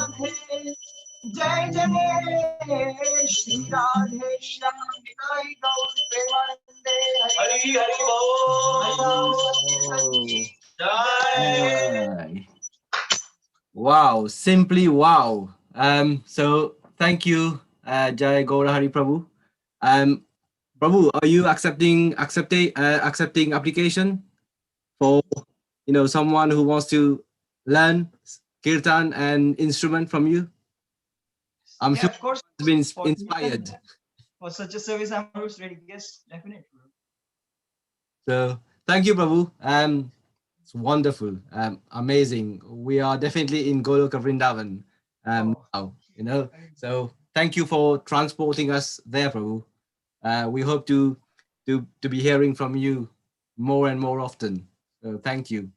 Radhe, Jai Jai Shri Radhe Shyam Nitai Gaur Premanande. Hari Hari Jai. Wow, simply wow. So thank you, Jai Gaura Hari Prabhu. Prabhu, are you accepting application for someone who wants to learn kirtan and instrument from you? I'm sure of course. it's been inspired. For such a service, I'm always ready. Yes, definitely. So thank you, Prabhu. It's wonderful, amazing. We are definitely in Goloka Vrindavan now, So thank you for transporting us there, Prabhu. We hope to be hearing from you more and more often. So thank you.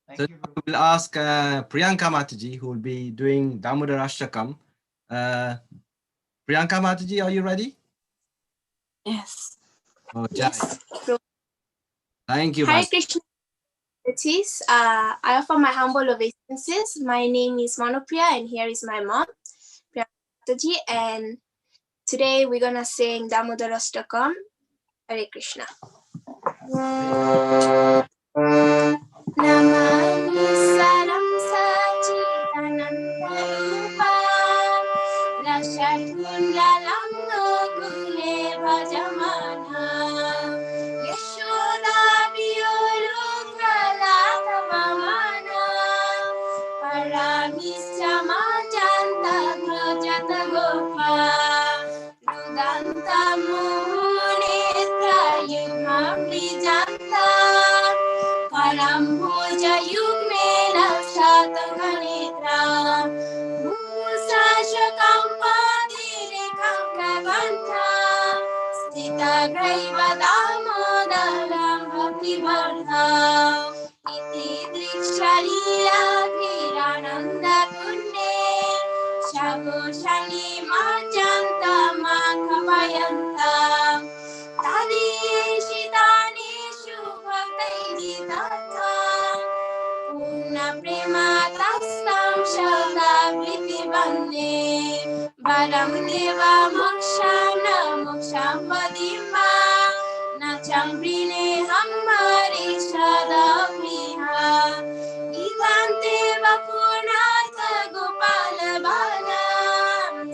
Thank you. We'll ask Priyanka Mataji, who will be doing Damodar Ashtakam. Priyanka Mataji, are you ready? Yes. Oh, Yes. Thank you. Hare Krishna. I offer my humble obeisances. My name is Manupriya, and here is my mom, Priyanka Mataji, and today we're gonna sing Damodar Ashtakam. Hare Krishna. Namami Saram Sachidananda Rupa Rashat Kundalam Gokule Bhajamana Yashoda Viyolu Kalatavamana Paramisya Majanta Grojata Gopa Rudanta Muhunetra Yugma Vijanta Karamboja Yugmena Shataganitra Musa Shakampati Kankavanta Stita Graiva Damodaram Bhaktivardha Iti Drikshariya Virananda Punne Shagoshani Majanta Makapayanta Tadeshitani Shubhaktaiditata Purna Prema Tastam Shabdavriti Bande Baram Deva Mokshana Moksham Vadima Nachambrine Hammari Shadapriha Idante Vapurnata Gopala Bala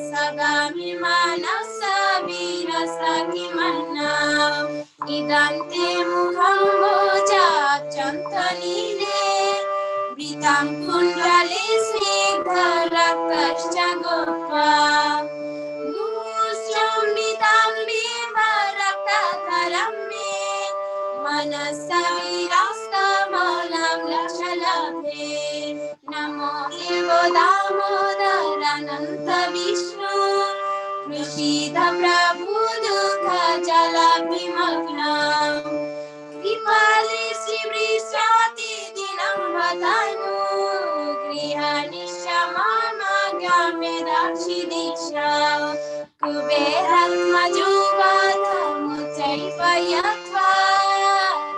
Sagami Manasa Virasaki Manna Idante Muhamboja Chantanile Vitam Kundali Snigdharaktascha Gopa Gusram Vitam Bimbaraktatharamme Manasa Virasta Malam Lashalabhe Namo Devo Damodarananta Vishnu Krishida Prabhu Dukha Jala Bhimagna Kripali Sivrisati Dinam Vatanu Grihani Shamama Gamedakshi Diksha Kuberatma Juvata Muchai Payatva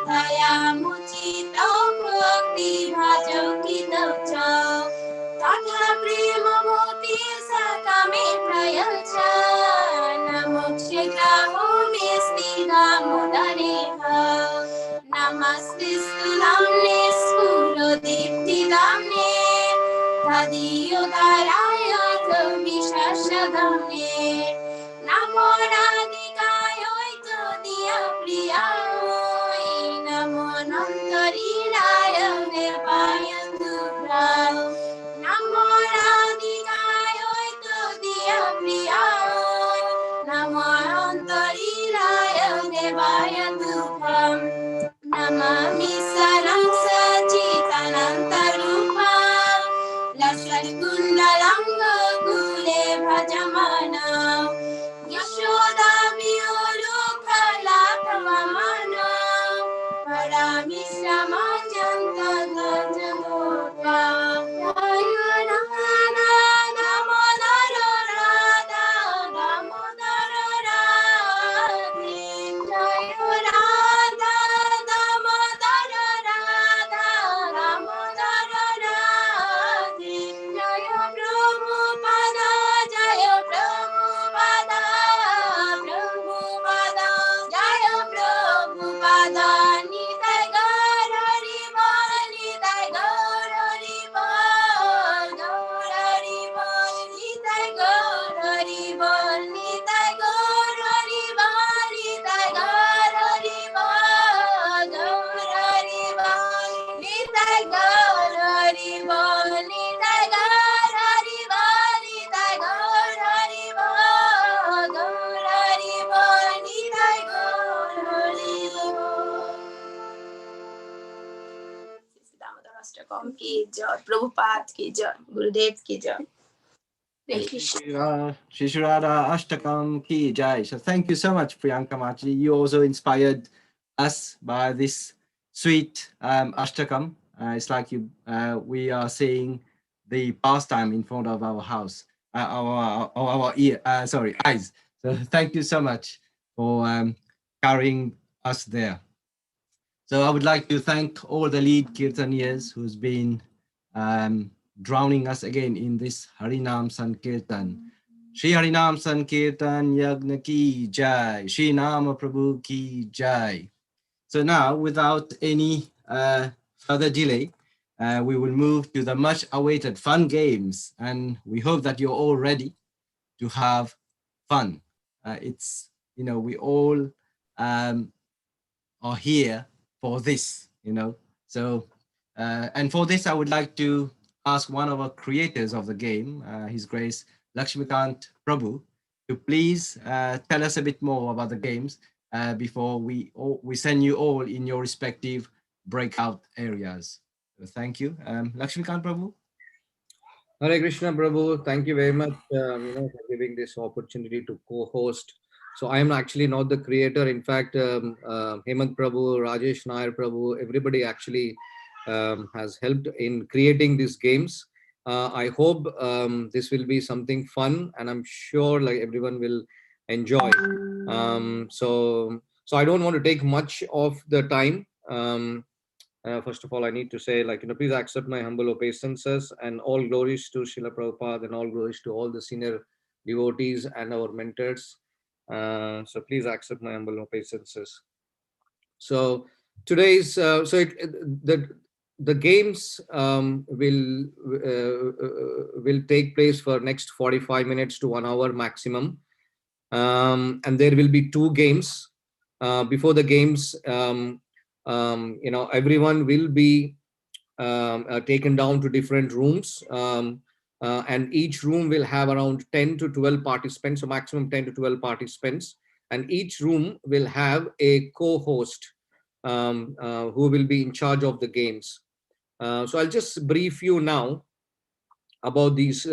Daya Muchita Bhakti Bhajo Kitavcha Tata Prema Moti Sakame Prayacha Namokshika Bhumi Stida Mudareha Namaste Sudamne Spuro Dipti Damne Tadiyo Daraya Vishashadamne Namo Radhikayo Ito Diya Priyayo Namo Nantariraya Devaya Dubra Namo Radhikayo Ito Diya Priyayo Namo Nantariraya Devaya Dubra Namami Saram Sachitananta Rupa Lasat Kundalam Gokule Bhajamana Yashoda Viyolu Kalatavamana Paramisya Majanta Gajagota Ayurana Damodara Radha Damodara Radhe Ayurana Damodara Radha Damodara Radhe Jaya Ashtakam ki jai, Prabhupada ki jai, Gurudev ki jai. Hare Krishna. Shishurada Ashtakam Ki Jai. So thank you so much, Priyanka Machi. You also inspired us by this sweet Ashtakam. It's like we are seeing the pastime in front of our house, our eyes. So thank you so much for carrying us there. So I would like to thank all the lead kirtaniers who's been drowning us again in this Harinam Sankirtan. Shri Harinam Sankirtan Yagna Ki Jai, Shri Nama Prabhu Ki Jai. So now, without any further delay, we will move to the much awaited fun games, and we hope that you're all ready to have fun. We all are here for this. So, and for this, I would like to ask one of our creators of the game, His Grace Lakshmikant Prabhu, to please tell us a bit more about the games before we send you all in your respective breakout areas. So thank you. Lakshmikant Prabhu. Hare Krishna Prabhu, thank you very much for giving this opportunity to co-host. So I am actually not the creator. In fact, Hemant Prabhu, Rajesh Nair Prabhu, everybody actually has helped in creating these games. I hope this will be something fun, and I'm sure like everyone will enjoy. So I don't want to take much of the time. First of all, I need to say, please accept my humble obeisances and all glories to Srila Prabhupada and all glories to all the senior devotees and our mentors. So please accept my humble obeisances. So today's the games will take place for next 45 minutes to 1 hour maximum, and there will be two games. Before the games, everyone will be taken down to different rooms, and each room will have around 10 to 12 participants, so maximum 10 to 12 participants, and each room will have a co-host who will be in charge of the games. So I'll just brief you now about these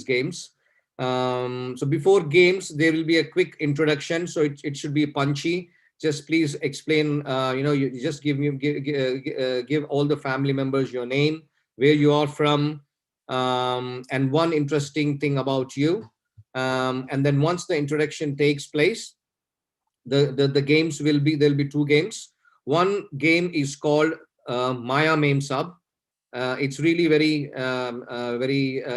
games. So before games, there will be a quick introduction, so it should be punchy. Just please explain, you just give all the family members your name, where you are from, and one interesting thing about you. And then once the introduction takes place, the games there'll be two games. One game is called Maya Meme Sub. It's really very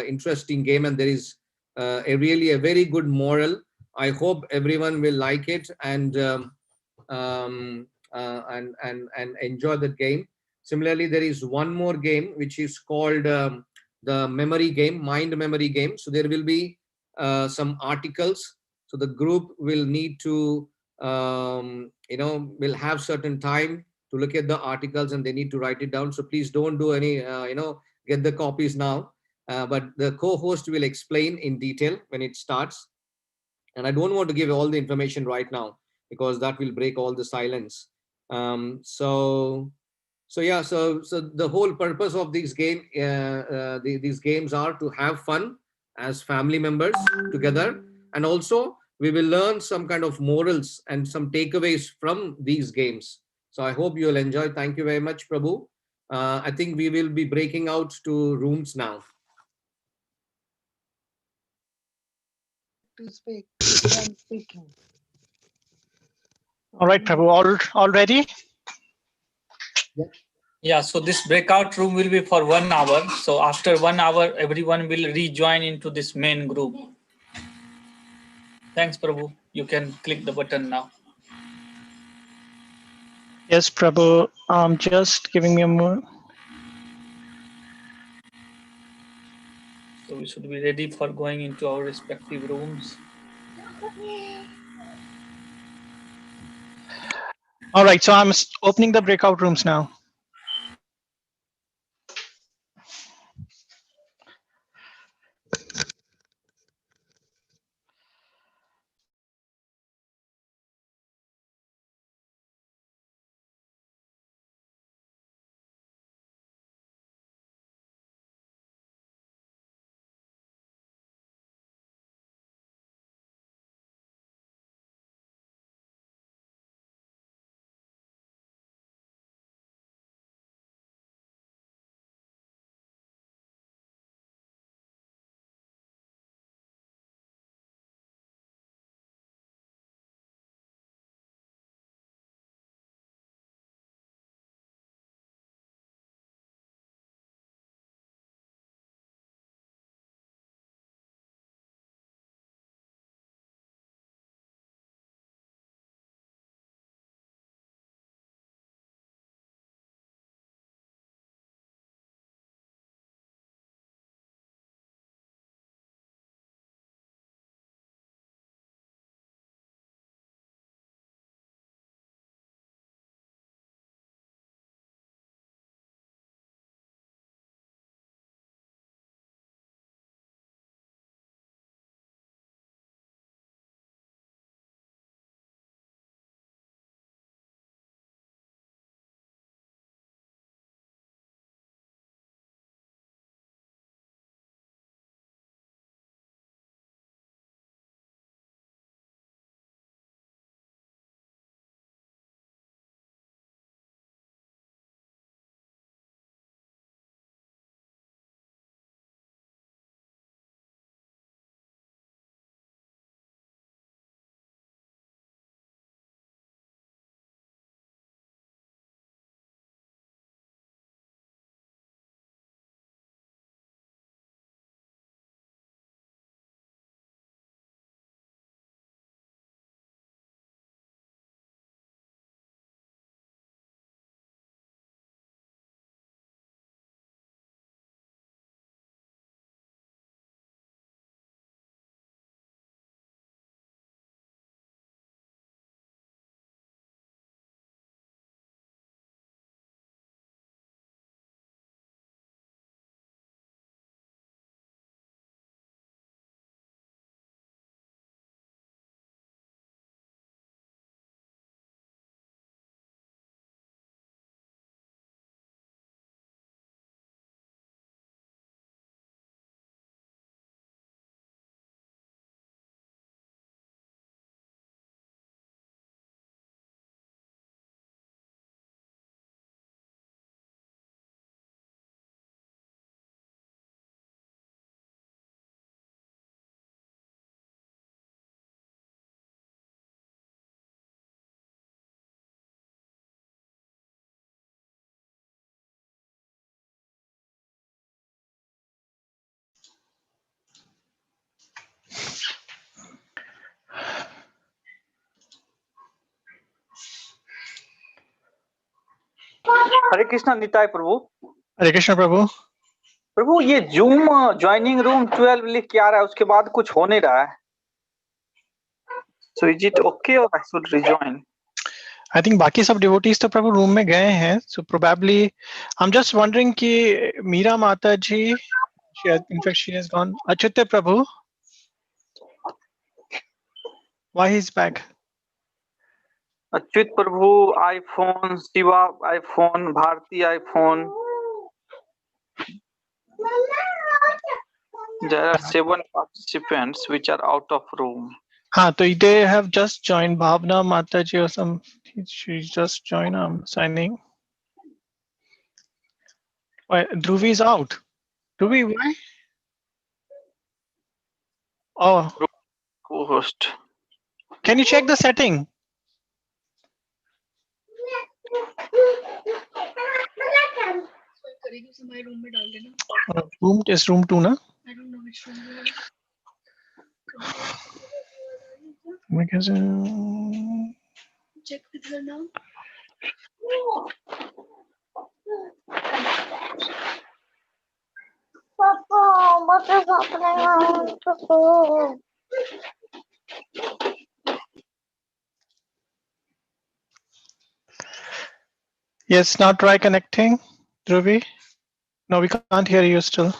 interesting game, and there is a very good moral. I hope everyone will like it and enjoy the game. Similarly, there is one more game which is called the memory game, mind memory game. So there will be some articles. So the group will need to will have certain time to look at the articles, and they need to write it down. So please don't do any get the copies now, but the co-host will explain in detail when it starts. And I don't want to give all the information right now because that will break all the silence. So the whole purpose of these games are to have fun as family members together, and also we will learn some kind of morals and some takeaways from these games. So I hope you'll enjoy. Thank you very much, Prabhu. I think we will be breaking out to rooms now. To speak. I'm speaking. All right, Prabhu, all ready? Yeah, so this breakout room will be for 1 hour. So after 1 hour, everyone will rejoin into this main group. Thanks, Prabhu. You can click the button now. Yes, Prabhu. Just giving me a moment. So we should be ready for going into our respective rooms. All right, so I'm opening the breakout rooms now. Hare Krishna Nitai Prabhu. Hare Krishna Prabhu. प्रभु ये zoom joining room 12 लिख के आ रहा है, उसके बाद कुछ हो नहीं रहा है। So is it okay or I should rejoin? I think बाकी सब devotees तो प्रभु रूम में गए हैं, so probably I'm just wondering कि मीरा माता जी, in fact she has gone. Achyuta Prabhu, why he's back? Achyut Prabhu iPhone, Shiva iPhone, Bharti iPhone. There are 7 participants which are out of room. हाँ, तो they have just joined. Bhavna Mata ji or some, she just joined. I'm signing. Why Dhruvi is out? Dhruvi, why? Oh, Co-host. can you check the setting? Room is room 2, na? I don't know which room. Because, Check with her now. Papa, what is happening? Papa. yes, now try connecting. Dhruvi? No, we can't hear you still.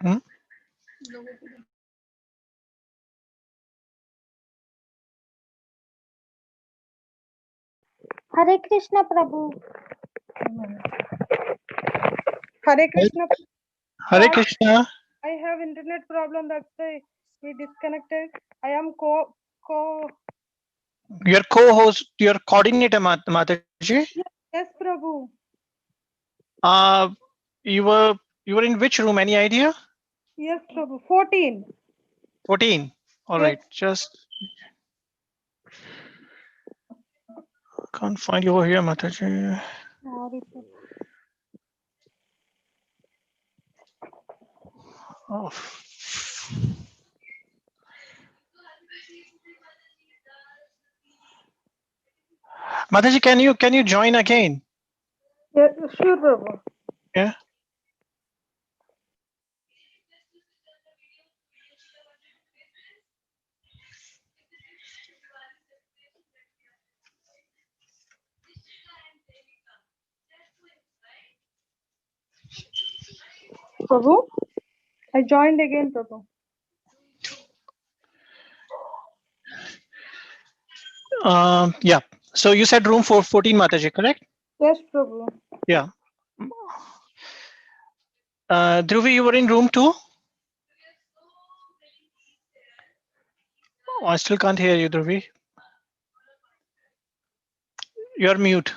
Hmm? Hare Krishna Prabhu. Hare Krishna. Hare Krishna. I have internet problem. That's why we disconnected. I am Your co-host, your coordinator, Mataji. Yes, Prabhu. You were in which room? Any idea? Yes, Prabhu. 14. 14. All Yes. right, just can't find you over here, Mataji. Sorry, Prabhu. Oh. Mataji, can you join again? Yes, sure, Prabhu. Yeah. Prabhu, I joined again, Prabhu. Yeah. So you said room 414, Mataji, correct? Yes, Prabhu. Yeah. Dhruvi, you were in room 2? Oh, I still can't hear you, Dhruvi. You're mute.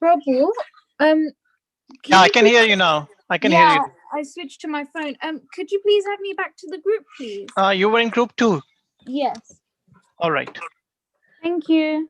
Prabhu, Yeah, I can hear you now. I can hear you. I switched to my phone. Could you please add me back to the group, please? You were in group 2. Yes. All right. Thank you.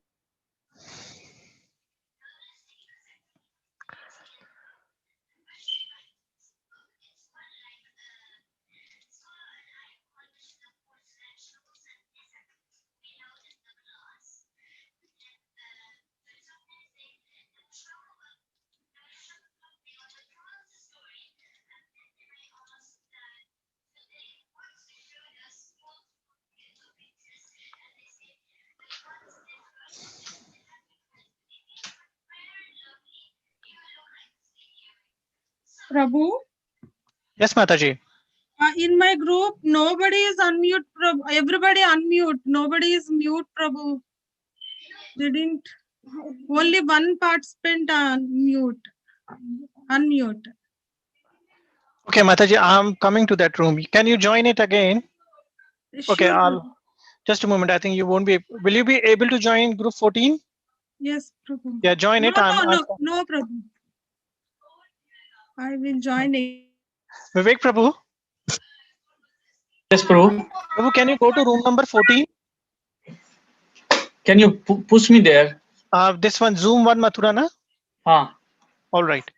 Prabhu, Yes, Mataji. in my group, nobody is unmute. Prabhu. Everybody unmute. Nobody is mute, Prabhu. Didn't. Only one participant unmute. Unmute. Okay, Mataji, I'm coming to that room. Can you join it again? Okay, Sure, I'll Prabhu. just a moment. I think you won't be. Will you be able to join group 14? Yes, Prabhu. Yeah, join No, it. no, Prabhu. I will join it. Vivek Prabhu. Yes, Prabhu. Prabhu, can you go to room number 14? Can you push me there? This one, Zoom one, Mathurana. Ah. All right.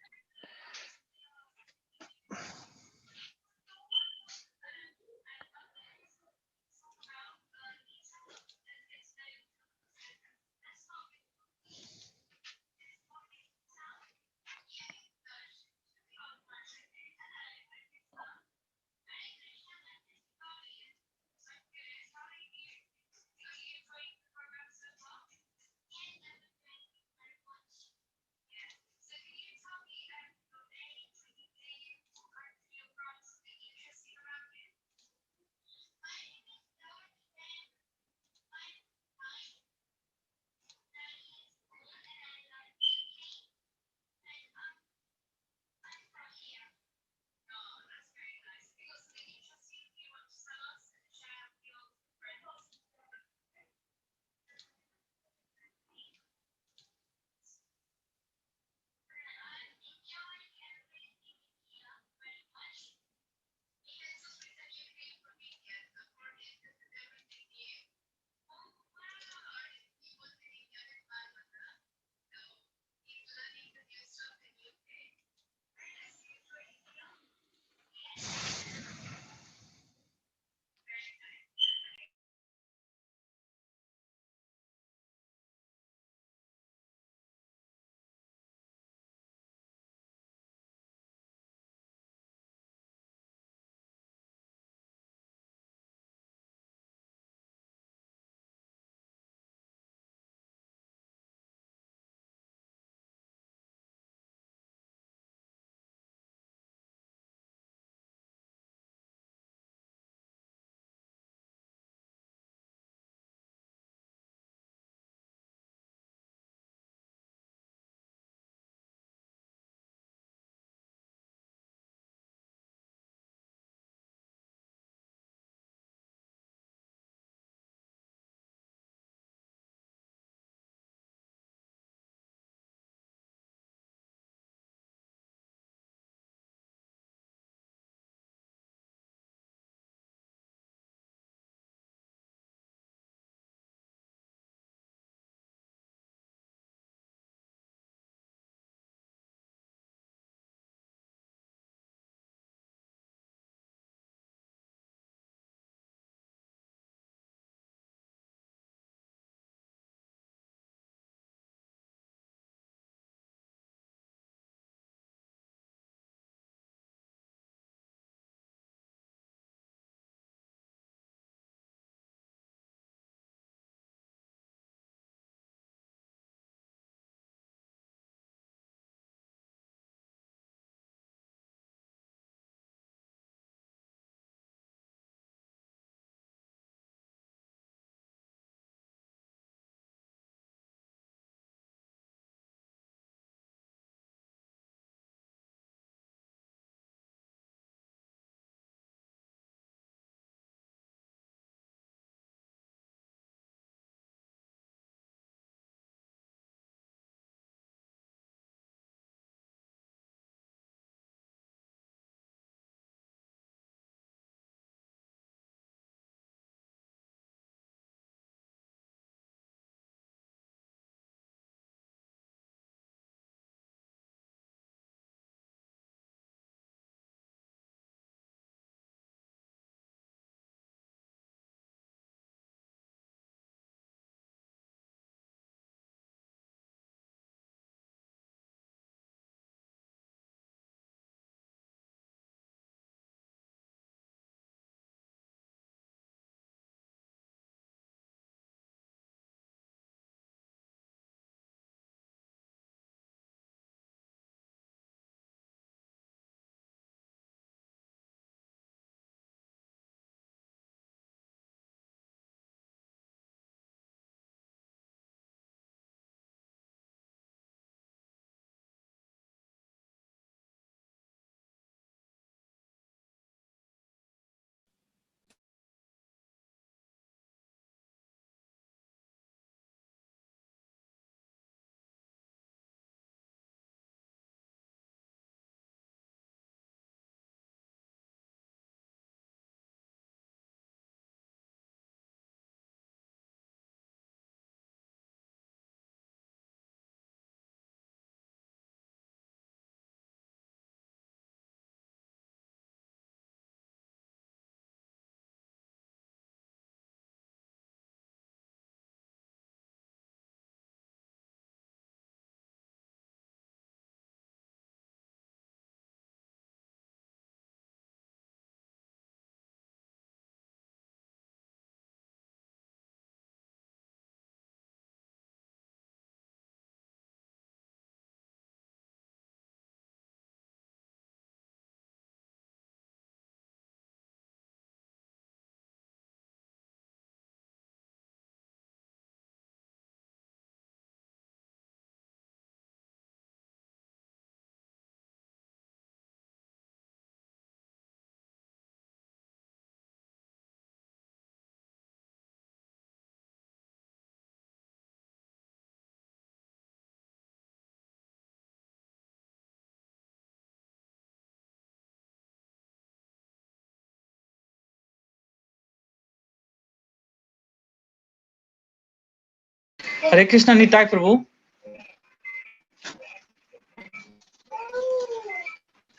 Hare Krishna Nitai Prabhu.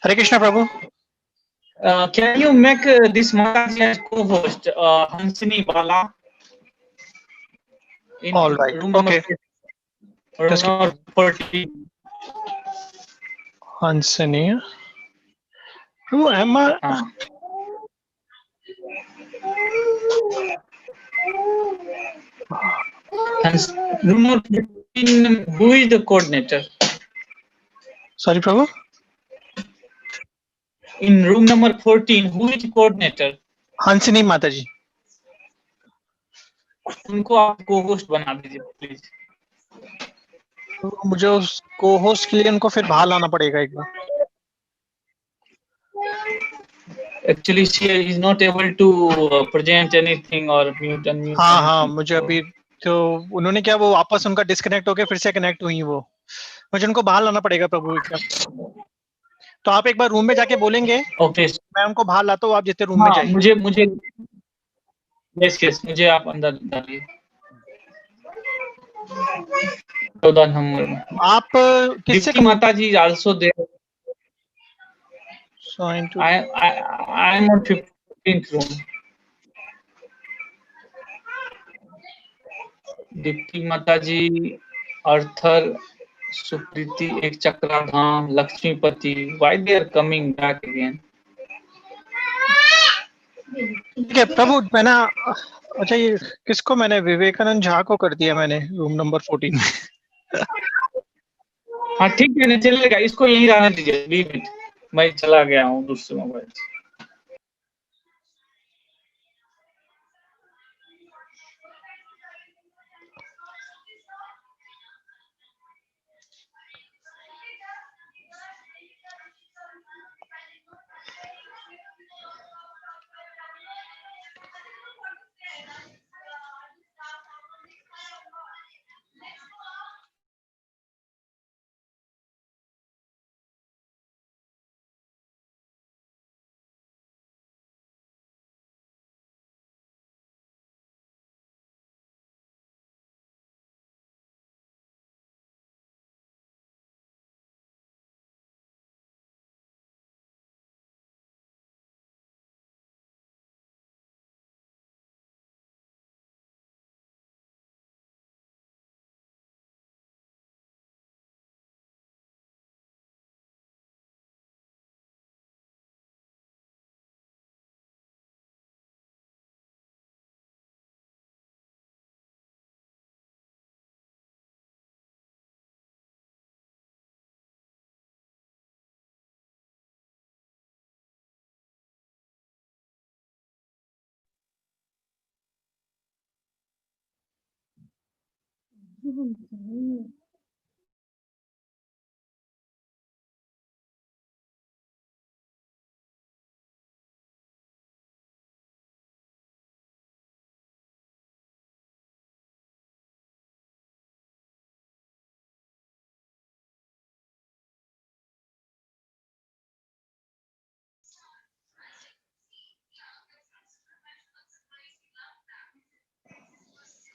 Hare Krishna Prabhu. Can you make this Mataji as co-host, Hansini Bala, in All right. room number Okay. room Just number 14? Hansini. Prabhu, am I? Room number 15, who is the coordinator? Sorry, Prabhu. In room number 14, who is the coordinator? Hansini Mataji. उनको आप co-host बना दीजिए please. मुझे उस co-host के लिए उनको फिर बाहर लाना पड़ेगा एक बार. Actually, she is not able to present anything or mute unmute. हाँ, मुझे अभी तो उन्होंने क्या वो वापस उनका डिस्कनेक्ट होके फिर से कनेक्ट हुई वो. मुझे उनको बाहर लाना पड़ेगा प्रभु. तो आप एक बार रूम में जाके बोलेंगे. ओके. मैं उनको बाहर लाता हूँ, आप जितने रूम में जाइए. मुझे यस मुझे आप अंदर डालिए. 14 नंबर में. आप किससे माता जी आल्सो दे. I am on 15th room. Deepti माता जी, अर्थर, सुप्रीति, एक चक्राधाम, Lakshmipati. Why they are coming back again? ठीक है प्रभु. मैंने अच्छा ये किसको मैंने विवेकानंद झा को कर दिया मैंने रूम नंबर 14 में. हाँ ठीक है, चलेगा. इसको यहीं रहने दीजिए. मैं चला गया हूँ दूसरे मोबाइल से.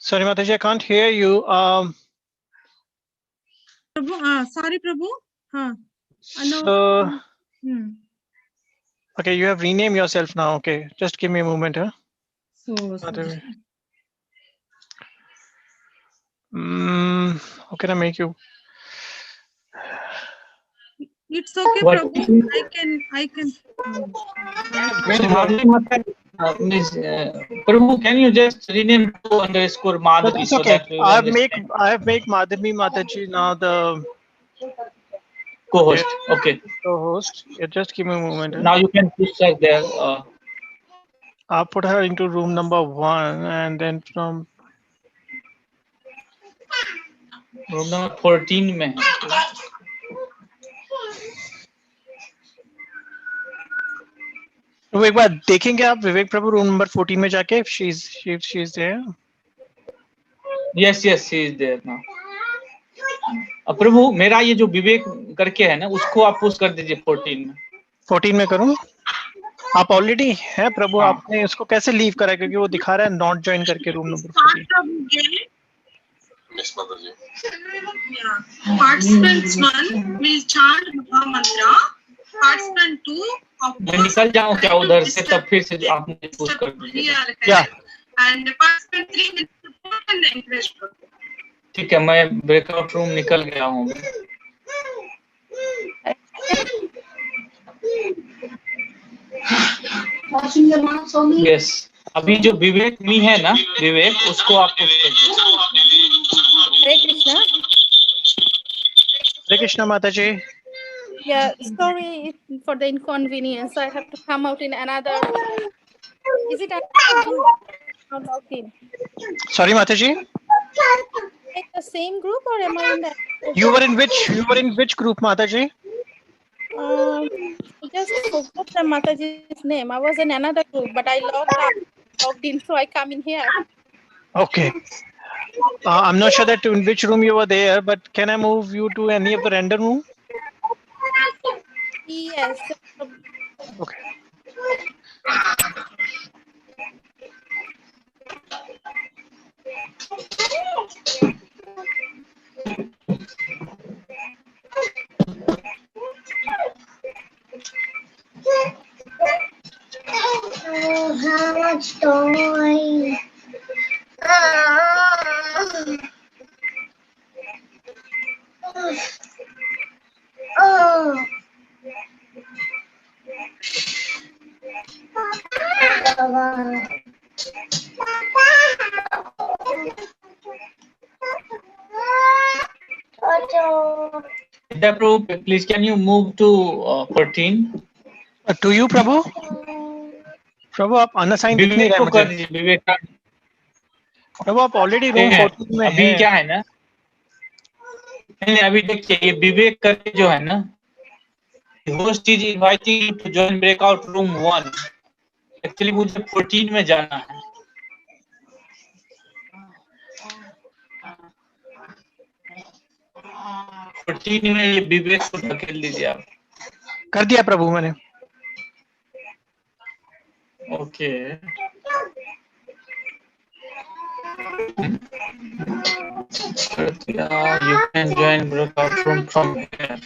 Sorry Mataji, I can't hear you. Prabhu, sorry Prabhu. So, okay, you have renamed yourself now. Okay, just give me a moment, huh? How can I make you? It's okay, What? Prabhu. I can. Prabhu, can you just rename to _Madhavi so Okay, that we I have make Madhavi Mataji now the co-host. Okay. Co-host. Yeah, just give me a moment. Huh? Now you can push her there. I'll put her into room number 1 and then from room number 14 में. तो एक बार देखेंगे आप विवेक प्रभु room number 14 में जाके she is there. Yes, she is there now. प्रभु मेरा ये जो विवेक करके है ना उसको आप पुश कर दीजिए 14 में. 14 में करूं? आप ऑलरेडी है प्रभु. आपने उसको कैसे लीव करा? क्योंकि वो दिखा रहा है नॉट ज्वाइन करके room number 14. Miss Mataji. Yeah. Participants 1 will chant Maha Mantra. Participant 2 मैं निकल जाऊं क्या उधर से, तब फिर से आप मुझे पुश कर दीजिए। Yeah. And participant 3 will support and encourage. ठीक है, मैं ब्रेकआउट रूम निकल गया हूँ। यस, अभी जो विवेक मी है ना, विवेक, उसको आप पुश कर दीजिए। Hare Krishna. Hare Krishna Mataji. Yeah, sorry for the inconvenience. I have to come out in another. Is it another group? Not logged in. Sorry Mataji. Like the same group or am I in the? You were in which group Mataji? I just forgot the Mataji's name. I was in another group, but I logged in, so I come in here. Okay. I'm not sure that in which room you were there, but can I move you to any of the render room? Yes. Okay. Oh, how much toy? Oh. Vidya Prabhu, please can you move to 14? To you Prabhu? प्रभु आप अनसाइन दिख नहीं विवेक रहे को मुझे। कर दीजिए, विवेक का प्रभु आप ऑलरेडी रूम 14 में अभी हैं। क्या है ना, नहीं अभी देखिए, ये विवेक करके जो है ना, host is inviting you to join breakout room 1। Actually मुझे 14 में जाना है। फोर्टीन में ये विवेक को धकेल दीजिए आप। कर दिया प्रभु मैंने। Okay you can join breakout room from here.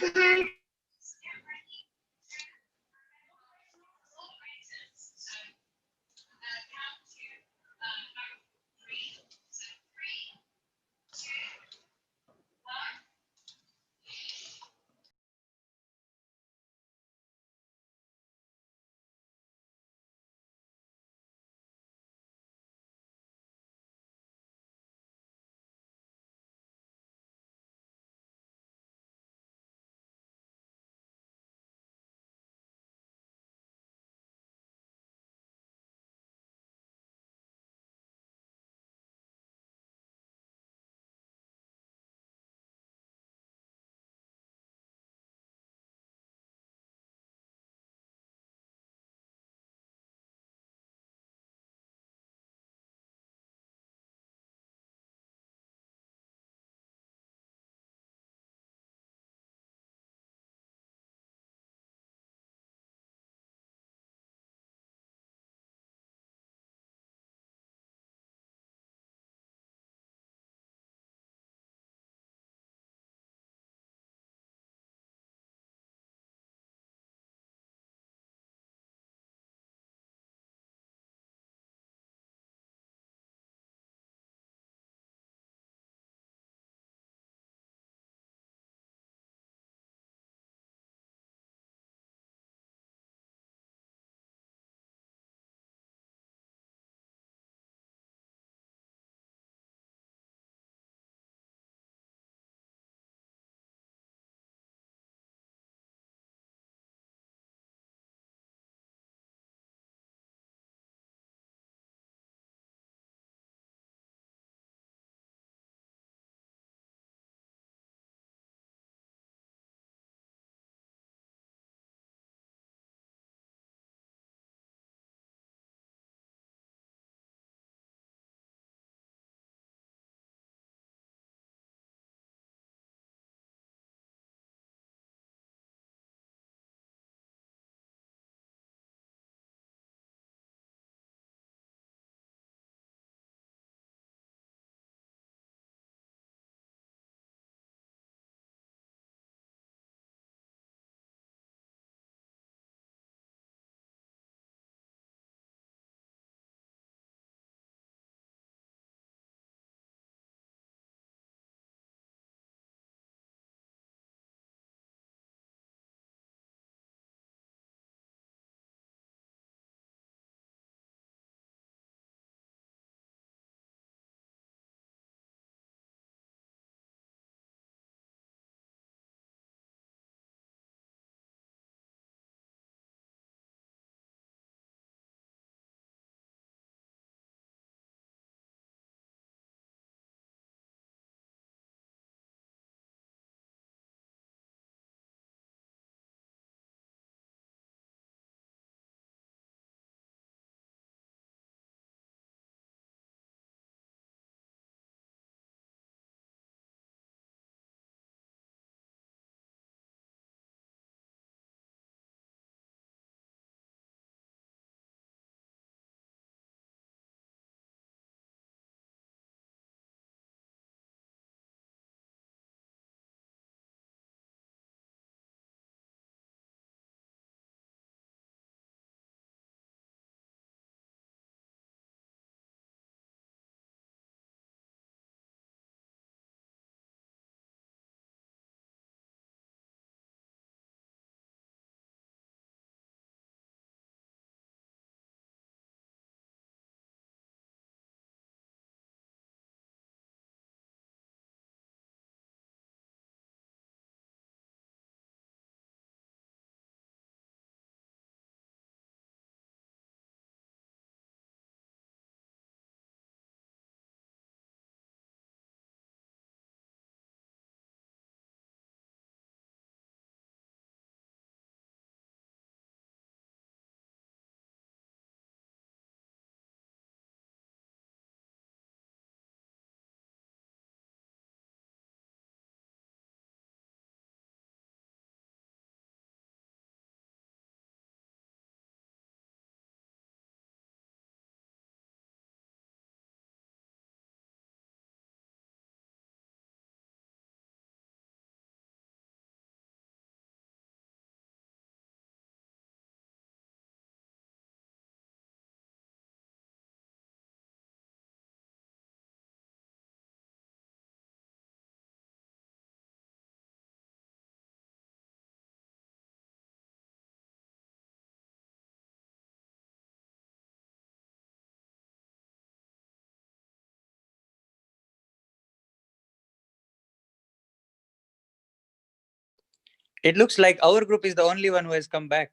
It looks like our group is the only one who has come back.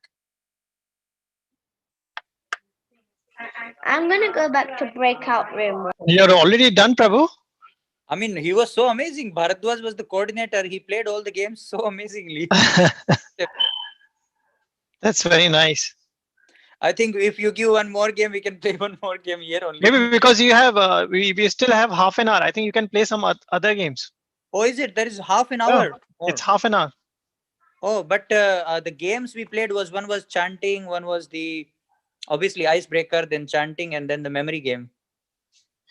I'm gonna go back to breakout room. You're already done, Prabhu? I mean, he was so amazing. Bharadwaj was the coordinator. He played all the games so amazingly. That's very nice. I think if you give one more game, we can play one more game here only. Maybe because you have, we still have half an hour. I think you can play some other games. Oh, is it? There is half an Yeah, hour. more. it's half an hour. Oh, but the games we played was one was chanting, one was the obviously icebreaker, then chanting, and then the memory game.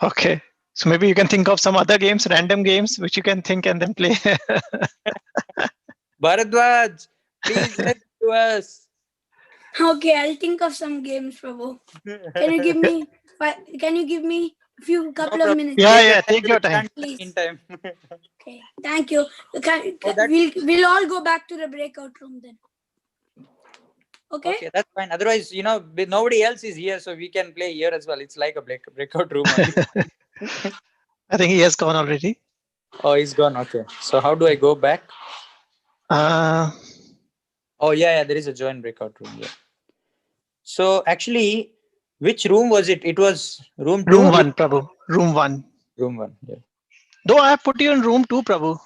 Okay. So maybe you can think of some other games, random games, which you can think and then play. Bharadwaj, please help to us. Okay, I'll think of some games, Prabhu. Can you give me a few couple of minutes? Yeah, take your time. Please. In time. Okay, thank you. Oh, that- We'll all go back to the breakout room then. Okay? Okay, that's fine. Otherwise, nobody else is here, so we can play here as well. It's like a breakout room only. I think he has gone already. Oh, he's gone. Okay. So how do I go back? Oh, yeah, there is a join breakout room. Yeah. So actually, which room was it? It was room 2? Room 1, Prabhu. Room 1. Room 1, yeah. Though I have put you in room 2, Prabhu.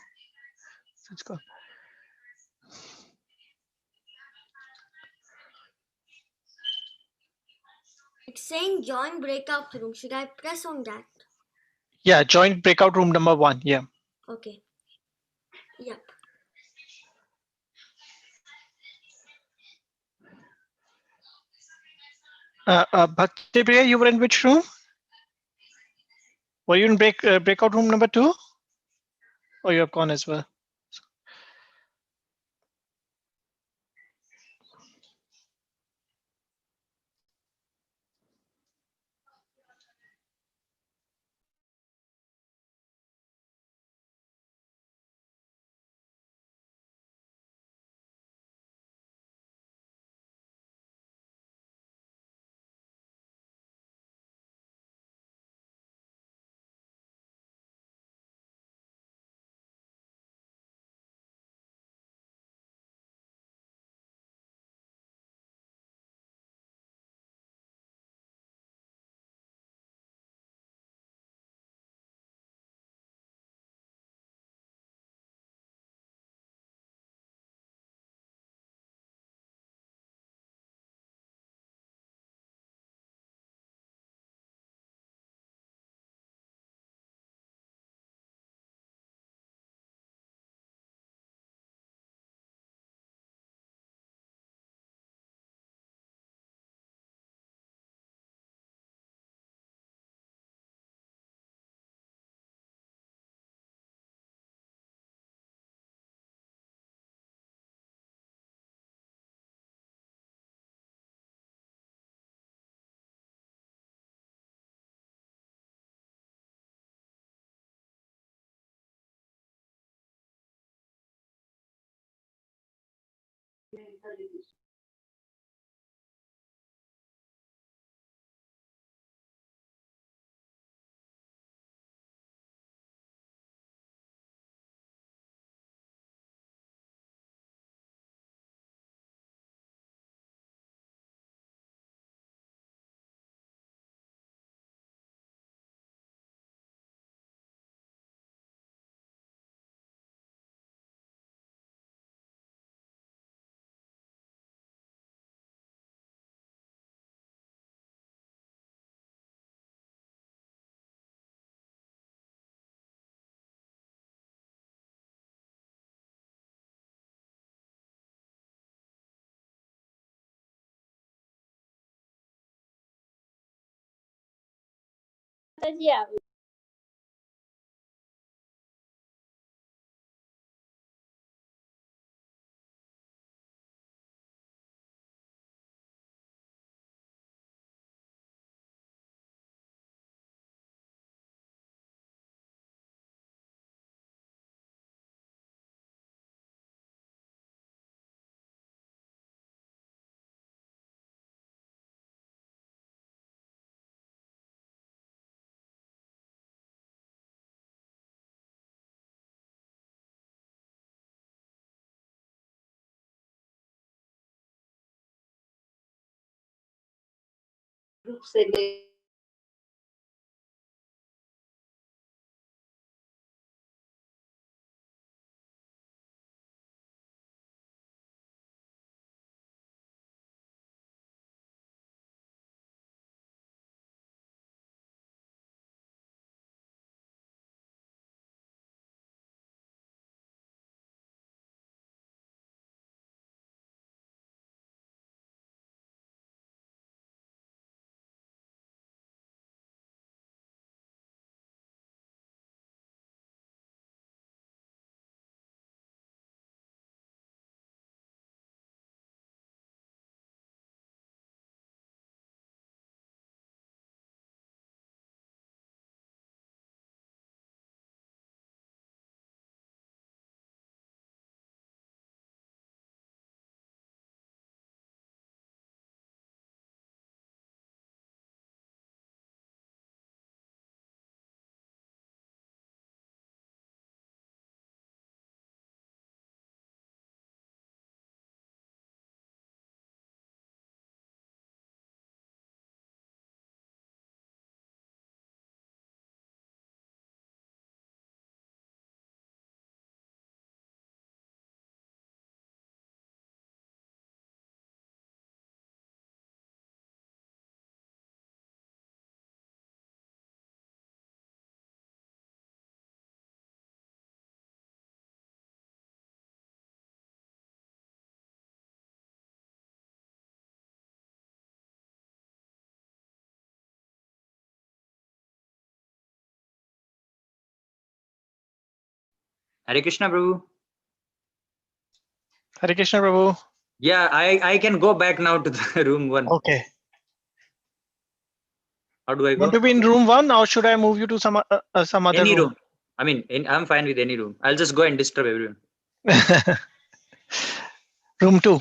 Let's go. It's saying join breakout room. Should I press on that? Yeah, join breakout room number 1. Yeah. Okay. Yep. Bhakti Priya, you were in which room? Were you in breakout room number 2? Or you have gone as well? Yeah. Hare Krishna, Prabhu. Hare Krishna, Prabhu. Yeah, I can go back now to the room 1. Okay. How do I Want go? to be in room 1 or should I move you to some other Any room? room. I mean, I'm fine with any room. I'll just go and disturb everyone. Room 2.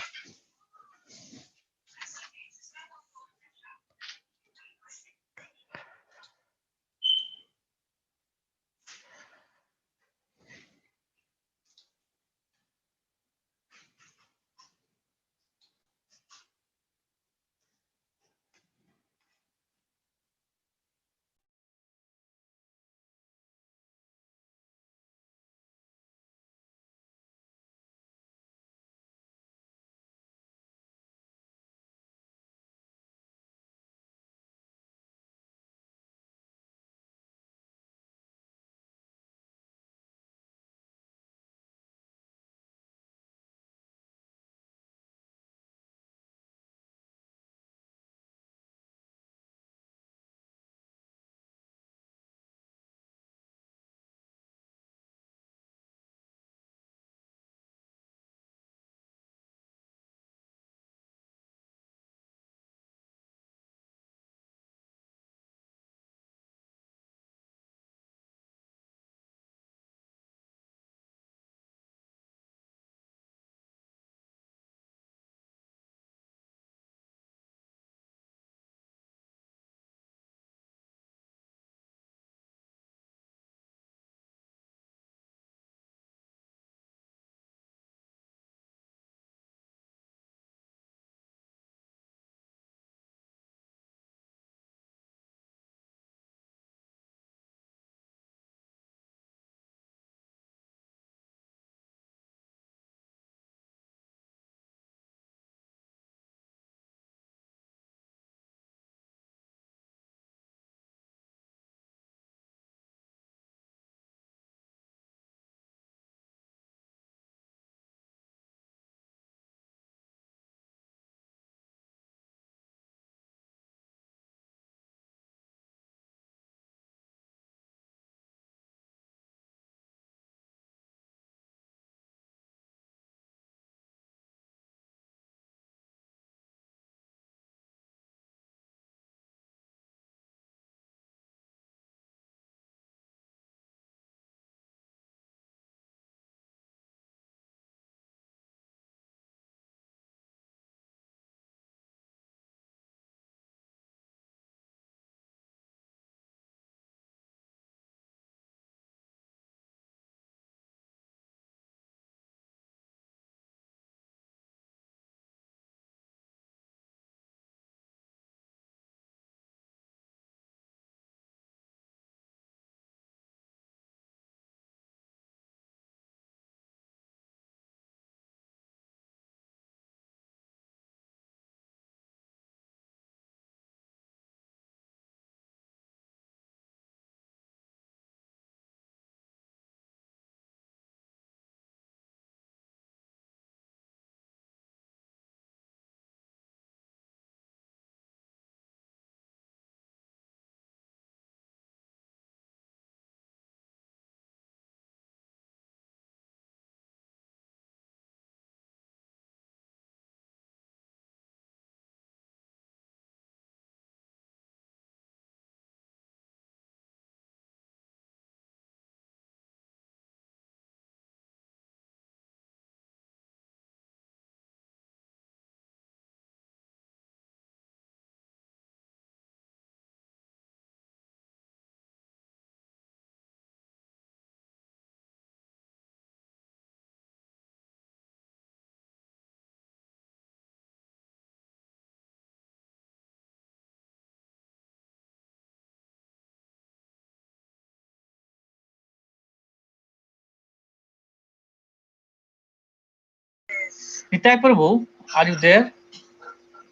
Nitai Prabhu, are you there?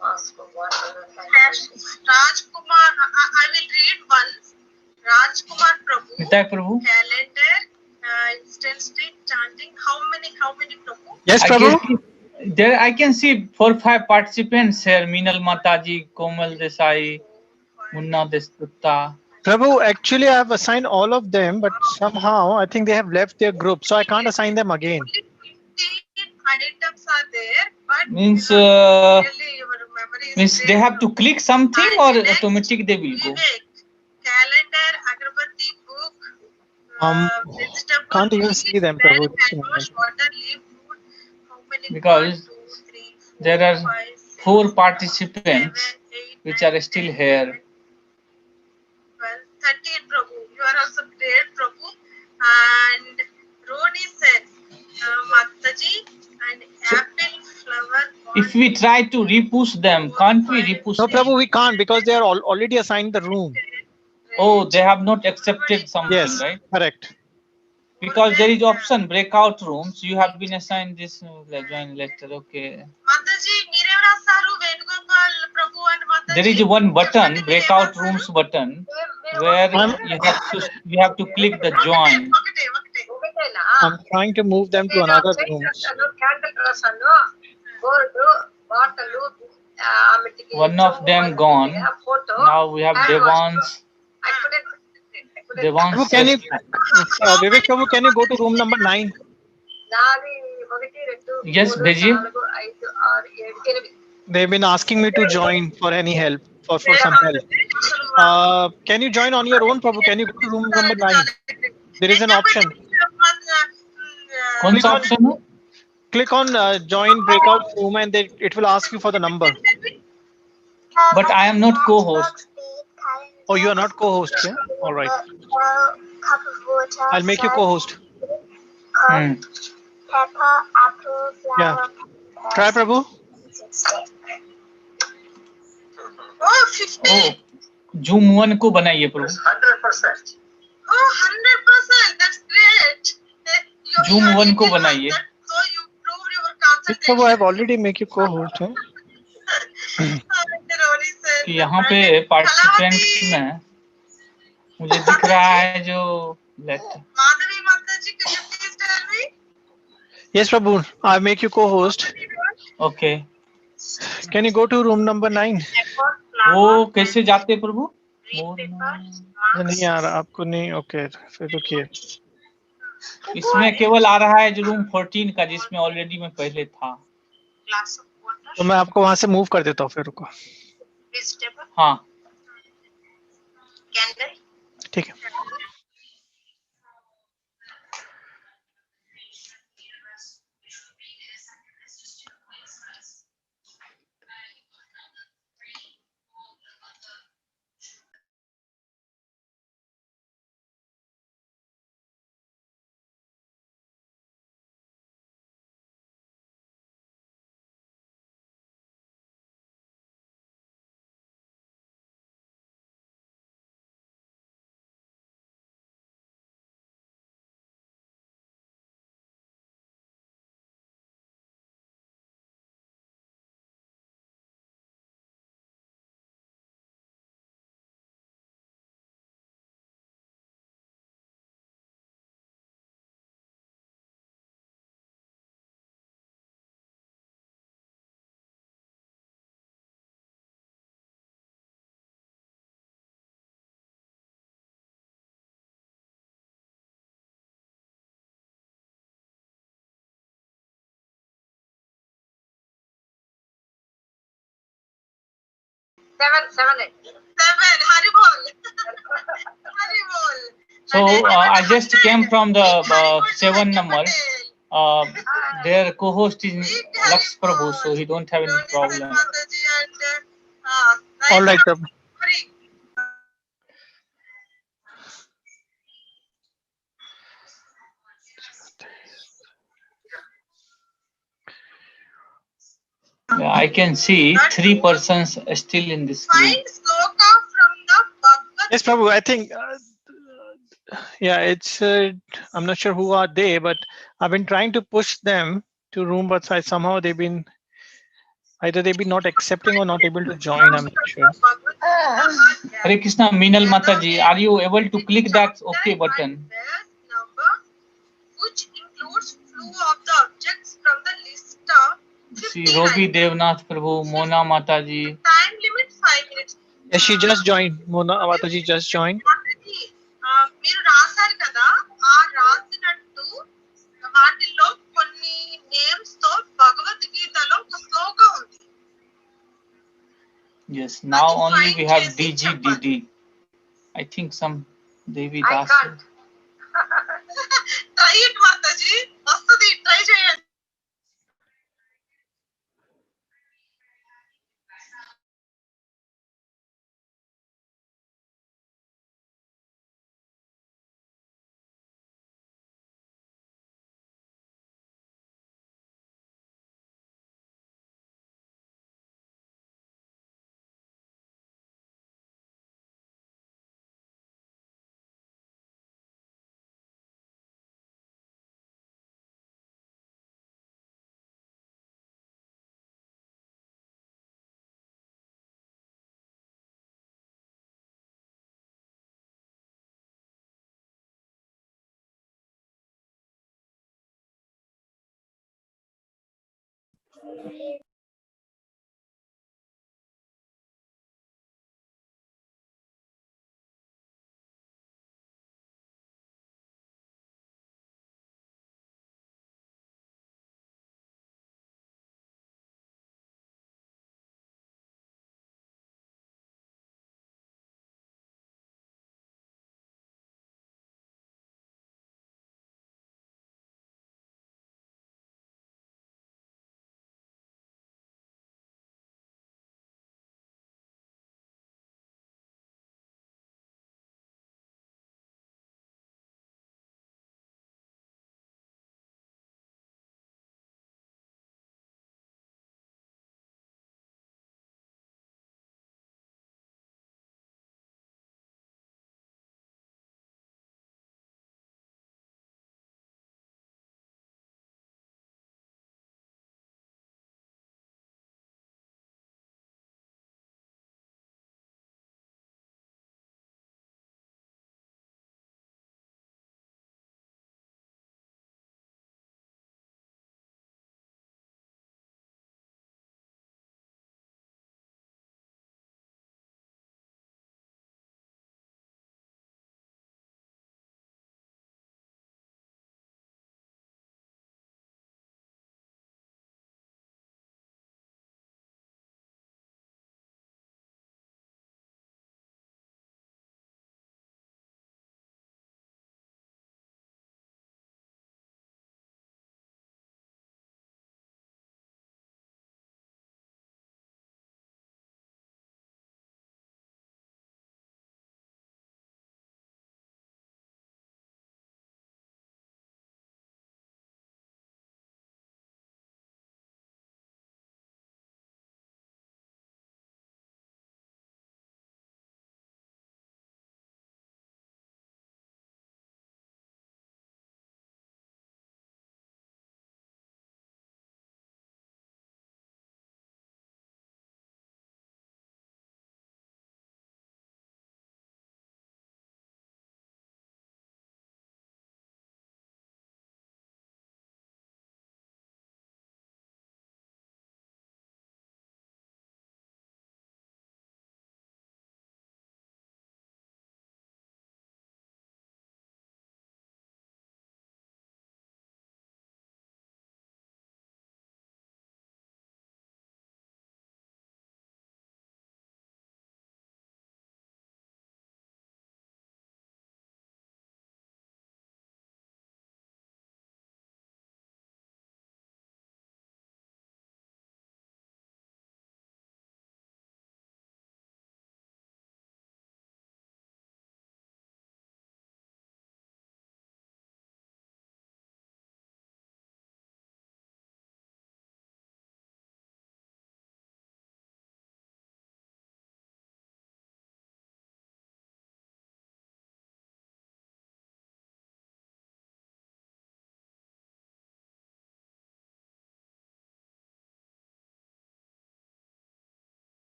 Rajkumar, I will read once. Rajkumar Prabhu. Nitai Prabhu. Calendar, instant street chanting. How many Prabhu? Yes, I Prabhu. can see, there I can see 4 or 5 participants here. Minal Mataji, Komal Desai, Munna Desgupta. Prabhu, actually, I have assigned all of them, but somehow I think they have left their group, so I can't assign them again. Only 15 items are there, but Means really your memory is means they great. have to click something or automatic they will go. Vivek, calendar, agarbatti, book, vegetable, Can't even meat, see them, bread, Prabhu. Just a hand wash, moment. water, leaf, food. How many? Because 1, 2, 3, 4, there are 5, 6, 4 participants 7, 8, which 9, are still 10, here. 11, 12, 13 Prabhu. You are also great Prabhu. And Roni said, Mataji and apple flower. If we try to repush them, can't we repush No, them? Prabhu, we can't because they are already assigned the room. Oh, they have not accepted something, Yes, right? correct. Because there is option breakout rooms. You have been assigned this join lecture. Okay. Mataji, Mirevra Saru, Venugopal Prabhu and Mataji. There is one button, breakout rooms button, where you have to click the join. I'm trying to move them to another room. One of them gone. Now we have Devans. Devans. Prabhu, can you, Vivek Prabhu, can you go to room number 9? Yes, Beji. They've been asking me to join for any help, for some help. Can you join on your own, Prabhu? Can you go to room number 9? There is an option. कौन सा option है? Click on join breakout room and it will ask you for the number. But I am not co-host. Oh, you are not co-host, yeah? All right. I'll make you co-host. Yeah. Try, Prabhu. Oh, 50. Oh, Zoom 1 को बनाइए प्रभु. 100%. Oh, 100%. That's great. Zoom 1 को बनाइए. So you prove your concentration. Prabhu, I have already make you co-host. Huh? कि यहाँ पे participants में मुझे दिख रहा है जो left. Madhavi Mataji, can you please tell me? Yes, Prabhu. I'll make you co-host. Okay. Can you go to room number 9? वो कैसे जाते हैं प्रभु? नहीं यार आपको नहीं. ओके फिर रुकिए. इसमें केवल आ रहा है जो रूम 14 का जिसमें ऑलरेडी मैं पहले था. तो मैं आपको वहां से मूव कर देता हूँ फिर रुको. हाँ ठीक है. Seven. Haribol. Haribol. So I just came from the 7 number. Their co-host is Lux Prabhu, so he don't have any problem. All right, Prabhu. Yeah, I can see 3 persons still in this group. Yes, Prabhu. I think. Yeah, it's. I'm not sure who are they, but I've been trying to push them to room, but somehow they've been not accepting or not able to join. I'm not sure. Hare Krishna, Meenal Mataji, are you able to click that OK button? Number, which includes few of the objects from the list of See, 59. Robi Devnath Prabhu, Mona Mataji. Time limit 5 minutes. Yes, she just joined. Mona Mataji just joined. మీరు రాశారు కదా ఆ రాసినట్టు వాటిల్లో కొన్ని names తో భగవద్గీతలో ఒక శ్లోకం ఉంది. Yes, now only we have DGDD. I think some Devi Das. I can't. Try it, Mataji. వస్తది, try చేయండి.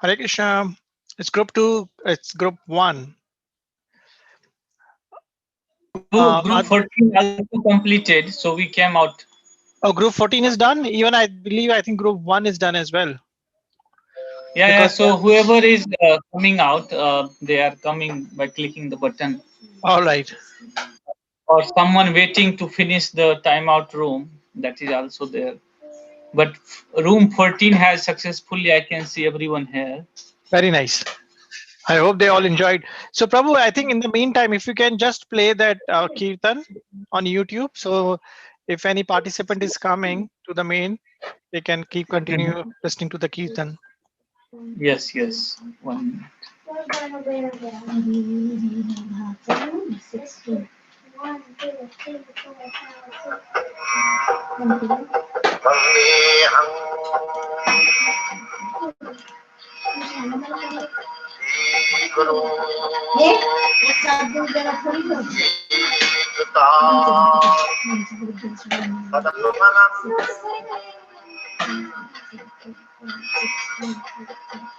Hare Krishna. It's group 2. It's group 1. Group 14 also completed, so we came out. Oh, group 14 is done. Even I think group 1 is done as well. Yeah. So whoever is coming out, they are coming by clicking the button. All right. Or someone waiting to finish the timeout room, that is also there. But room 14 has successfully, I can see everyone here. Very nice. I hope they all enjoyed. So, Prabhu, I think in the meantime, if you can just play that Kirtan on YouTube. So, if any participant is coming to the main, they can continue listening to the Kirtan. Yes. 1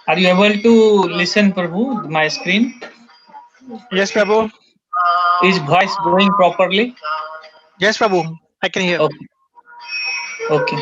Are you able to listen, Prabhu, my screen? Yes, Prabhu. Is voice going properly? Yes, Prabhu. I can hear. Okay.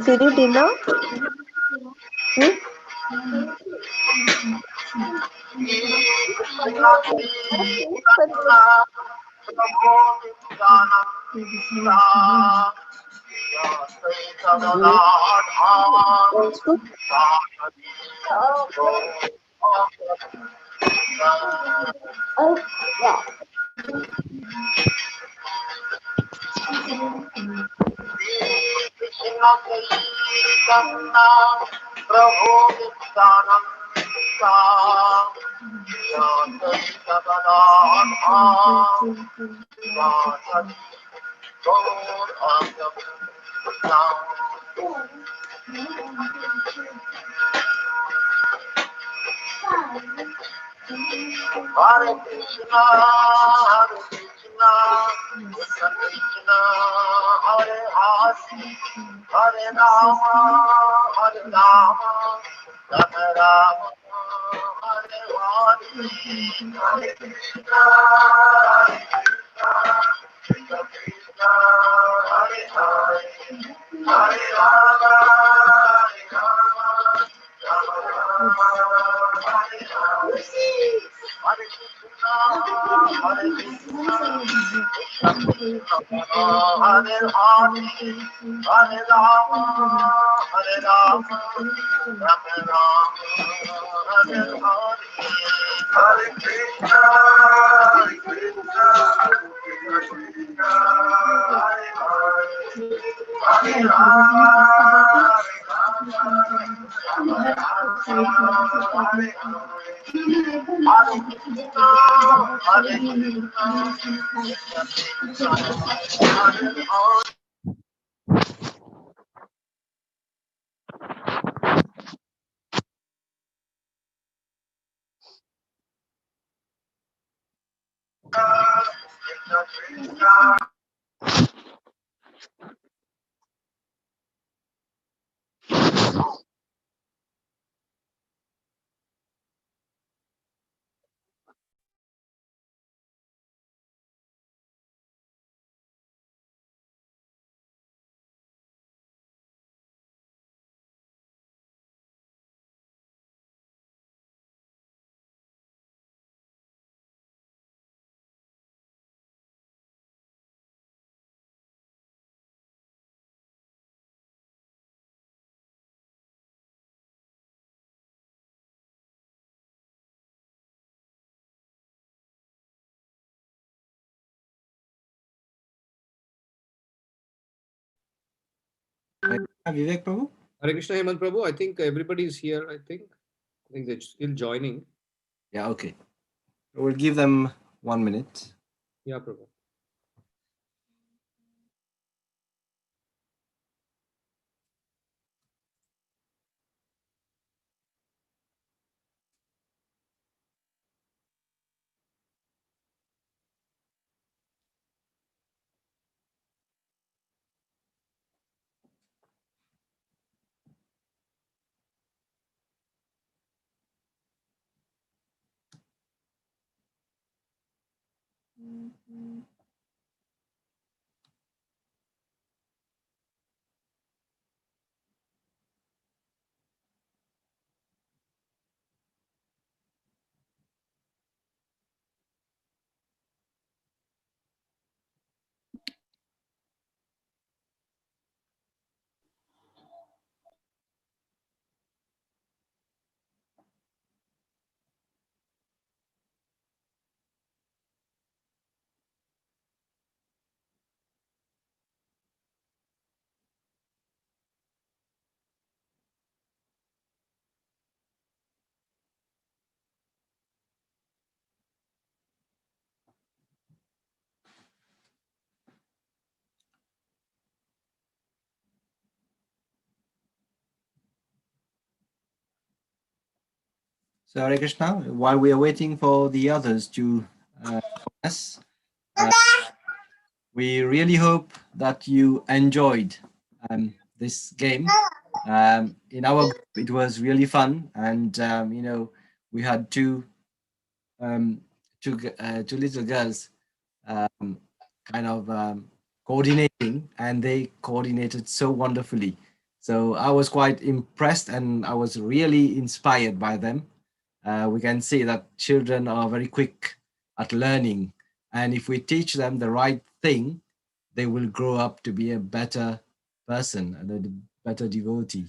Did you dinner? That's good. Oh, wow. Hare Krishna, Krishna Krishna, Hare Hare, Hare Rama, Rama Rama, Hare Hare, Hare Krishna, Krishna Krishna, Hare Hare, Hare Rama, Rama Rama, Hare Hare. Hare Krishna, Hare Krishna, Krishna Krishna, Hare Hare, Hare Rama, Rama Rama, Hare Hare. Hare Krishna, Hare Krishna, Krishna Krishna, Hare Hare, Hare Rama, Rama Rama, Hare Hare. Hare Krishna, Hare Krishna, Krishna Krishna, Hare Hare. Vivek Prabhu? Hare Krishna, Hemant Prabhu. I think everybody is here. I think they're still joining. Yeah, okay. We'll give them 1 minute. Yeah, Prabhu. So, Hare Krishna, while we are waiting for the others to join us, we really hope that you enjoyed this game. In our group, it was really fun, and we had two little girls kind of coordinating, and they coordinated so wonderfully. So I was quite impressed, and I was really inspired by them. We can see that children are very quick at learning, and if we teach them the right thing, they will grow up to be a better person and a better devotee.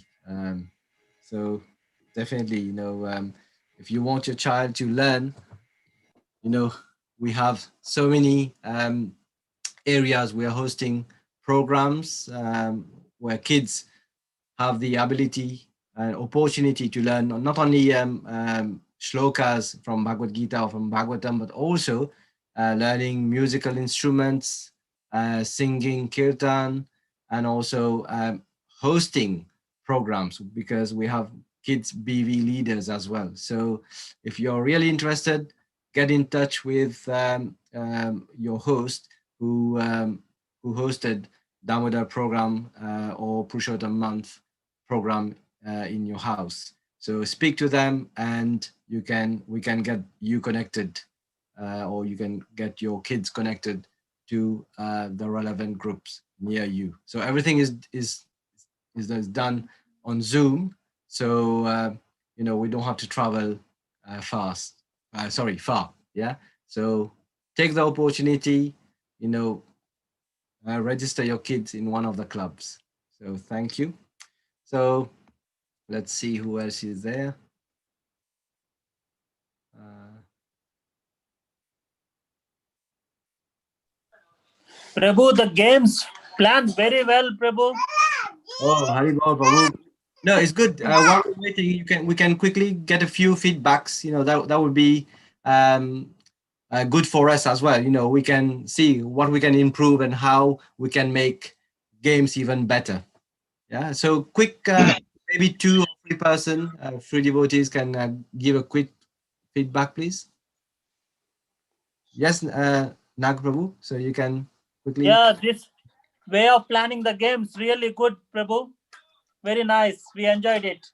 So definitely, if you want your child to learn, we have so many areas we are hosting programs where kids have the ability and opportunity to learn not only shlokas from Bhagavad Gita or from Bhagavatam, but also learning musical instruments, singing kirtan, and also hosting programs, because we have kids BV leaders as well. So if you're really interested, get in touch with your host who hosted Damodar program or Purushottam month program in your house. So speak to them, and we can get you connected, or you can get your kids connected to the relevant groups near you. So everything is done on Zoom. So we don't have to travel far. Yeah. So take the opportunity. Register your kids in one of the clubs. So thank you. So let's see who else is there. Prabhu, the games planned very well, Prabhu. Oh, Haribol Prabhu. No, it's good. While we're waiting, we can quickly get a few feedbacks. That would be good for us as well. We can see what we can improve and how we can make games even better. Yeah. So quick, maybe 2 or 3 person, 3 devotees can give a quick feedback, please. Yes, Nag Prabhu. So you can quickly. Yeah, this way of planning the games really good, Prabhu. Very nice. We enjoyed it.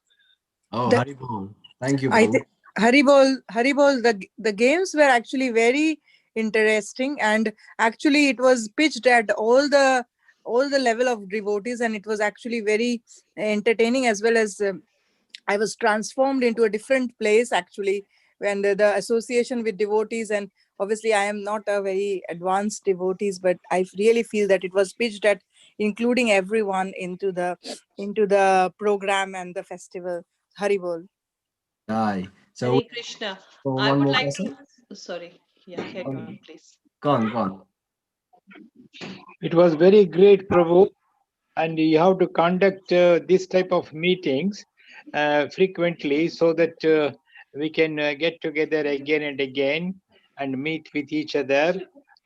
Oh, The- Haribol. Thank you, I Prabhu. think Haribol, the games were actually very interesting, and actually it was pitched at all the level of devotees, and it was actually very entertaining, as well as I was transformed into a different place actually when the association with devotees, and obviously I am not a very advanced devotees, but I really feel that it was pitched at including everyone into the program and the festival. Haribol. Aye. So Hare Krishna. for I one would more like person. to, sorry. Yeah, carry on, please. Go on, go on. It was very great, Prabhu. And you have to conduct this type of meetings frequently so that we can get together again and again and meet with each other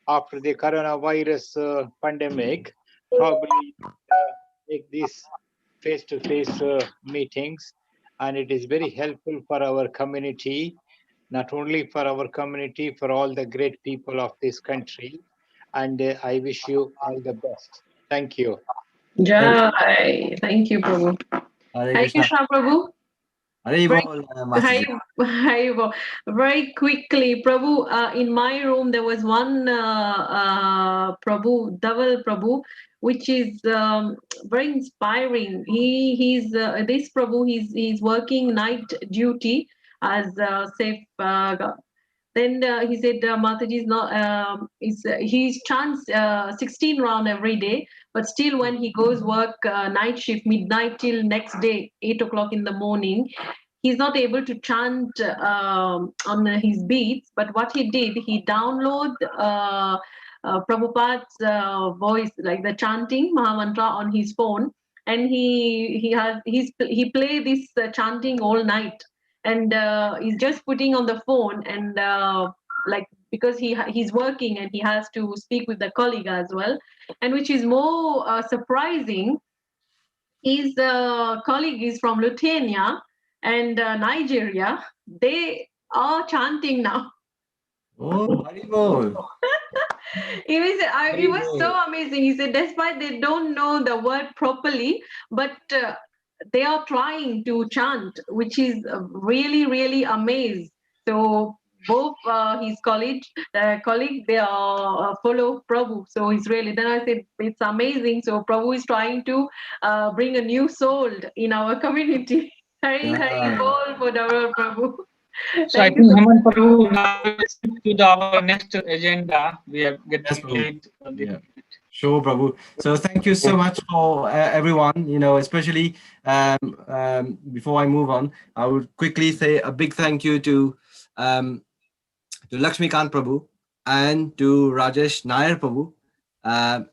after the coronavirus pandemic. Probably make these face-to-face meetings, and it is very helpful for our community, not only for our community, for all the great people of this country. And I wish you all the best. Thank you. Jai. Thank you, Prabhu. Hare Hare Krishna. Krishna, Prabhu. Very, Haribol, Masterji. very quickly, Prabhu. In my room, there was one Prabhu, Dhaval Prabhu, which is very inspiring. He's this Prabhu. He's working night duty as safe. Then he said, Mataji is not. He chants 16 round every day, but still when he goes work night shift, midnight till next day, 8 o'clock in the morning, he's not able to chant on his beats. But what he did, he download Prabhupada's voice, like the chanting Mahamantra on his phone, and he play this chanting all night, and he's just putting on the phone, and like, because he's working and he has to speak with the colleague as well, and which is more surprising, his colleague is from Lithuania and Nigeria. They are chanting now. Oh, Haribol. It was so amazing. He said, despite they don't know the word properly, but they are trying to chant, which is really, really amazed. So both his colleague, they are follow Prabhu. So it's really, then I said, it's amazing. So Prabhu is trying to bring a new soul in our community. Hari Hari Bol for our Prabhu. So I think Hemant Prabhu, now we will skip to our next agenda. We are getting late. Yeah. Sure, Prabhu. So thank you so much for everyone, especially before I move on, I would quickly say a big thank you to Lakshmikant Prabhu and to Rajesh Nair Prabhu.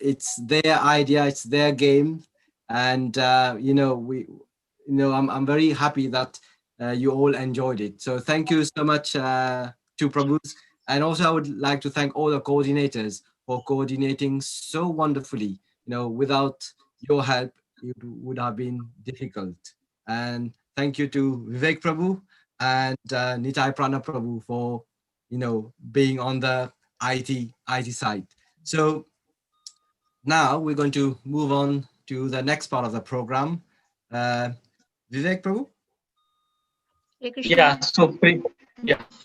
It's their idea, it's their game, and I'm very happy that you all enjoyed it. So thank you so much to Prabhus, and also I would like to thank all the coordinators for coordinating so wonderfully. Without your help, it would have been difficult. And thank you to Vivek Prabhu and Nitai Prana Prabhu for being on the IT side. So now we're going to move on to the next part of the program. Vivek Prabhu? Hare Krishna. Yeah, so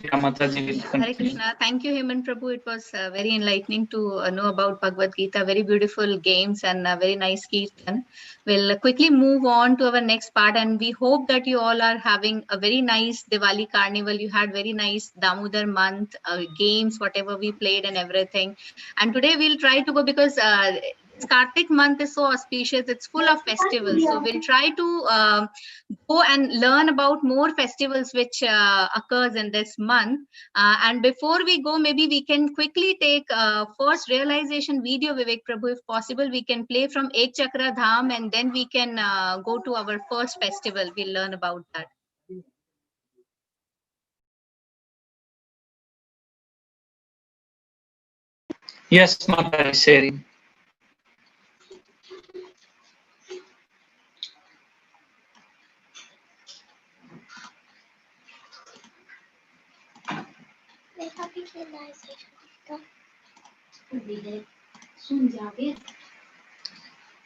Mataji will Hare continue. Krishna. Thank you, Hemant Prabhu. It was very enlightening to know about Bhagavad Gita. Very beautiful games and very nice kirtan. We'll quickly move on to our next part, and we hope that you all are having a very nice Diwali carnival. You had very nice Damodar month games, whatever we played and everything. And today we'll try to go, because Kartik month is so auspicious. It's full of festivals. So we'll try to go and learn about more festivals which occurs in this month. And before we go, maybe we can quickly take first realization video, Vivek Prabhu, if possible. We can play from Ek Chakra Dham, and then we can go to our first festival. We'll learn about that. Yes, Mataji is sharing.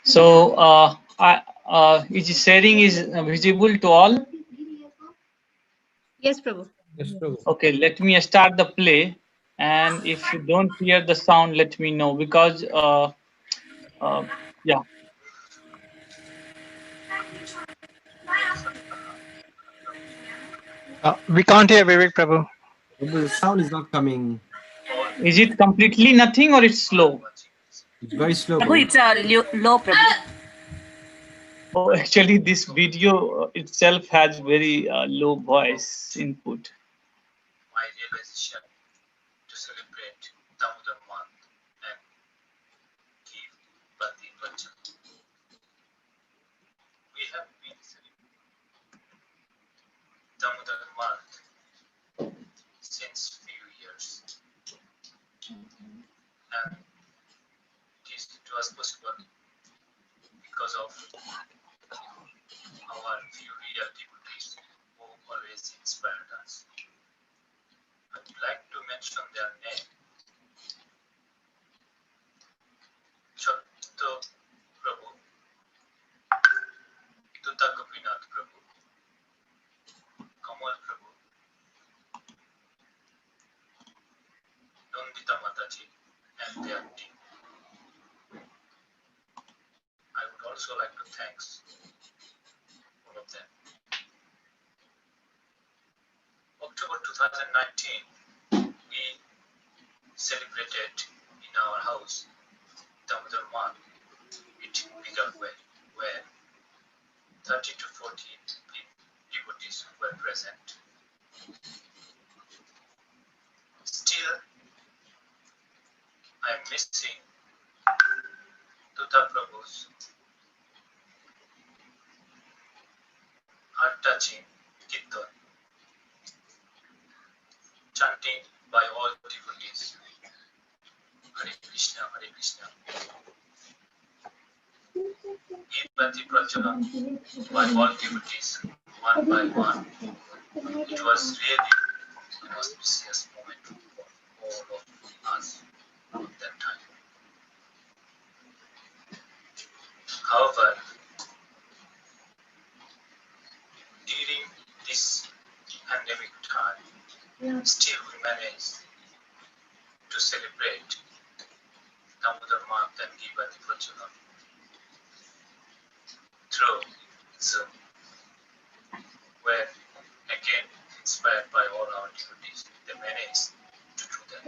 So, is sharing is visible to all? Yes, Prabhu. Yes, Prabhu. Okay, let me start the play, and if you don't hear the sound, let me know, because yeah. We can't hear Vivek Prabhu. The sound is not coming. Is it completely nothing or it's slow? It's very slow. Prabhu, it's low, Prabhu. Oh, actually, this video itself has very low voice input. My realization to celebrate Damodar month and give Bati Vachan. We have been celebrating Damodar month since few years, and it was possible because of our few real devotees who always inspired us. I would like to mention their name. Chatto Prabhu, Tuta Gopinath Prabhu, Kamal Prabhu, Nandita Mataji, and their team. I would also like to thank all of them. October 2019, we celebrated in our house Damodar month with bigger way, where 30 to 40 devotees were present. Still, I am missing Tuta Prabhu's heart-touching kirtan, chanting by all devotees, Hare Krishna, Hare Krishna. Gita Prajala by all devotees, one by one. It was really an auspicious moment for all of us at that time. However, during this pandemic time, still we managed to celebrate Damodar month and Gita Prajala through Zoom, where again inspired by all our devotees, they managed to do that.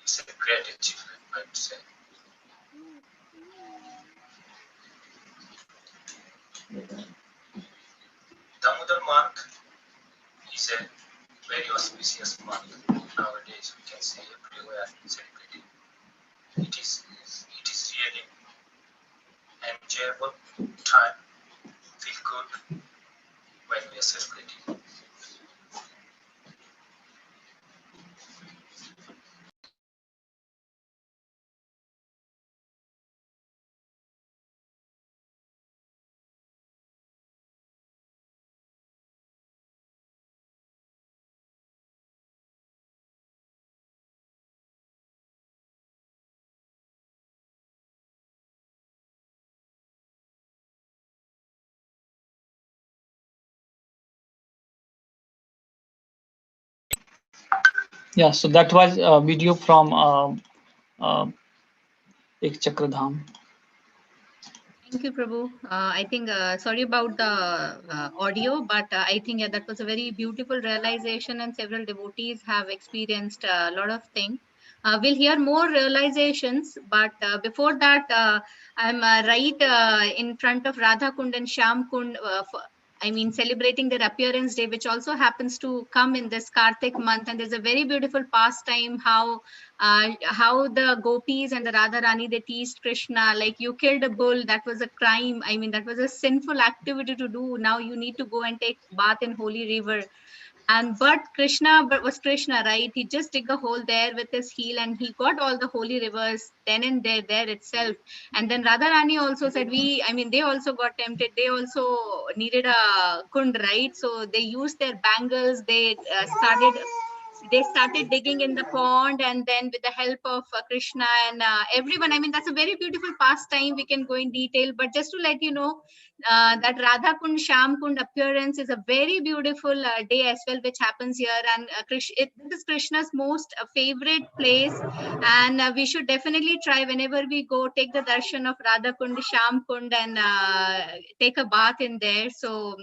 It's a great achievement, I would say. Damodar month is a very auspicious month. Nowadays, we can see everywhere celebrating. It is really enjoyable time. Feel good when we are celebrating. Yeah, so that was a video from Ek Chakradham. Thank you, Prabhu. I think, sorry about the audio, but I think that was a very beautiful realization, and several devotees have experienced a lot of things. We'll hear more realizations, but before that, I'm right in front of Radha Kund and Shyam Kund. I mean, celebrating their appearance day, which also happens to come in this Kartik month. And there's a very beautiful pastime how the gopis and the Radha Rani, they teased Krishna, like, you killed a bull, that was a crime. I mean, that was a sinful activity to do. Now you need to go and take bath in holy river. But was Krishna, right? He just dig a hole there with his heel, and he got all the holy rivers then and there itself. And then Radharani also said, they also got tempted. They also needed a kund, right? So they used their bangles. They started they started digging in the pond, and then with the help of Krishna and everyone, I mean, that's a very beautiful pastime. We can go in detail, but just to let you know, that Radha Kund, Sham Kund appearance is a very beautiful day as well, which happens here. And this is Krishna's most favorite place, and we should definitely try whenever we go, take the darshan of Radha Kund, Sham Kund, and take a bath in there. So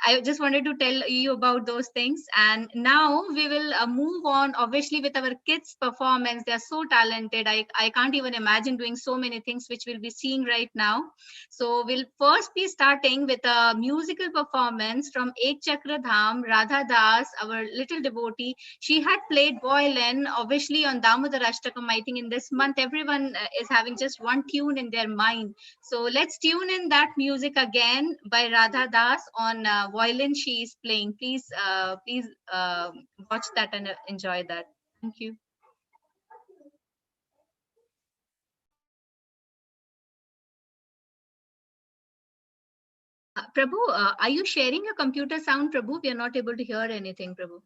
I just wanted to tell you about those things. And now we will move on, obviously, with our kids' performance. They are so talented. I can't even imagine doing so many things, which we'll be seeing right now. So we'll first be starting with a musical performance from Ek Chakra Dham, Radha Das, our little devotee. She had played violin, obviously, on Damodar Ashtakam. I think in this month, everyone is having just one tune in their mind. So let's tune in that music again by Radha Das on violin she is playing. Please, please watch that and enjoy that. Thank you. Prabhu, are you sharing your computer sound, Prabhu? We are not able to hear anything, Prabhu.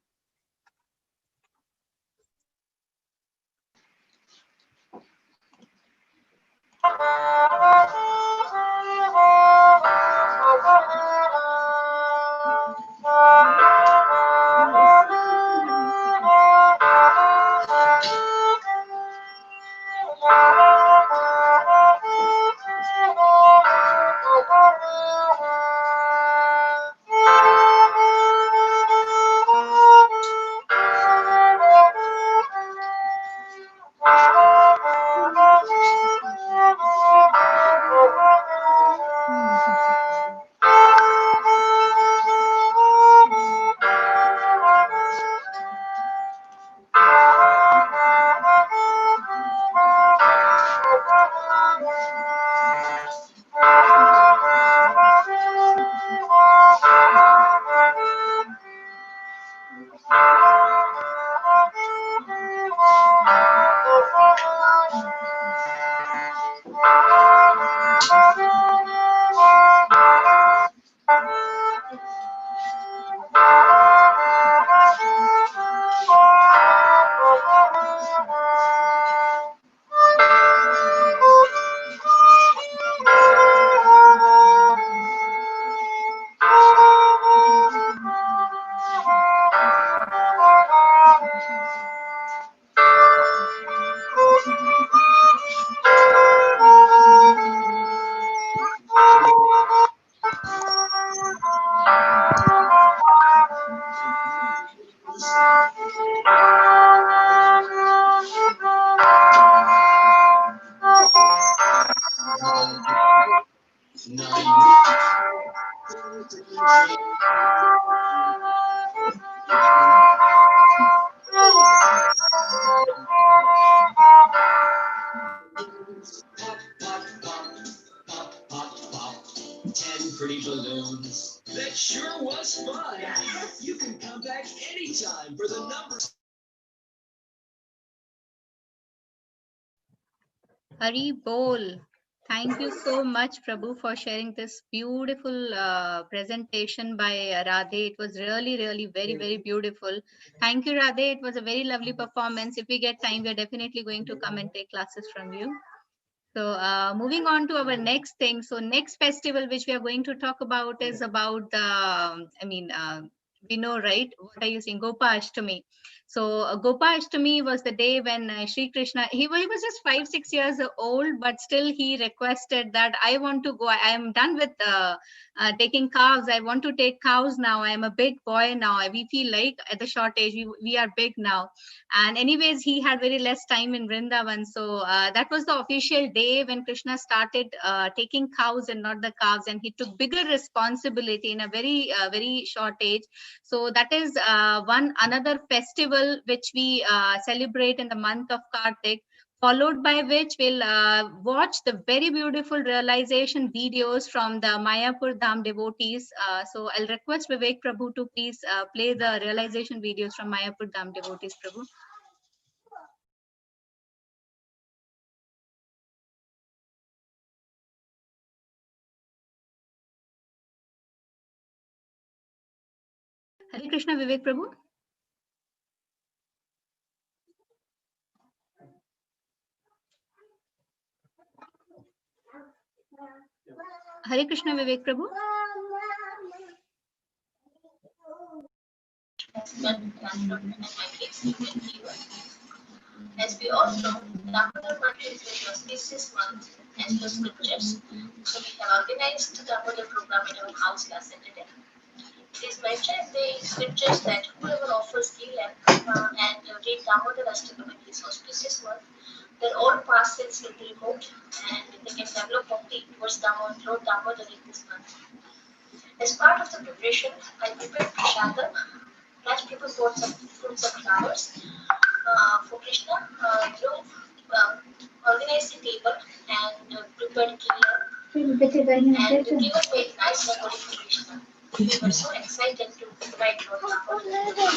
Pretty balloons. That sure was fun. You can come back anytime for the numbers. Hari Bol. Thank you so much, Prabhu, for sharing this beautiful presentation by Radhe. It was really, really very, very beautiful. Thank you, Radhe. It was a very lovely performance. If we get time, we're definitely going to come and take classes from you. So moving on to our next thing. So next festival which we are going to talk about is about the, we know, right? What are you saying? Gopa Ashtami. So Gopa Ashtami was the day when Sri Krishna, he was just 5-6 years old, but still he requested that I want to go. I am done with taking cows. I want to take cows now. I am a big boy now. We feel like at the short age, we are big now. And anyways, he had very less time in Vrindavan. So that was the official day when Krishna started taking cows and not the calves. And he took bigger responsibility in a very, very short age. So that is another festival which we celebrate in the month of Kartik, followed by which we'll watch the very beautiful realization videos from the Mayapur Dham devotees. So I'll request Vivek Prabhu to please play the realization videos from Mayapur Dham devotees, Prabhu. Hare Krishna, Vivek Prabhu. Hare Krishna, Vivek Prabhu. As we all know, Damodar month is the auspicious month as per scriptures. So we have organized the Damodar program in our house last Saturday. It is mentioned in the scriptures that whoever offers Gilam and read Damodar Ashtakam in this auspicious month, their all past sins will be removed and they can develop bhakti towards Lord Damodar in this month. As part of the preparation, I prepared prasadam. Plus people bought some fruits and flowers for Krishna. Organized the table and prepared Gilam and given made nice rangoli for Krishna. We were so excited to invite Lord Damodar.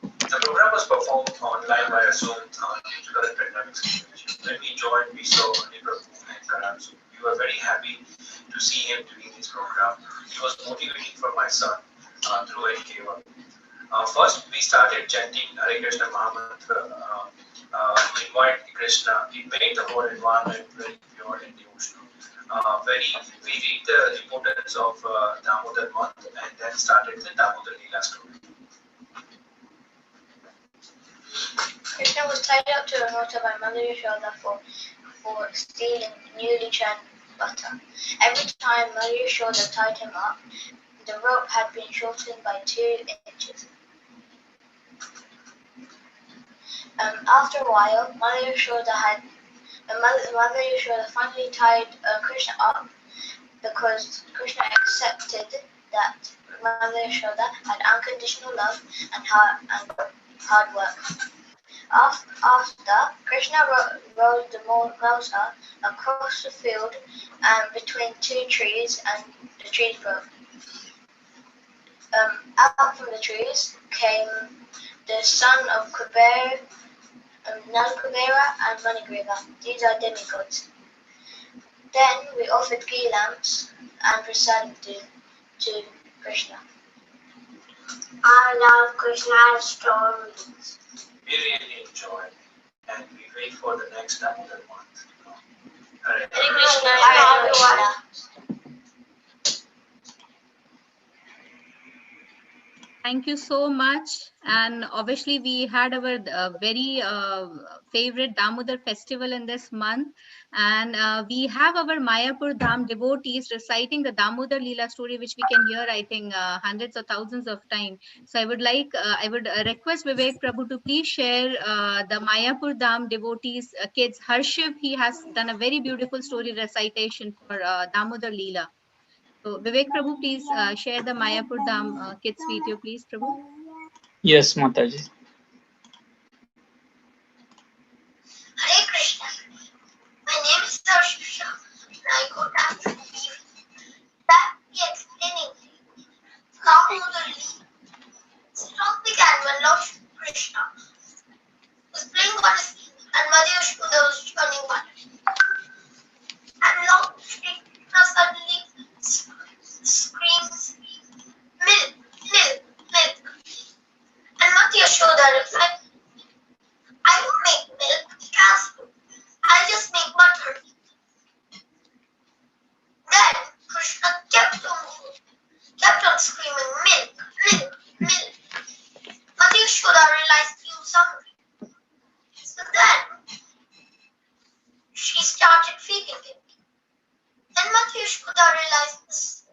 The program was performed online via Zoom due to the pandemic situation. When we joined, we saw Prabhu and Karan. So we were very happy to see him doing this program. It was motivating for my son through NK1. First, we started chanting Hare Krishna Mahamantra to invite Krishna. We made the whole environment very pure and devotional. We read the importance of Damodar month and then started the Damodar Leela story. Krishna was tied up to a mortar by Mother Yashoda for stealing newly churned butter. Every time Mother Yashoda tied him up, the rope had been shortened by 2 inches. After a while, Mother Yashoda finally tied Krishna up because Krishna accepted that Mother Yashoda had unconditional love and hard work. After Krishna rode the mortar across the field and between 2 trees, and the trees broke. Out from the trees came the son of Kubera, Nalkubera and Manigriva. These are demigods. Then we offered ghee lamps and prasadam to Krishna. I love Krishna's stories. We really enjoy and we wait for the next Damodar month. Hare Krishna. Hare Krishna. Thank you so much. And obviously, we had our very favorite Damodar festival in this month. And we have our Mayapur Dham devotees reciting the Damodar Leela story, which we can hear, I think, hundreds or thousands of times. So I would request Vivek Prabhu to please share the Mayapur Dham devotees, kids. Harshiv, he has done a very beautiful story recitation for Damodar Leela. So Vivek Prabhu, please share the Mayapur Dham kids video, please, Prabhu. Yes, Mataji. Hare Krishna. My name is Darshisha and I go down to the that be explaining how the song began when Lord Krishna was playing on his feet and Mother Yashoda was churning butter. And Lord Krishna suddenly screams, milk, milk, milk. And Mother Yashoda replied, I don't make milk, cows do. I just make butter. Then Krishna kept on screaming, milk, milk, milk. Mother Yashoda realized he was hungry. So then she started feeding him. Then Mother Yashoda realized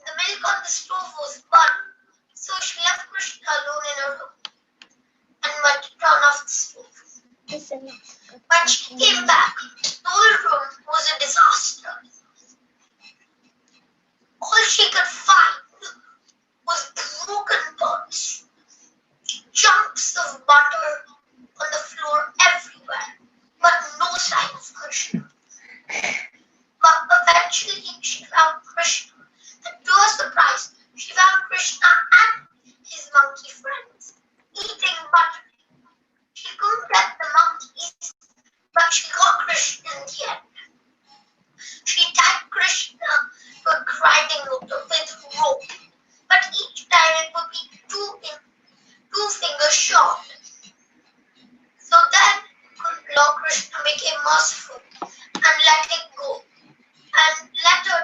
the milk on the stove was burnt. So she left Krishna alone in her room and went to turn off the stove. When she came back, the whole room was a disaster. All she could find was broken pots, chunks of butter on the floor everywhere, but no sign of Krishna. But eventually she found Krishna, and to her surprise, she found Krishna and his monkey friends eating butter. She couldn't get the monkeys, but she got Krishna in the end. She tied Krishna to a grinding motor with rope, but each time it would be two fingers short. So then Lord Krishna became merciful and let it go, and let her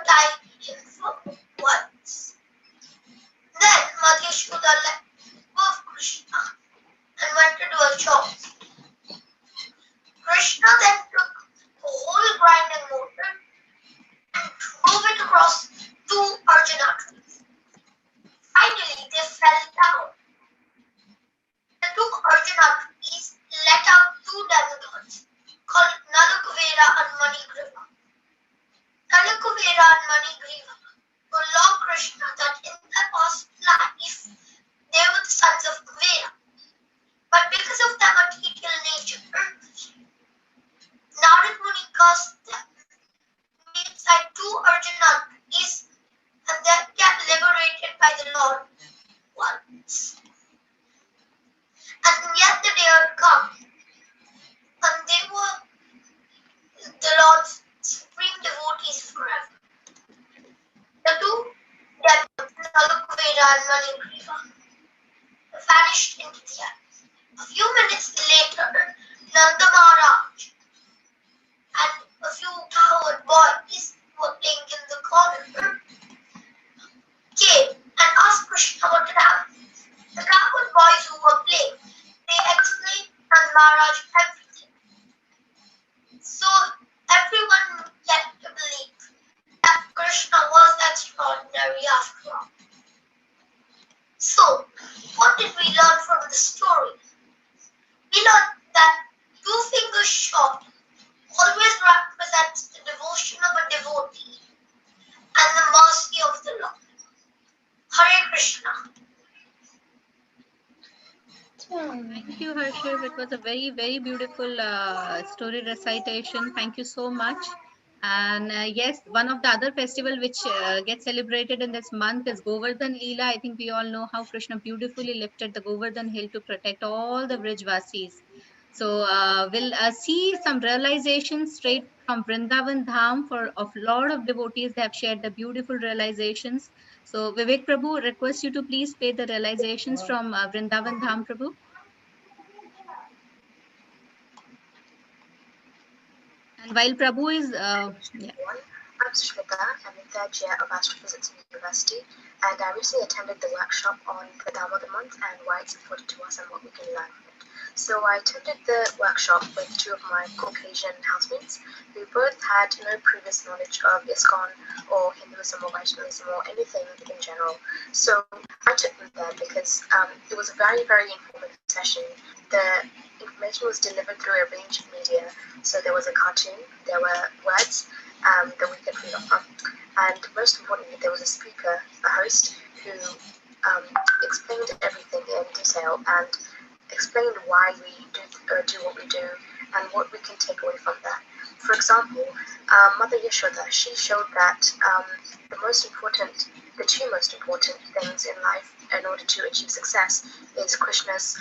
Manigriva. Kalakuvera and Manigriva were Lord Krishna that in their past life they were the sons of Kuvera. But because of their material nature, Narad Muni cursed them, made inside two Arjuna trees, and then get liberated by the Lord once. And yet the day had come, and they were the Lord's supreme devotees forever. The two demons, Nalakuvera and Manigriva, vanished into the air. A few minutes later, Nanda Maharaj and a few coward boys were playing in the corner came and asked Krishna what had happened. The coward boys who were playing, they explained Nanda Maharaj everything. So everyone get to believe that Krishna was extraordinary after all. So, what did we learn from the story? We learned that two fingers short always represents the devotion of a devotee and the mercy of the Lord. Hare Krishna. Thank you, Harshav. It was a very, very beautiful story recitation. Thank you so much. And yes, one of the other festival which gets celebrated in this month is Govardhan Leela. I think we all know how Krishna beautifully lifted the Govardhan hill to protect all the Brijvasis. So we'll see some realizations straight from Vrindavan Dham for of lot of devotees. They have shared the beautiful realizations. So Vivek Prabhu, request you to please play the realizations from Vrindavan Dham, Prabhu. And while Prabhu is, yeah. I'm Shweta. I'm in third year of Astrophysics University, and I recently attended the workshop on the Damodar month and why it's important to us and what we can learn from it. So I attended the workshop with two of my Caucasian housemates who both had no previous knowledge of ISKCON or Hinduism or Vaishnavism or anything in general. So I took them there because it was a very, very informative session. The information was delivered through a range of media. So there was a cartoon, there were words that we could read off from, and most importantly, there was a speaker, a host, who explained everything in detail and explained why we do what we do and what we can take away from that. For example, Mother Yashoda, she showed that the two most important things in life in order to achieve success is Krishna's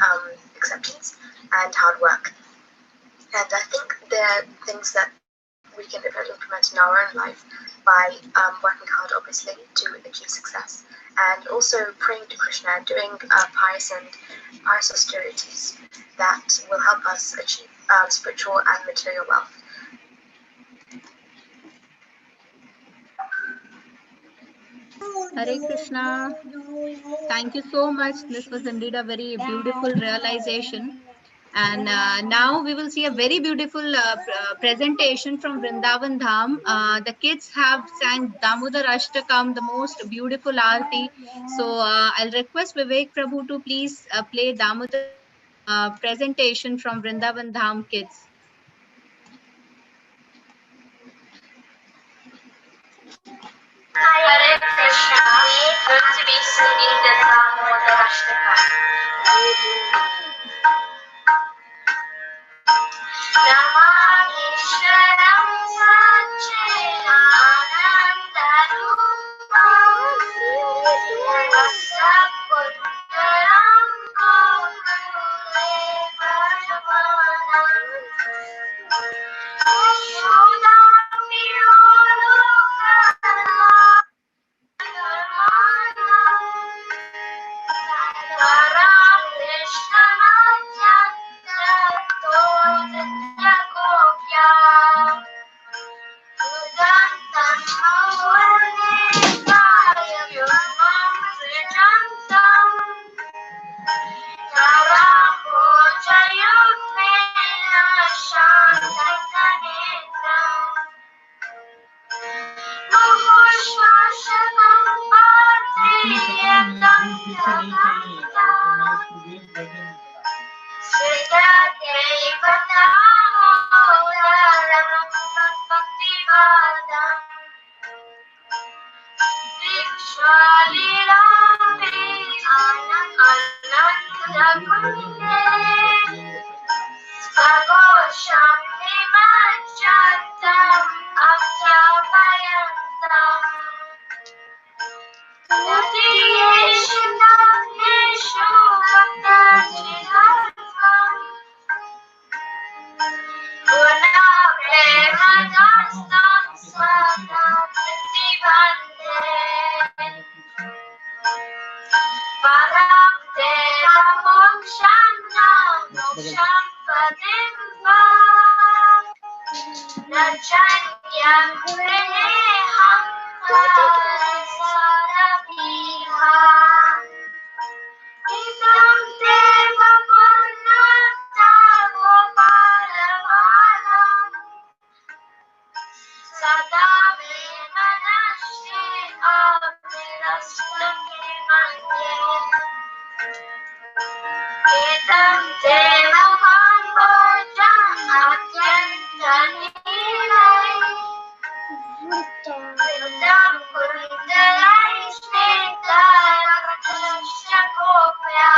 acceptance and hard work. And I think there are things that we can implement in our own life by working hard, obviously, to achieve success. And also praying to Krishna and doing pious austerities that will help us achieve spiritual and material wealth. Hare Krishna. Thank you so much. This was indeed a very beautiful realization. And now we will see a very beautiful presentation from Vrindavan Dham. The kids have sang Damodar Ashtakam, the most beautiful aarti. So I'll request Vivek Prabhu to please play Damodar Ashtakam presentation from Vrindavan Dham kids. Hare Krishna. Good to be singing the Damodar Ashtakam. Namaheshwaram Satchidanandharupam Asaputtaram Gokule Varmanam Padam Vikshvalilame Anandakunde Svagosham Nimajjatam Aktyapayantam Yatiyeshu Navyeshu Bhaktajiharvam Guna Premanastam Svata Pratibhande Param Deva Mokshannam Moksham Padim Va Rajanyam Praneham Sarabhiha Idam Deva Purnata Gopalavalam Sada Me Manashe Avirasnake Manye Idam Deva Pambojam Atyantanilai Idam Kundalai Snehtarakashya Gopya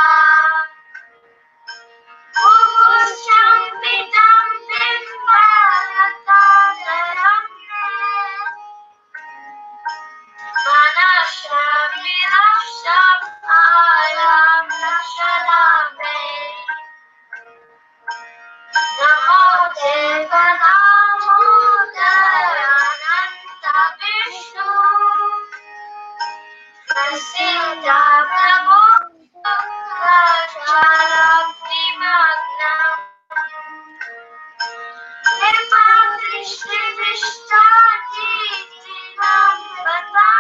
Purusham Vidam Bimbalatam Manasham Virasham Ayam Rashalame Namo Deva Namo Dayananta Vishnu Prasita Prabhu Rajarabdi Magnam Nirmal Krishna Krishna Jiti Nambata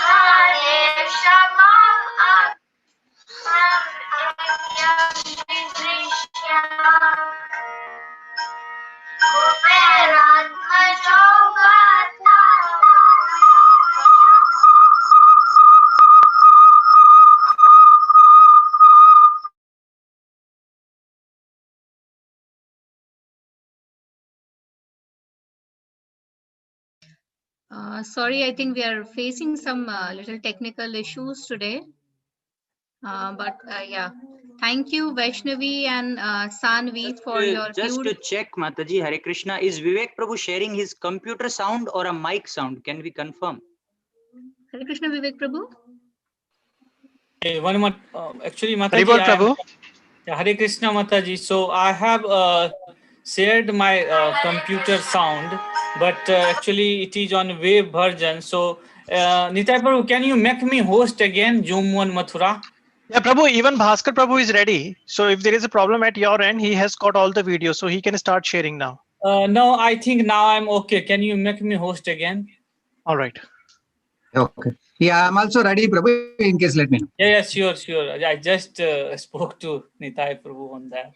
Hare Shama Akam Ekya Shri Krishna Kuberatmajo Gata Sorry, I think we are facing some little technical issues today. But yeah, thank you, Vaishnavi and Sanvi, for your Just to check, Mataji, Hare Krishna, is Vivek Prabhu sharing his computer sound or a mic sound? Can we confirm? Hare Krishna, Vivek Prabhu. One more, actually, Mataji, Haribol Prabhu. Hare Krishna, Mataji. So I have shared my computer sound, but actually it is on web version. So Nitai Prabhu, can you make me host again, Zoom 1 Mathura? Yeah, Prabhu, even Bhaskar Prabhu is ready. So if there is a problem at your end, he has got all the videos, so he can start sharing now. No, I think now I'm okay. Can you make me host again? All right. Okay. Yeah, I'm also ready, Prabhu. In case, let me know. Yeah, sure. I just spoke to Nitai Prabhu on that.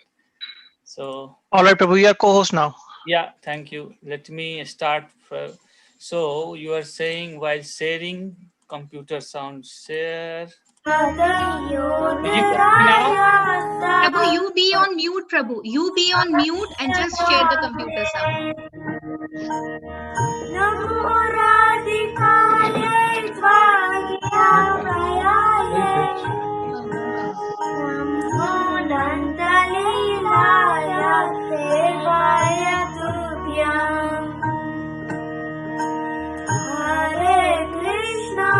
So. All right, Prabhu, you are co-host now. Yeah, thank you. Let me start. So you are saying while sharing computer sound share. Prabhu, you be on mute, Prabhu. You be on mute and just share the computer sound. Hare Krishna,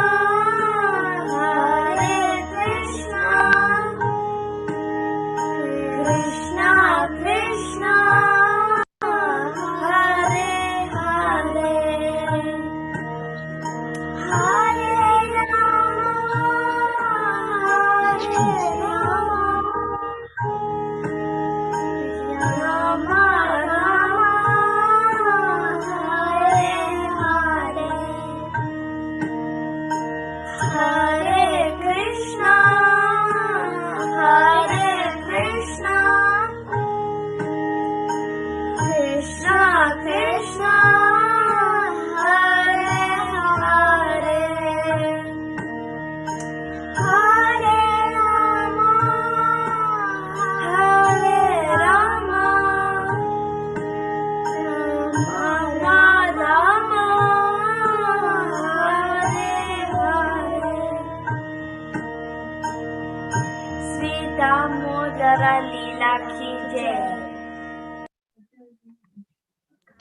Hare Krishna, Krishna Krishna, Hare Hare, Hare Rama, Hare Rama,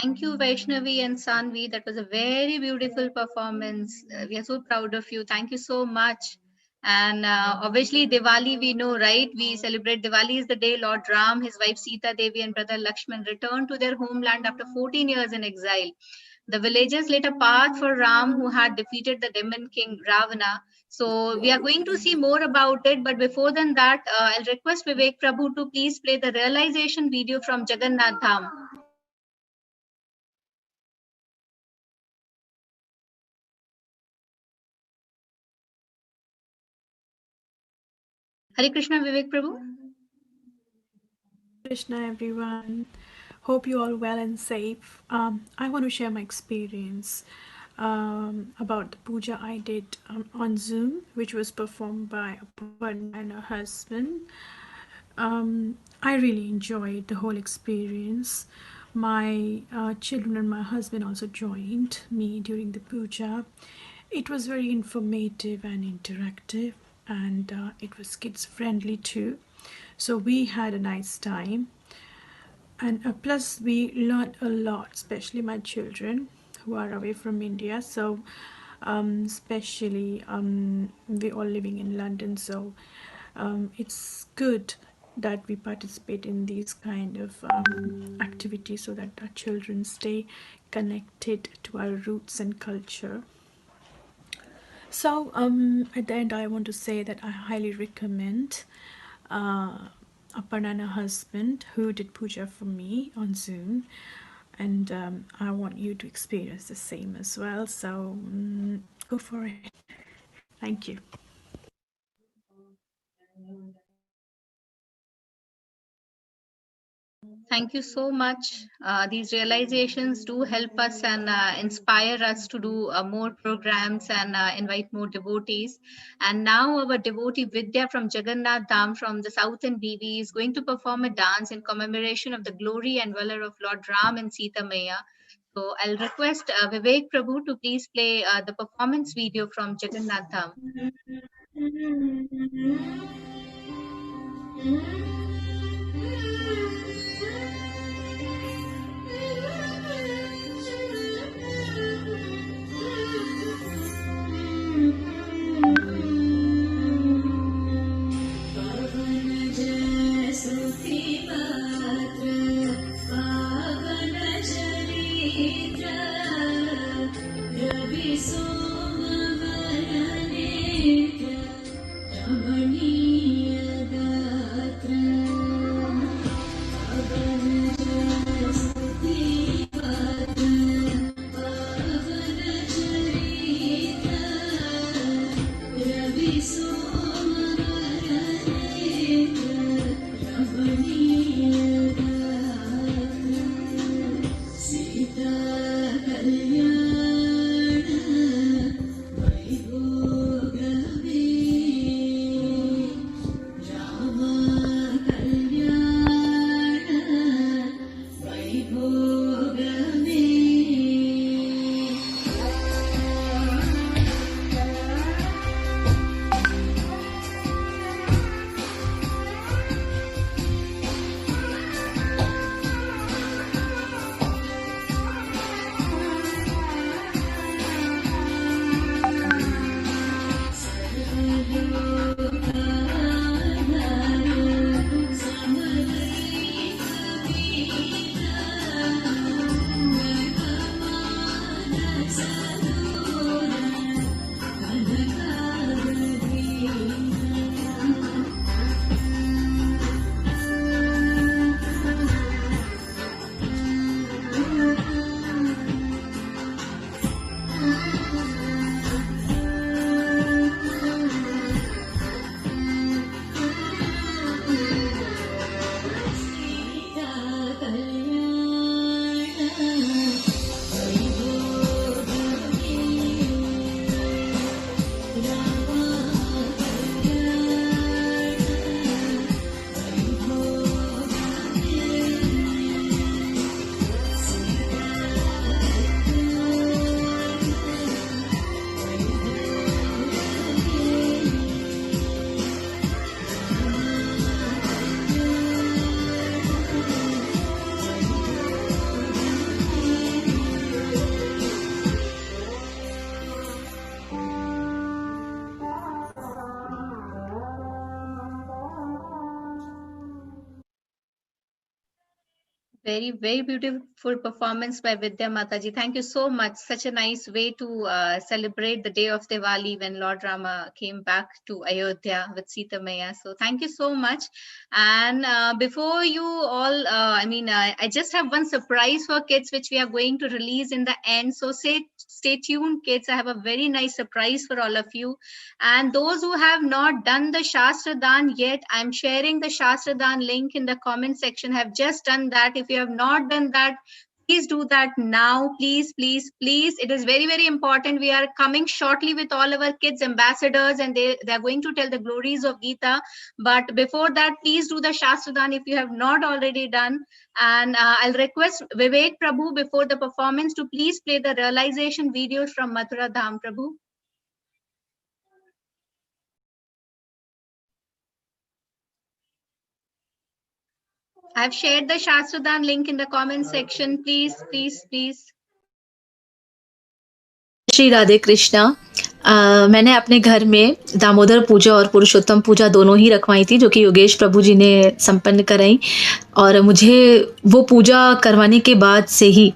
Thank you, Vaishnavi and Sanvi. That was a very beautiful performance. We are so proud of you. Thank you so much. And obviously, Diwali, we know, right? We celebrate Diwali is the day Lord Ram, his wife Sita Devi, and brother Lakshman returned to their homeland after 14 years in exile. The villagers lit a path for Ram, who had defeated the demon king Ravana. So we are going to see more about it. But before than that, I'll request Vivek Prabhu to please play the realization video from Jagannath Dham. Hare Krishna, Vivek Prabhu. Krishna, everyone. Hope you all well and safe. I want to share my experience about the puja I did on Zoom, which was performed by Aparna and her husband. I really enjoyed the whole experience. My children and my husband also joined me during the puja. It was very informative and interactive, and it was kids friendly too. So we had a nice time, and plus we learned a lot, especially my children who are away from India. So especially we all living in London, so it's good that we participate in these kind of activities so that our children stay connected to our roots and culture. So at the end, I want to say that I highly recommend Aparna and her husband who did puja for me on Zoom, and I want you to experience the same as well. So go for it. Thank you. Thank you so much. These realizations do help us and inspire us to do more programs and invite more devotees. And now our devotee Vidya from Jagannath Dham from the southern BV is going to perform a dance in commemoration of the glory and valor of Lord Ram and Sita Maya. So I'll request Vivek Prabhu to please play the performance video from Jagannath Dham. Very, very beautiful performance by Vidya Mataji. Thank you so much. Such a nice way to celebrate the day of Diwali when Lord Rama came back to Ayodhya with Sita Maya. So thank you so much. And before you all, I just have one surprise for kids which we are going to release in the end. So stay tuned, kids. I have a very nice surprise for all of you. And those who have not done the Shastra Dan yet, I'm sharing the Shastra Dan link in the comment section. Have just done that. If you have not done that, please do that now. Please, please, please. It is very, very important. We are coming shortly with all our kids ambassadors, and they are going to tell the glories of Gita. But before that, please do the Shastra Dan if you have not already done. And I'll request Vivek Prabhu before the performance to please play the realization videos from Mathura Dham. Prabhu. I've shared the Shastradan link in the comment section. Please, please, please. Shri Radhe Krishna. मैंने अपने घर में दामोदर पूजा और पुरुषोत्तम पूजा दोनों ही रखवाई थी, जो कि योगेश प्रभु जी ने संपन्न कराई। और मुझे वो पूजा करवाने के बाद से ही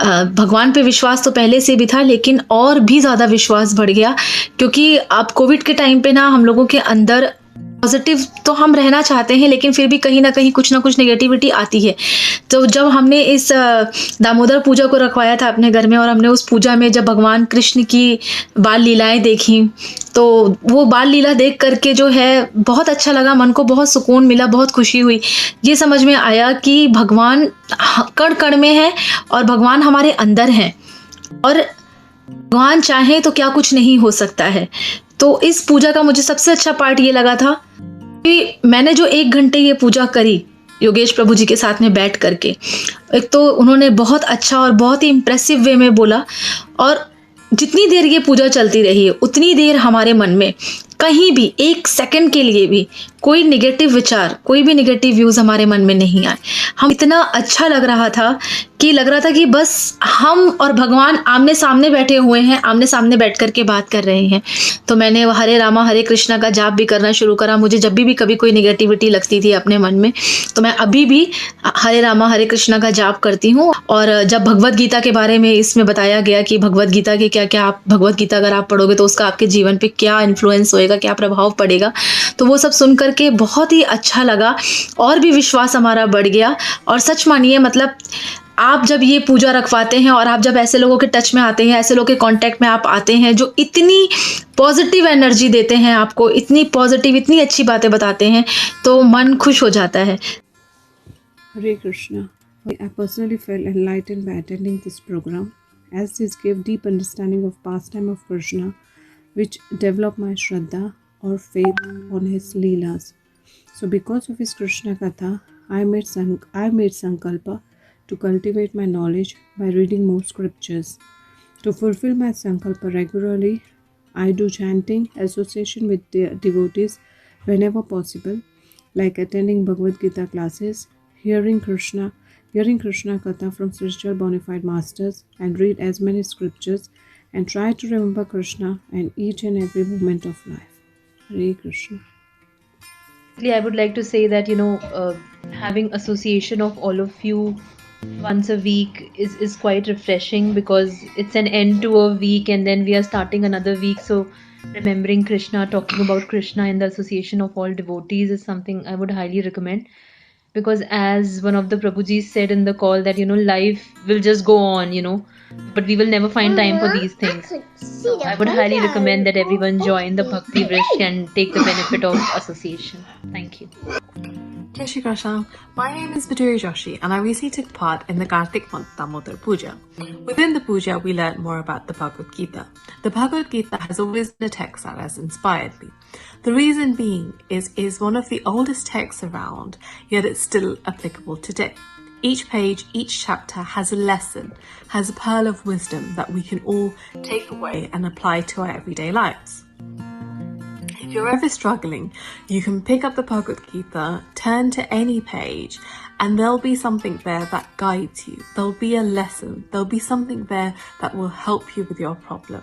भगवान पे विश्वास तो पहले से भी था, लेकिन और भी ज़्यादा विश्वास बढ़ गया, क्योंकि अब कोविड के टाइम पे ना हम लोगों के अंदर पॉजिटिव तो हम रहना चाहते हैं, लेकिन फिर भी कहीं ना कुछ नेगेटिविटी आती है। तो जब हमने इस दामोदर पूजा को रखवाया था अपने घर में, और हमने उस पूजा में जब भगवान कृष्ण की बाल लीलाएं देखी, तो वो बाल लीला देख करके जो है बहुत अच्छा लगा, मन को बहुत सुकून मिला, बहुत खुशी हुई। ये समझ में आया कि भगवान कण कण में है और भगवान हमारे अंदर हैं, और भगवान चाहे तो क्या कुछ नहीं हो सकता है। तो इस पूजा का मुझे सबसे अच्छा पार्ट ये लगा था कि मैंने जो 1 घंटे ये पूजा करी योगेश प्रभु जी के साथ में बैठ करके, एक तो उन्होंने बहुत अच्छा और बहुत ही इम्प्रेसिव वे में बोला, और जितनी देर ये पूजा चलती रही है उतनी देर हमारे मन में कहीं भी 1 सेकंड के लिए भी कोई नेगेटिव विचार, कोई भी नेगेटिव व्यूज हमारे मन में नहीं आए। हम इतना अच्छा लग रहा था कि बस हम और भगवान आमने सामने बैठे हुए हैं, आमने सामने बैठ करके बात कर रहे हैं। तो मैंने हरे रामा हरे कृष्णा का जाप भी करना शुरू करा। मुझे जब भी कभी कोई नेगेटिविटी लगती थी अपने मन में, तो मैं अभी भी हरे रामा हरे कृष्णा का जाप करती हूँ। और जब भगवत गीता के बारे में इसमें बताया गया कि भगवत गीता के क्या आप भगवत गीता अगर आप पढ़ोगे तो उसका आपके जीवन पे क्या इन्फ्लुएंस होएगा, क्या प्रभाव पड़ेगा, तो वो सब सुन करके बहुत ही अच्छा लगा, और भी विश्वास हमारा बढ़ गया। और सच मानिए, मतलब आप जब ये पूजा रखवाते हैं और आप जब ऐसे लोगों के टच में आते हैं, ऐसे लोगों के कांटेक्ट में आप आते हैं जो इतनी पॉजिटिव एनर्जी देते हैं आपको, इतनी पॉजिटिव, इतनी अच्छी बातें बताते हैं, तो मन खुश हो जाता है। Hare Krishna. I personally felt enlightened by attending this program, as this gave deep understanding of pastime of Krishna, which developed my Shraddha or faith on his Leelas. So because of his Krishna Katha, I made Sankalpa to cultivate my knowledge by reading more scriptures. To fulfill my Sankalpa regularly, I do chanting, association with devotees whenever possible, like attending Bhagavad Gita classes, hearing Krishna Katha from spiritual bona fide masters, and read as many scriptures and try to remember Krishna in each and every moment of life. Hare Krishna. I would like to say that, having association of all of you once a week is quite refreshing, because it's an end to a week and then we are starting another week. So remembering Krishna, talking about Krishna in the association of all devotees is something I would highly recommend, because as one of the Prabhujis said in the call that, life will just go on, but we will never find time for these things. So I would highly recommend that everyone join the Bhakti Vrish and take the benefit of association. Thank you. Jai Shri Krishna. My name is Madhuri Joshi, and I recently took part in the Kartik month Damodar Puja. Within the puja, we learned more about the Bhagavad Gita. The Bhagavad Gita has always been a text that has inspired me. The reason being is one of the oldest texts around, yet it's still applicable today. Each page, each chapter has a lesson, has a pearl of wisdom that we can all take away and apply to our everyday lives. If you're ever struggling, you can pick up the Bhagavad Gita, turn to any page, and there'll be something there that guides you. There'll be a lesson. There'll be something there that will help you with your problem.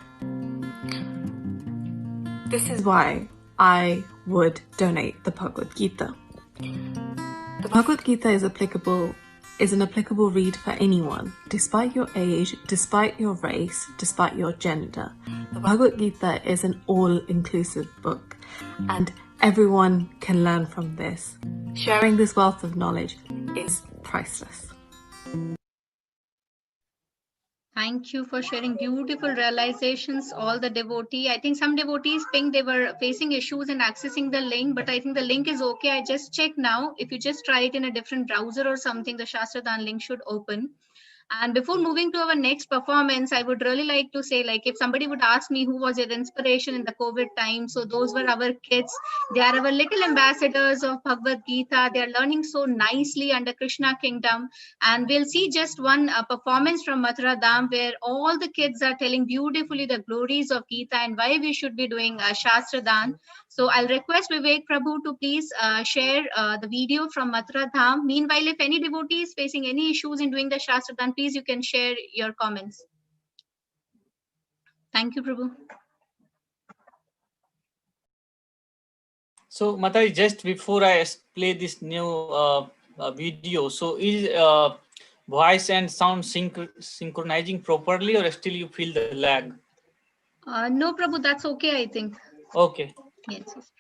This is why I would donate the Bhagavad Gita. The Bhagavad Gita is applicable is an applicable read for anyone, despite your age, despite your race, despite your gender. The Bhagavad Gita is an all-inclusive book, and everyone can learn from this. Sharing this wealth of knowledge is priceless. Thank you for sharing beautiful realizations, all the devotee. I think some devotees think they were facing issues in accessing the link, but I think the link is okay. I just checked now. If you just try it in a different browser or something, the Shastradan link should open. And before moving to our next performance, I would really like to say, like, if somebody would ask me who was your inspiration in the COVID time, so those were our kids. They are our little ambassadors of Bhagavad Gita. They are learning so nicely under Krishna Kingdom. And we'll see just one performance from Mathura Dham, where all the kids are telling beautifully the glories of Gita and why we should be doing Shastra Dan. So I'll request Vivek Prabhu to please share the video from Mathura Dham. Meanwhile, if any devotee is facing any issues in doing the Shastra Dan, please you can share your comments. Thank you, Prabhu. So, Matai, just before I play this new video, so is voice and sound synchronizing properly, or still you feel the lag? No, Prabhu, that's okay, I think. Okay. Yes. Yes.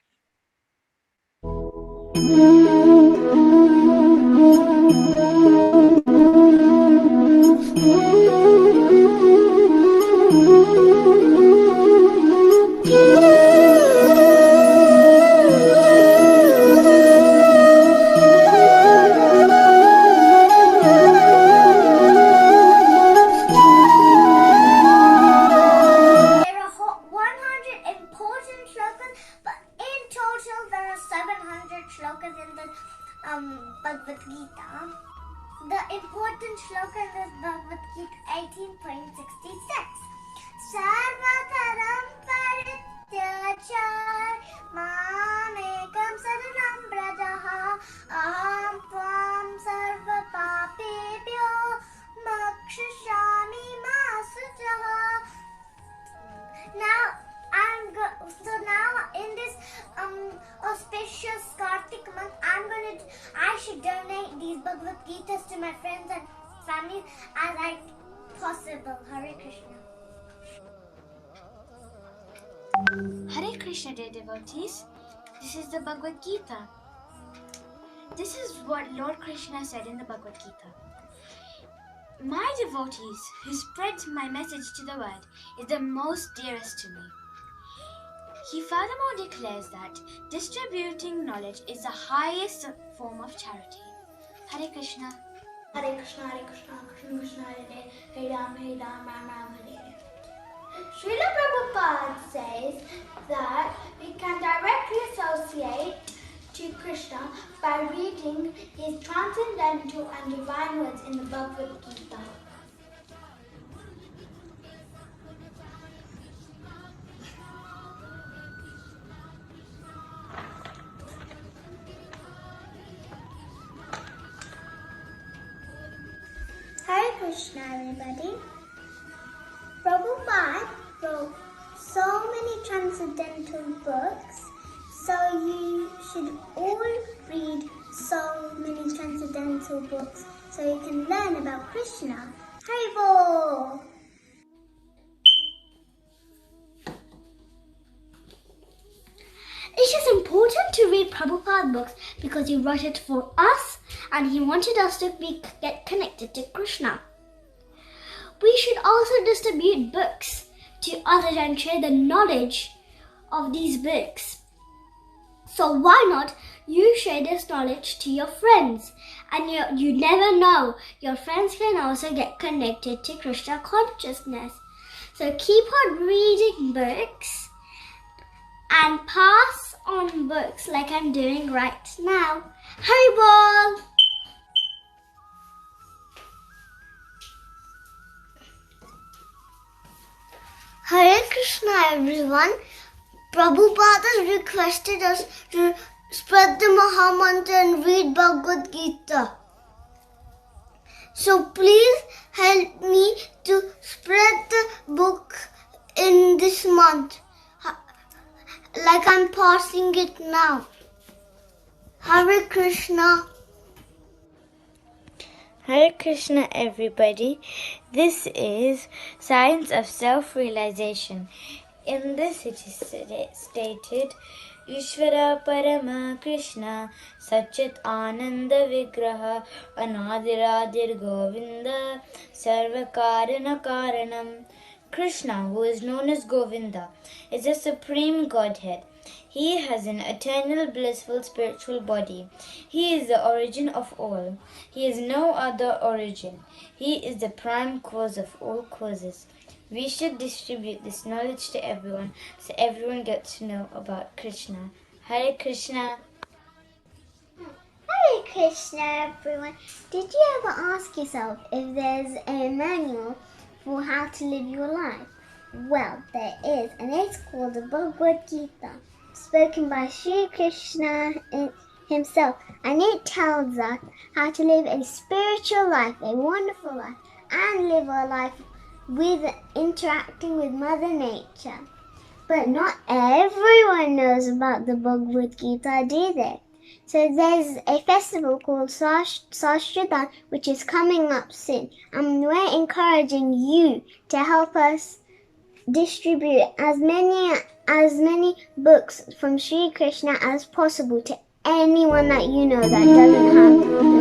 There are 100 important shlokas, but in total there are 700 shlokas in the Bhagavad Gita. The important shloka in this Bhagavad Gita 18.66. Sarvataram parityajay mamekam saranam brajaha aham tvam sarva papebhyo mokshishami ma sujaha. Now in this auspicious Kartik month, I should donate these Bhagavad Gitas to my friends and family as possible. Hare Krishna. Hare Krishna, dear devotees. This is the Bhagavad Gita. This is what Lord Krishna said in the Bhagavad Gita. My devotees who spread my message to the world is the most dearest to me. He furthermore declares that distributing knowledge is the highest form of charity. Hare Krishna. Hare Krishna, Hare Krishna, Krishna Krishna, Hare Ram, Hare Ram, Ram Ram, Hare Hare. Srila Prabhupada says that we can directly associate to Krishna by reading his transcendental and divine words in the Bhagavad Gita. Hare Krishna, everybody. Prabhupada wrote so many transcendental books, so you should all read so many transcendental books so you can learn about Krishna. Haribol! It is important to read Prabhupada books because he wrote it for us and he wanted us to get connected to Krishna. We should also distribute books to others and share the knowledge of these books. So why not you share this knowledge to your friends? And you never know, your friends can also get connected to Krishna consciousness. So keep on reading books and pass on books like I'm doing right now. Haribol! Hare Krishna, everyone. Prabhupada requested us to spread the Mahamantra and read Bhagavad Gita. So please help me to spread the book in this month, like I'm passing it now. Hare Krishna. Hare Krishna, everybody. This is Science of Self-Realization. In this it is stated, Ishvara Parama Krishna Satchit Ananda Vigraha Anadiradir Govinda Sarvakarana Karanam. Krishna, who is known as Govinda, is a supreme Godhead. He has an eternal, blissful spiritual body. He is the origin of all. He is no other origin. He is the prime cause of all causes. We should distribute this knowledge to everyone so everyone gets to know about Krishna. Hare Krishna. Hare Krishna, everyone. Did you ever ask yourself if there's a manual for how to live your life? Well, there is, and it's called the Bhagavad Gita, spoken by Sri Krishna himself, and it tells us how to live a spiritual life, a wonderful life, and live a life with interacting with Mother Nature. But not everyone knows about the Bhagavad Gita, do they? So there's a festival called Sashtradan, which is coming up soon, and we're encouraging you to help us distribute as many books from Sri Krishna as possible to anyone that you know that doesn't have the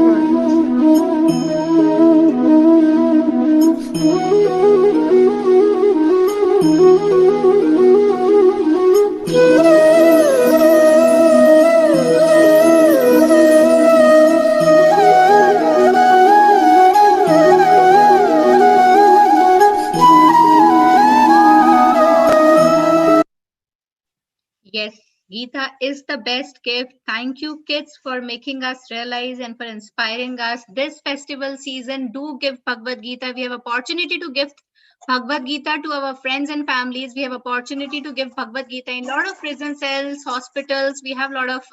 Yes, Geeta is the best gift. Thank you, kids, for making us realize and for inspiring us. This festival season, do give Bhagavad Gita. We have opportunity to give Bhagavad Gita to our friends and families. We have opportunity to give Bhagavad Gita in a lot of prison cells, hospitals. We have a lot of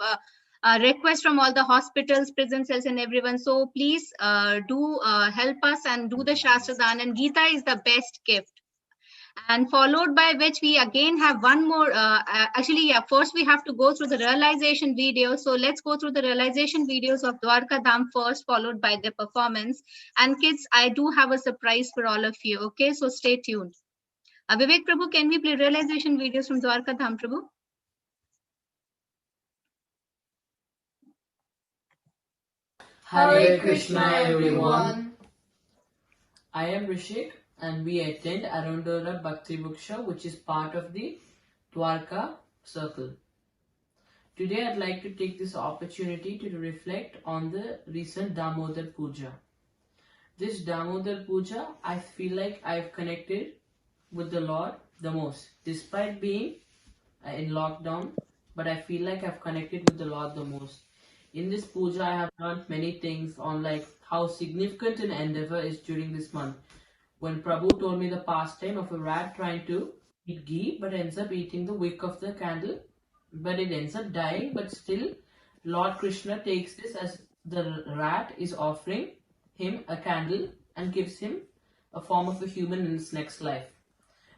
requests from all the hospitals, prison cells, and everyone. So please do help us and do the Shastradan. And Gita is the best gift. And followed by which we again have one more first we have to go through the realization video. So let's go through the realization videos of Dwarka Dham first, followed by the performance. And kids, I do have a surprise for all of you. Okay, so stay tuned. Vivek Prabhu, can we play realization videos from Dwarka Dham, Prabhu? Hare Krishna, everyone. I am Rishik, and we attend Arundora Bhakti Bookshop, which is part of the Dwarka Circle. Today, I'd like to take this opportunity to reflect on the recent Damodar Puja. This Damodar Puja, I feel like I've connected with the Lord the most, despite being in lockdown, but I feel like I've connected with the Lord the most. In this puja, I have learned many things on like how significant an endeavor is during this month. When Prabhu told me the pastime of a rat trying to eat ghee but ends up eating the wick of the candle, but it ends up dying, but still Lord Krishna takes this as the rat is offering him a candle and gives him a form of a human in his next life.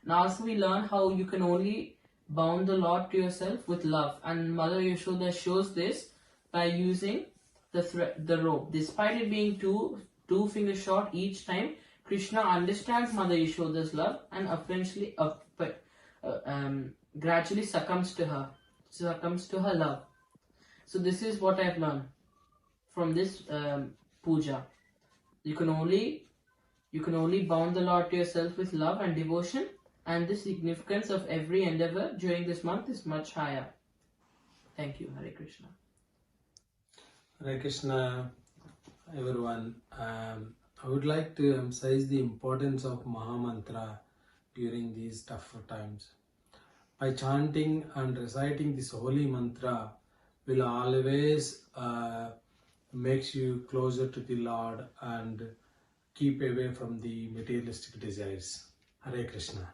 Now also we learn how you can only bound the Lord to yourself with love, and Mother Yashoda shows this by using the rope. Despite it being two finger short each time, Krishna understands Mother Yashoda's love and eventually gradually succumbs to her love. So this is what I've learned from this puja. You can only bound the Lord to yourself with love and devotion, and the significance of every endeavor during this month is much higher. Thank you. Hare Krishna. Hare Krishna, everyone. I would like to emphasize the importance of Mahamantra during these tougher times. By chanting and reciting this holy mantra will always makes you closer to the Lord and keep away from the materialistic desires. Hare Krishna.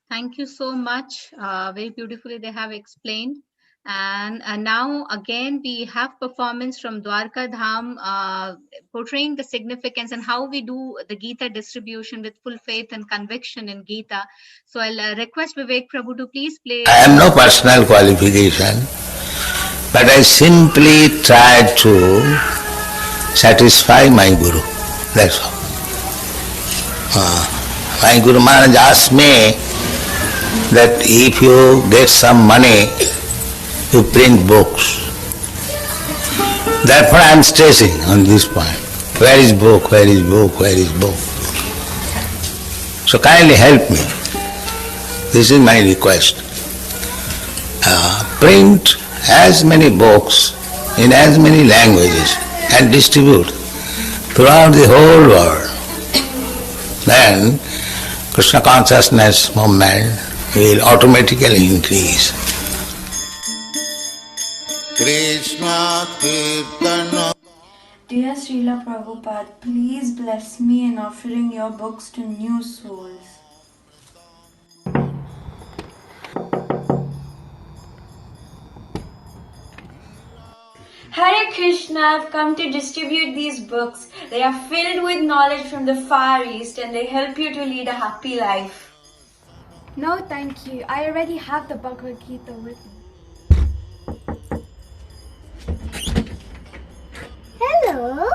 Thank you so much. Very beautifully they have explained. And now again we have performance from Dwarka Dham portraying the significance and how we do the Gita distribution with full faith and conviction in Gita. So I'll request Vivek Prabhu to please play. I have no personal qualification. but I simply tried to satisfy my Guru. That's all. My Guru Maharaj asked me that if you get some money, you print books. Therefore I am stressing on this point. Where is book? Where is book? Where is book? So kindly help me. This is my request. Print as many books in as many languages and distribute throughout the whole world. Then Krishna consciousness movement will automatically increase. Krishna Kirtana. Dear Srila Prabhupada, please bless me in offering your books to new souls. Hare Krishna, I've come to distribute these books. They are filled with knowledge from the Far East and they help you to lead a happy life. No, thank you. I already have the Bhagavad Gita with me. Hello.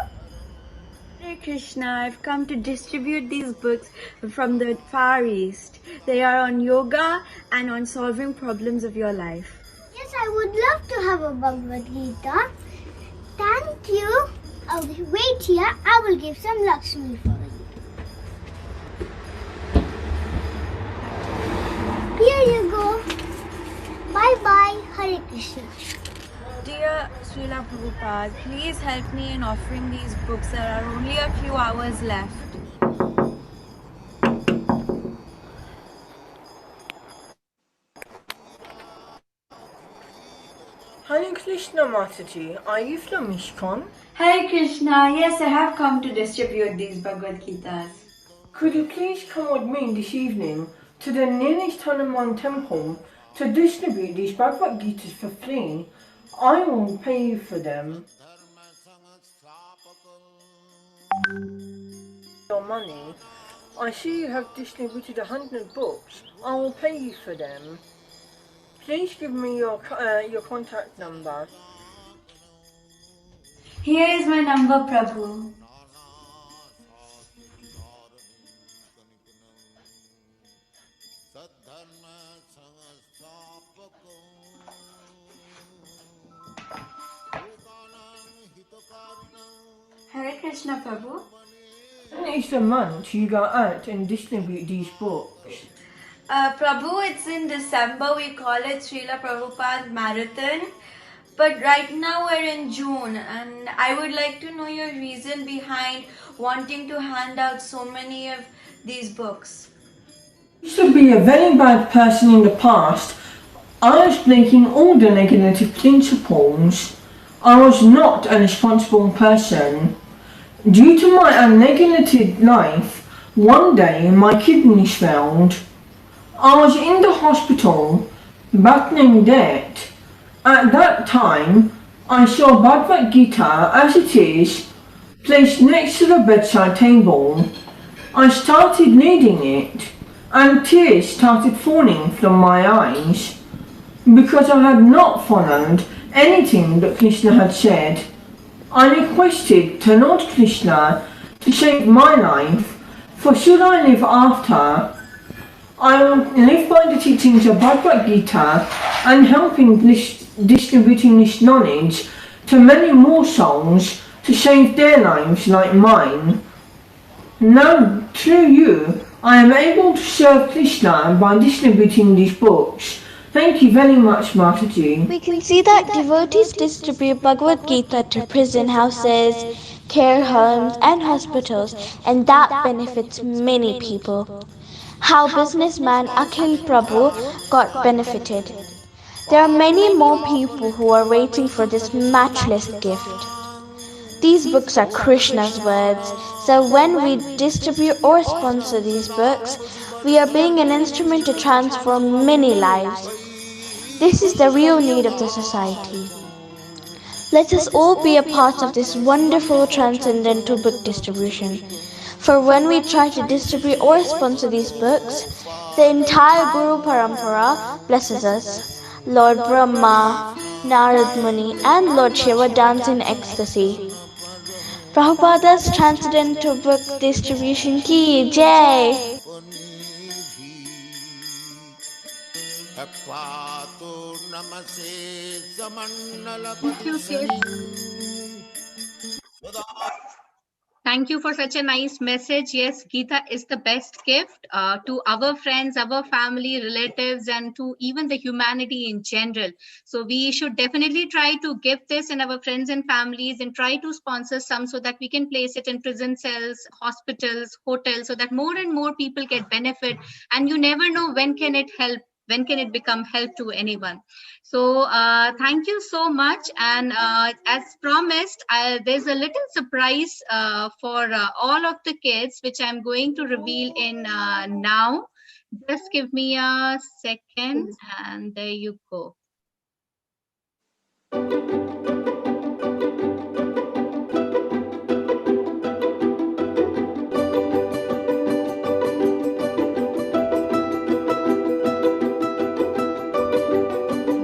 Hare Krishna, I've come to distribute these books from the Far East. They are on yoga and on solving problems of your life. Yes, I would love to have a Bhagavad Gita. Thank you. I'll wait here. I will give some Lakshmi for you. Here you go. Bye-bye. Hare Krishna. Dear Srila Prabhupada, please help me in offering these books. There are only a few hours left. Hare Krishna Mataji, are you from ISKCON? Hare Krishna, yes, I have come to distribute these Bhagavad Gitas. Could you please come with me this evening to the nearest Hanuman temple to distribute these Bhagavad Gitas for free? I will pay you for them. Your money. I see you have distributed 100 books. I will pay you for them. Please give me your contact number. Here is my number, Prabhu. Hare Krishna, Prabhu. When is the month you go out and distribute these books? Prabhu, it's in December. We call it Srila Prabhupada Marathon. But right now we're in June and I would like to know your reason behind wanting to hand out so many of these books. I used to be a very bad person in the past. I was breaking all the negative principles. I was not a responsible person. Due to my unregulated life, one day my kidneys failed. I was in the hospital, battling debt. At that time, I saw Bhagavad Gita as it is, placed next to the bedside table. I started reading it, and tears started falling from my eyes, because I had not followed anything that Krishna had said. I requested to Lord Krishna to save my life, for should I live after, I will live by the teachings of Bhagavad Gita and helping distributing this knowledge to many more souls to save their lives like mine. Now, through you, I am able to serve Krishna by distributing these books. Thank you very much, Mataji. We can see that devotees distribute Bhagavad Gita to prison houses, care homes, and hospitals, and that benefits many people. How businessman Akhil Prabhu got benefited. There are many more people who are waiting for this matchless gift. These books are Krishna's words, so when we distribute or sponsor these books, we are being an instrument to transform many lives. This is the real need of the society. Let us all be a part of this wonderful transcendental book distribution. For when we try to distribute or sponsor these books, the entire Guru Parampara blesses us. Lord Brahma, Narad Muni, and Lord Shiva dance in ecstasy. Prabhupada's transcendental book distribution ki jai. Thank you, kids. Thank you for such a nice message. Yes, Geeta is the best gift to our friends, our family, relatives, and to even the humanity in general. So we should definitely try to give this in our friends and families and try to sponsor some so that we can place it in prison cells, hospitals, hotels, so that more and more people get benefit. And you never know when can it help, when can it become help to anyone. So thank you so much. And as promised, there's a little surprise for all of the kids, which I'm going to reveal in now. Just give me a second, and there you go.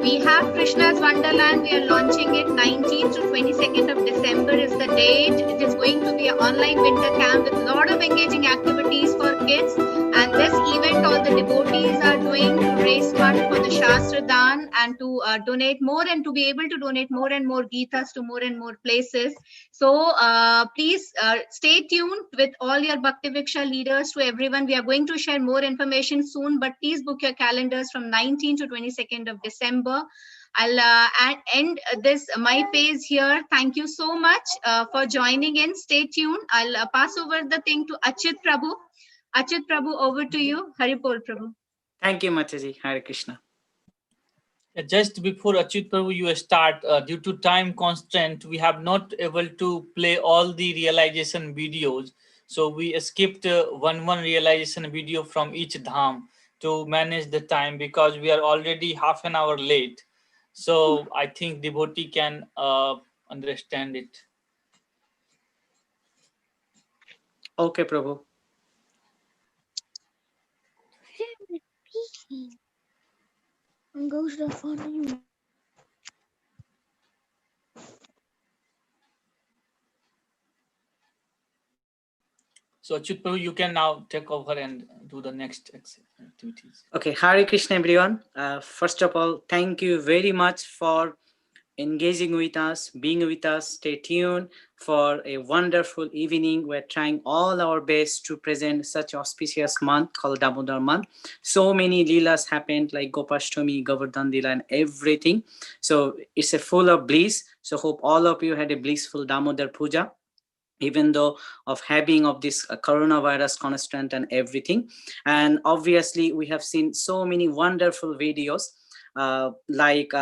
We have Krishna's Wonderland. We are launching it 19th to 22nd of December is the date. It is going to be an online winter camp with a lot of engaging activities for kids. And this event, all the devotees are doing to raise fund for the Shastra Dan and to donate more and to be able to donate more and more Geetas to more and more places. So please stay tuned with all your Bhakti Viksha leaders to everyone. We are going to share more information soon, but please book your calendars from 19th to 22nd of December. I'll end this my page here. Thank you so much for joining in. Stay tuned. I'll pass over the thing to Achit Prabhu. Achit Prabhu, over to you. Haripol Prabhu. Thank you, Mataji. Hare Krishna. Just before Achut Prabhu you start, due to time constraint, we have not able to play all the realization videos. So we skipped one realization video from each dham to manage the time because we are already half an hour late. So I think devotee can understand it. Okay, Prabhu. Goes the phone. So Achut Prabhu, you can now take over and do the next activities. Okay, Hare Krishna, everyone. First of all, thank you very much for engaging with us, being with us. Stay tuned for a wonderful evening. We're trying all our best to present such auspicious month called Damodar month. So many leelas happened like Gopashtami, Govardhan Leela and everything. So it's a full of bliss. So hope all of you had a blissful Damodar Puja, even though of having of this coronavirus constant and everything. And obviously we have seen so many wonderful videos like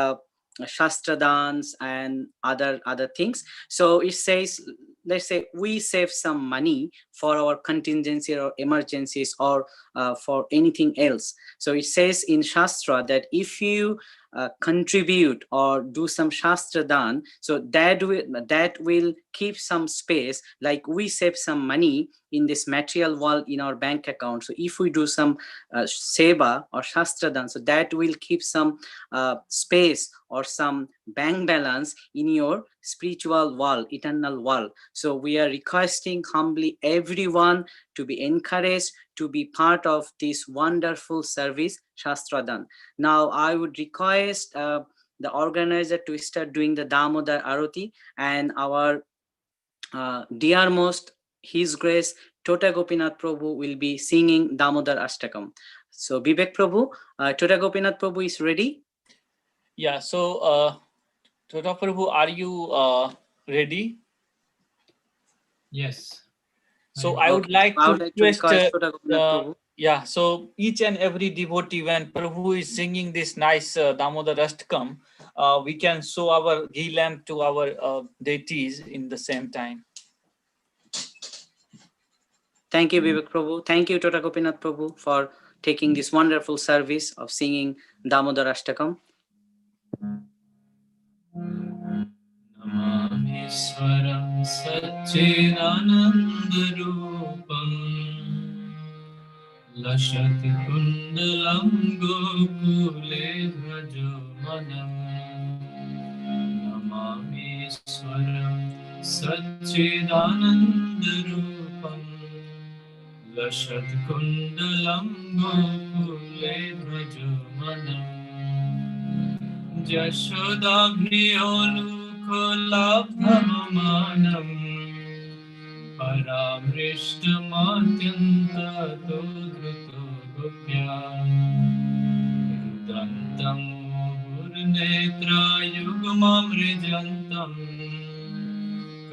Shastra dance and other things. So it says, let's say we save some money for our contingency or emergencies or for anything else. So it says in Shastra that if you contribute or do some Shastra dan, so that will keep some space, like we save some money in this material world in our bank account. So if we do some seva or Shastra dan, so that will keep some space or some bank balance in your spiritual world, eternal world. So we are requesting humbly everyone to be encouraged to be part of this wonderful service, Shastradan. Now I would request the organizer to start doing the Damodar Arati, and our dear most His Grace Tota Gopinath Prabhu will be singing Damodar Ashtakam. So Vivek Prabhu, Tota Gopinath Prabhu is ready. Yeah, so Tota Prabhu, are you ready? Yes. So I would like to request, Prabhu. yeah, so each and every devotee, when Prabhu is singing this nice Damodar Ashtakam, we can show our ghee lamp to our deities in the same time. Thank you, Vivek Prabhu. Thank you, Tota Gopinath Prabhu, for taking this wonderful service of singing Damodar Ashtakam. Namameswaram Satchidanandarupam Lashati Kundalam Gokule Brajamanam नमामीश्वरं सच्चिदानन्दरूपम् लसत्कुण्डलं गोकुले भजमानम् यशोदाभियोलुकलाभवमानम् परामृष्टमात्यन्ततो द्रुतो Gopya रुदन्तं मुहुर्नेत्रायुग्ममृजन्तम्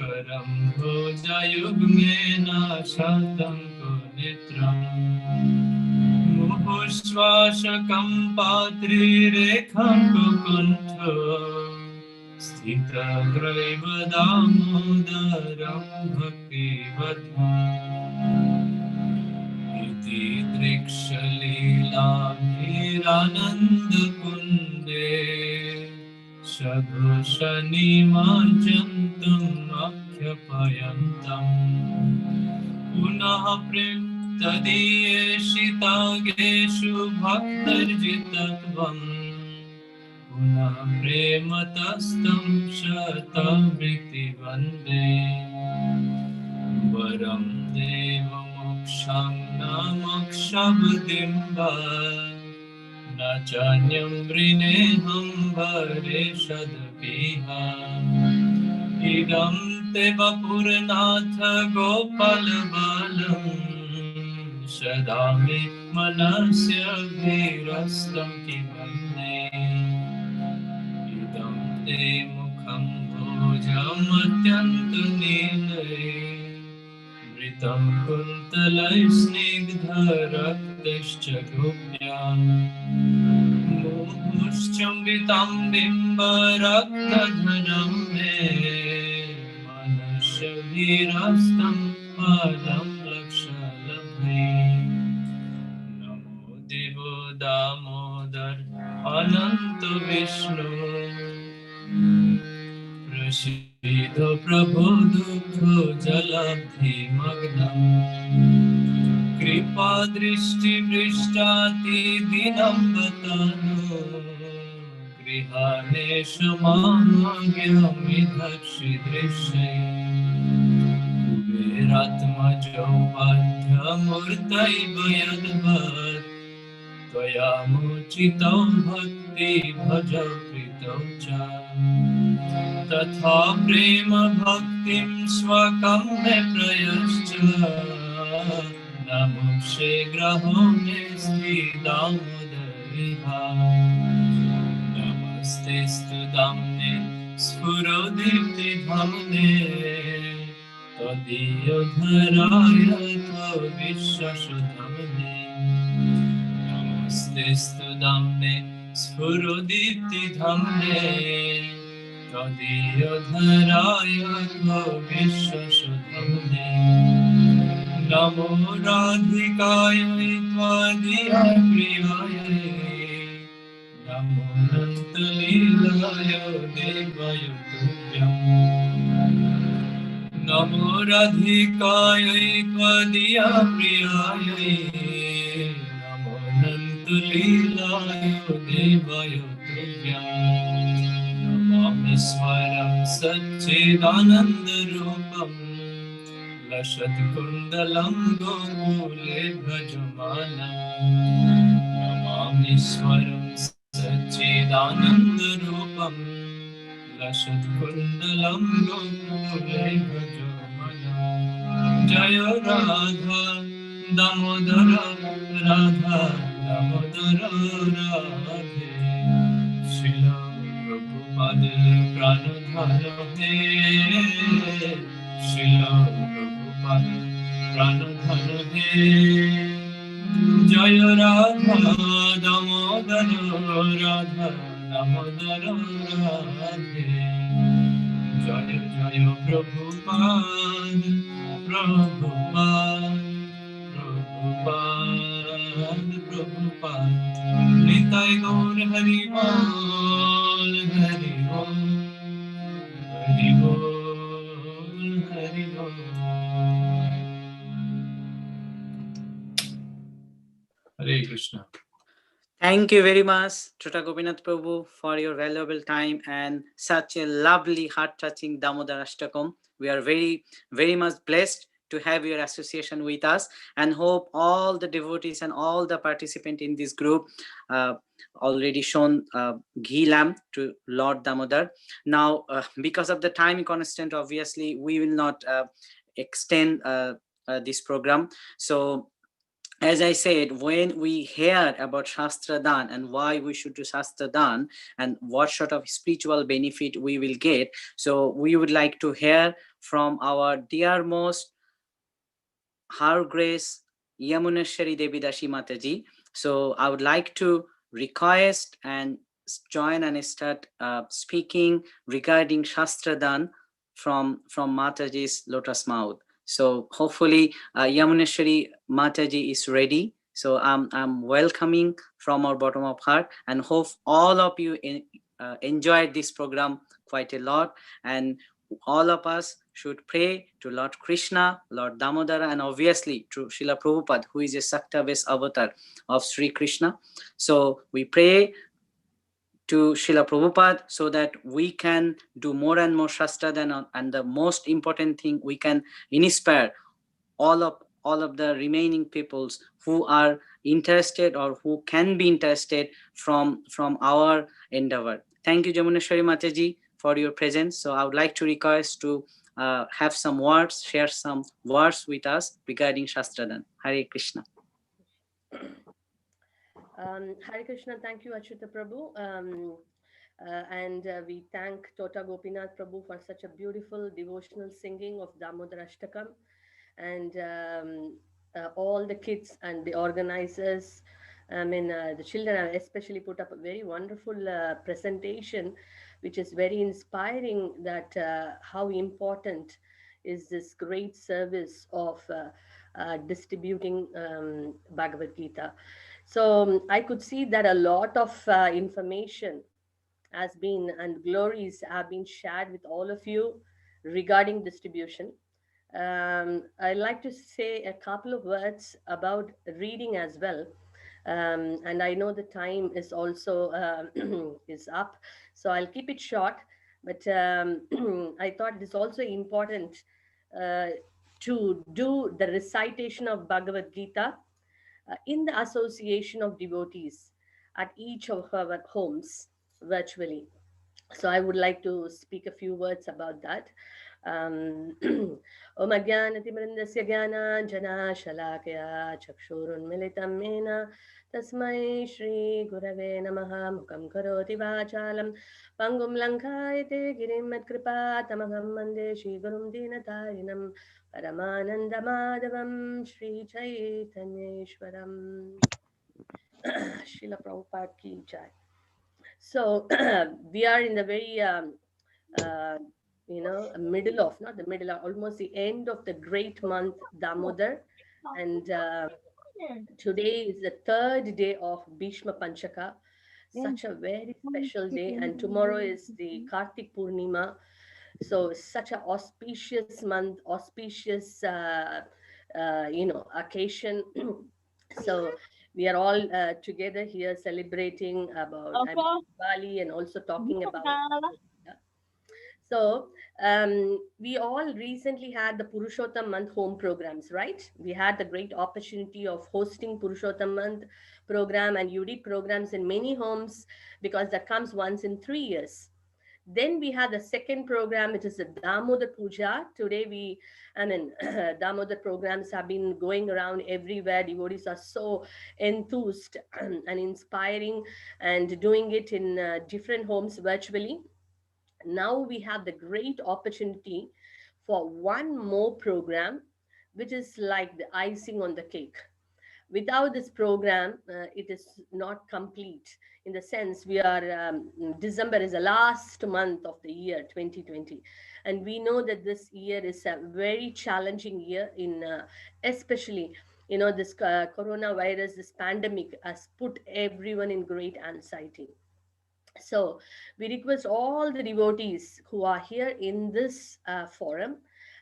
करं भोजयुग्मेन शतं कुनेत्रम् मुहुश्वासकम्पात्रिरेखं कुकुण्ठ स्थितग्रैव दामोदरं भक्तिवध्वम् इति दृक्षलीलाभिरानन्दकुन्दे सघोषनिमज्जन्तम् अभ्यपयन्तम् पुनः तदीयेषितागेषु भक्तर्जितत्वम् पुनः प्रेमतस्तं शतमृति वन्दे वरं देवमोक्षं न मोक्षबुद्धिं न चान्यं वृणेऽहं भरेषदपीह इदं ते वपुरनाथ गोपालबालम् सदा मे मनस्यभिरस्तं किमन्ये इदं ते मुखं भोजमत्यन्तनीलये मृतं कुन्तलैस्निग्धरक्तश्च गोप्याम् मुमुश्चम्बितं बिम्बरक्तधनं मे मनस्यभिरस्तं पदं लक्षलभे नमो देवो दामोदर अनन्त विष्णु प्रसीद प्रभो दुःख जलधिमग्नम् कृपा दृष्टिवृष्टातिदिनं बतानो गृहाणेषु मामज्ञमिधर्षिदृश्यै कुबेरात्मजो बाध्यमूर्तैव यद्वत् त्वया मोचितौ भक्तिभजौ कृतौ च तथा प्रेम भक्तिं स्वकं मे प्रयश्च नमोक्षे ग्रहो मे स्थिदामोदरिहा नमस्ते स्तुदाम्ने स्फुरोदीप्तिधाम्ने त्वदीयधराय त्वविश्वसुधाम्ने नमस्ते स्तुदाम्ने स्फुरोदीप्तिधाम्ने त्वदीयधराय त्वविश्वसुधाम्ने नमो राधिकायै त्वदीयप्रियायै नमो नन्तलीलाय देवाय तुभ्यम् नमो राधिकायै त्वदीयप्रियायै नमो नन्तलीलाय देवाय तुभ्यम् नमामीश्वरं सच्चिदानन्दरूपम् लसत्कुण्डलं गोकुले भजमानम् नमामीश्वरं सच्चिदानन्दरूपम् लसत्कुण्डलं गोकुले भजमानम् जय राधा दामोदर राधा दामोदर राधे श्रील प्रभुपाद प्राणधर हे श्रील प्रभुपाद प्राणधर हे जय राधा दामोदर राधा दामोदर राधे जय जय प्रभुपाद प्रभुपाद प्रभुपाद प्रभुपाद निताय गौर हरि बोल हरि बोल हरि बोल हरि बोल Hare Krishna. Thank you very much, Chota Gopinath Prabhu, for your valuable time and such a lovely, heart-touching Damodar Ashtakam. We are very, very much blessed to have your association with us, and hope all the devotees and all the participants in this group uh, already shown ghee lamp to Lord Damodar. Now, because of the time constant, obviously, we will not extend this program. So, as I said, when we hear about Shastra Dan and why we should do Shastra Dan and what sort of spiritual benefit we will get, so we would like to hear from our dear most Her Grace Yamuneshwari Devi Dashi Mataji. So I would like to request and join and start speaking regarding Shastra Dan from Mataji's lotus mouth. So hopefully Yamuneshwari Mataji is ready. So I'm welcoming from our bottom of heart, and hope all of you enjoyed this program quite a lot, and all of us should pray to Lord Krishna, Lord Damodara, and obviously to Srila Prabhupada, who is a Sakta-based avatar of Sri Krishna. So we pray to Srila Prabhupada so that we can do more and more Shastra, and the most important thing, we can inspire all of the remaining peoples who are interested or who can be interested from our endeavor. Thank you, Jamuneshwari Mataji, for your presence. So I would like to request to have some words, share some words with us regarding Shastradan. Hare Krishna. Hare Krishna, thank you, Achyuta Prabhu. And we thank Tota Gopinath Prabhu for such a beautiful devotional singing of Damodar Ashtakam. And all the kids and the organizers, the children have especially put up a very wonderful presentation, which is very inspiring, that how important is this great service of distributing Bhagavad Gita. So I could see that a lot of information has been and glories have been shared with all of you regarding distribution. I'd like to say a couple of words about reading as well. And I know the time is also is up, so I'll keep it short. But I thought it is also important uh, to do the recitation of Bhagavad Gita in the association of devotees at each of our homes virtually. So I would like to speak a few words about that. Om Ajnanatimirandasya Jnana Shalakaya Chakshurunmilitam Mena Tasmai Shri Gurave Namaha Mukam Karoti Vachalam Pangum Lankayate Girim Kripa Tamaham Mande Shri Gurum Dinatarinam Paramananda Madhavam Shri Chaitanyeshwaram. Srila Prabhupada Ki Jai. So we are in the very uh, middle of, not the middle, almost the end of the great month Damodar, and today is the third day of Bhishma Panchaka, such a very special day, and tomorrow is the Kartik Purnima. So such an auspicious month, auspicious occasion. So we are all together here celebrating about Diwali, and also talking about so we all recently had the Purushottam Month home programs, right? We had the great opportunity of hosting Purushottam Month program, and you did programs in many homes because that comes once in 3 years. Then we had the second program, which is the Damodar Puja. Today Damodar programs have been going around everywhere. Devotees are so enthused and inspiring and doing it in different homes virtually. Now we have the great opportunity for one more program, which is like the icing on the cake. Without this program, it is not complete, in the sense we are December is the last month of the year 2020, and we know that this year is a very challenging year in especially this coronavirus, this pandemic has put everyone in great anxiety. So we request all the devotees who are here in this forum,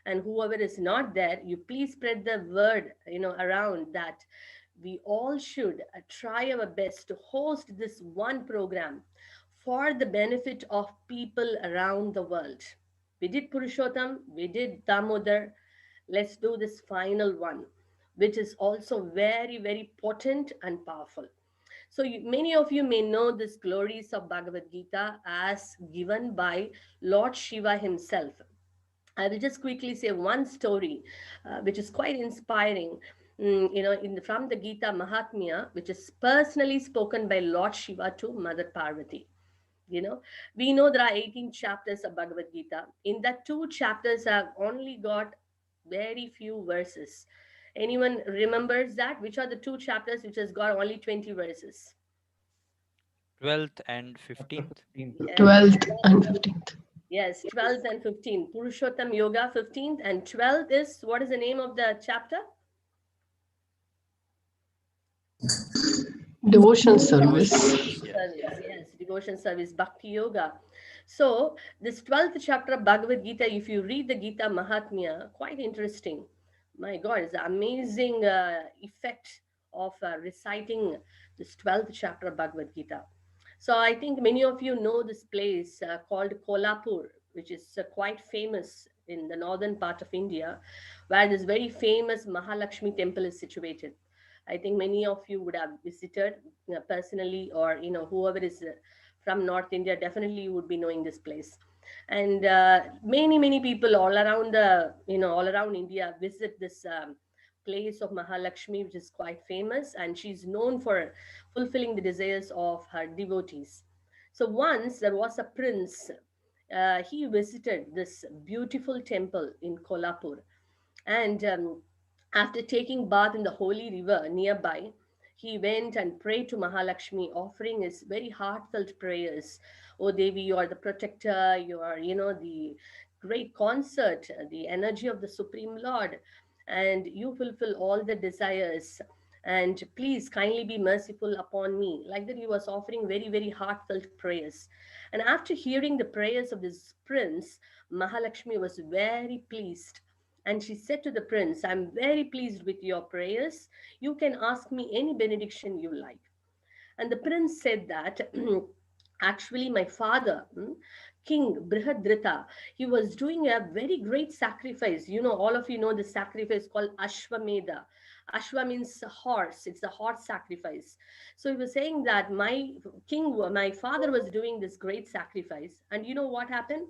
and whoever is not there, you please spread the word around that we all should try our best to host this one program for the benefit of people around the world. We did Purushottam, we did Damodar. Let's do this final one, which is also very, very potent and powerful. So, many of you may know this glories of Bhagavad Gita as given by Lord Shiva himself. I will just quickly say one story, which is quite inspiring. From the Gita Mahatmya, which is personally spoken by Lord Shiva to Mother Parvati. You know, we know there are 18 chapters of Bhagavad Gita. In that, two chapters have only got very few verses. Anyone remembers that? Which are the two chapters which has got only 20 verses? 12th and 15th. Yes, 12th and 12th. 15th. Yes, 12th and 15th. Purushottam Yoga 15th, and 12th is, what is the name of the chapter? Devotion service. Service, yes, devotion service, Bhakti Yoga. So, this 12th chapter of Bhagavad Gita, if you read the Gita Mahatmya, quite interesting. My God, it's an amazing effect of reciting this 12th chapter of Bhagavad Gita. So, I think many of you know this place called Kolhapur, which is quite famous in the northern part of India, where this very famous Mahalakshmi temple is situated. I think many of you would have visited personally, or whoever is from North India, definitely you would be knowing this place. And many people all around the all around India visit this place of Mahalakshmi, which is quite famous, and she's known for fulfilling the desires of her devotees. So once there was a prince. He visited this beautiful temple in Kolhapur, and after taking bath in the holy river nearby, he went and prayed to Mahalakshmi, offering his very heartfelt prayers. Oh Devi, you are the protector, you are, the great concert, the energy of the Supreme Lord, and you fulfill all the desires. And please kindly be merciful upon me. Like that, he was offering very, very heartfelt prayers. And after hearing the prayers of this prince, Mahalakshmi was very pleased, and she said to the prince, I'm very pleased with your prayers. You can ask me any benediction you like. And the prince said that actually my father, King Brihadrita, he was doing a very great sacrifice. All of you know the sacrifice called Ashwamedha. Ashwa means horse. It's a horse sacrifice. So he was saying that my father was doing this great sacrifice. And you know what happened?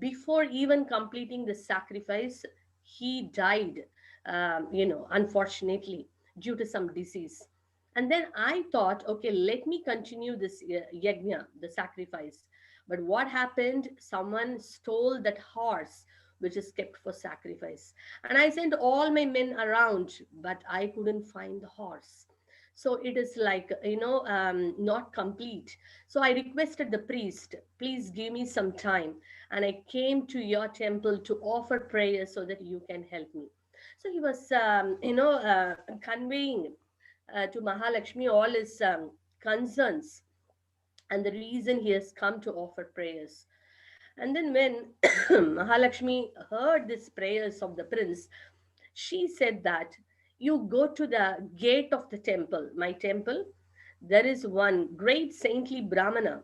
Before even completing the sacrifice, he died, unfortunately, due to some disease. And then I thought, okay, let me continue this yajna, the sacrifice. But what happened? Someone stole that horse which is kept for sacrifice. And I sent all my men around, but I couldn't find the horse. So it is like, not complete. So I requested the priest, please give me some time. And I came to your temple to offer prayers so that you can help me. So he was, conveying to Mahalakshmi all his concerns and the reason he has come to offer prayers. And then when Mahalakshmi heard these prayers of the prince, she said that you go to the gate of the temple, my temple. There is one great saintly Brahmana.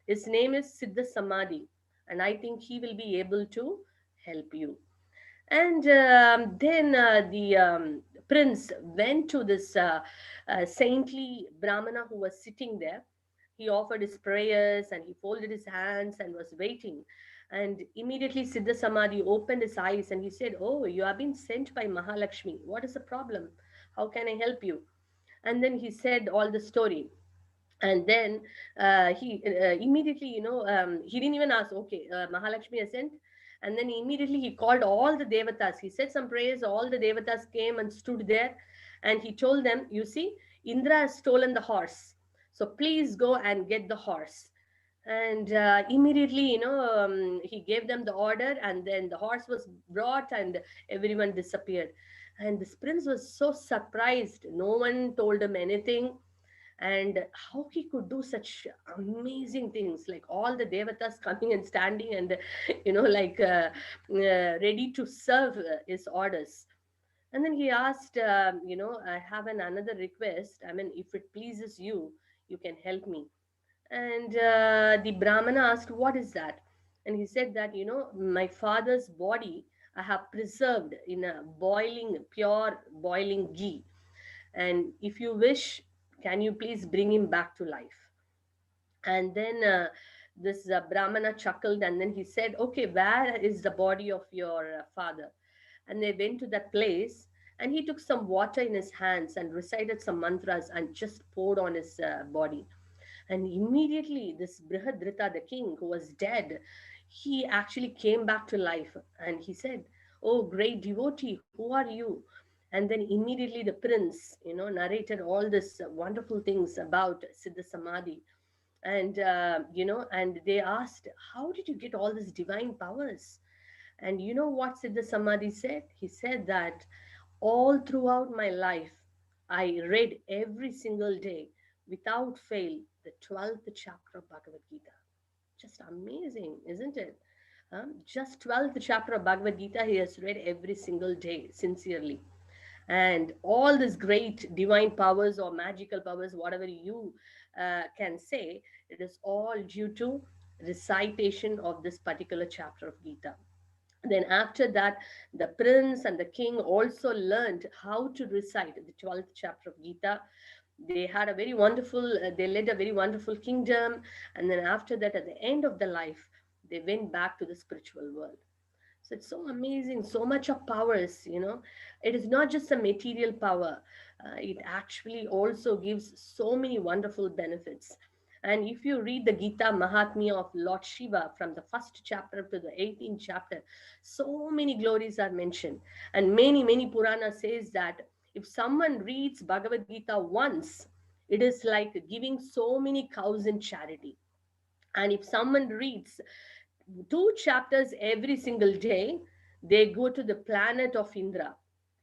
His name is Siddha Samadhi, and I think he will be able to help you. And then the prince went to this saintly Brahmana who was sitting there. He offered his prayers and he folded his hands and was waiting. And immediately Siddha Samadhi opened his eyes and he said, oh, you have been sent by Mahalakshmi. What is the problem? How can I help you? And then he said all the story. And then he immediately, he didn't even ask, okay, Mahalakshmi has sent. And then immediately he called all the devatas. He said some prayers. All the devatas came and stood there. And he told them, you see, Indra has stolen the horse. So please go and get the horse. And immediately, he gave them the order, and then the horse was brought and everyone disappeared. And this prince was so surprised. No one told him anything, and how he could do such amazing things, like all the devatas coming and standing and like ready to serve his orders. And then he asked, I have another request. I mean, if it pleases you, you can help me. And the Brahmana asked, what is that? And he said that, my father's body I have preserved in a pure boiling ghee. And if you wish, can you please bring him back to life? And then this Brahmana chuckled, and then he said, okay, where is the body of your father? And they went to that place, and he took some water in his hands and recited some mantras and just poured on his body. And immediately, this Brihadrita, the king who was dead, he actually came back to life. And he said, oh, great devotee, who are you? And then immediately the prince, narrated all this wonderful things about Siddha Samadhi. And, and they asked, how did you get all these divine powers? And you know what Siddha Samadhi said? He said that all throughout my life, I read every single day without fail the 12th chapter of Bhagavad Gita. Just amazing, isn't it? Just 12th chapter of Bhagavad Gita he has read every single day sincerely. And all these great divine powers or magical powers, whatever you can say, it is all due to recitation of this particular chapter of Gita. Then after that, the prince and the king also learned how to recite the 12th chapter of Gita. They had a very wonderful, they led a very wonderful kingdom. And then after that, at the end of the life, they went back to the spiritual world. So it's so amazing, so much of powers. It is not just a material power, it actually also gives so many wonderful benefits. And if you read the Gita Mahatmya of Lord Shiva from the first chapter to the 18th chapter, so many glories are mentioned. And many Purana says that if someone reads Bhagavad Gita once, it is like giving so many cows in charity. And if someone reads 2 chapters every single day, they go to the planet of Indra.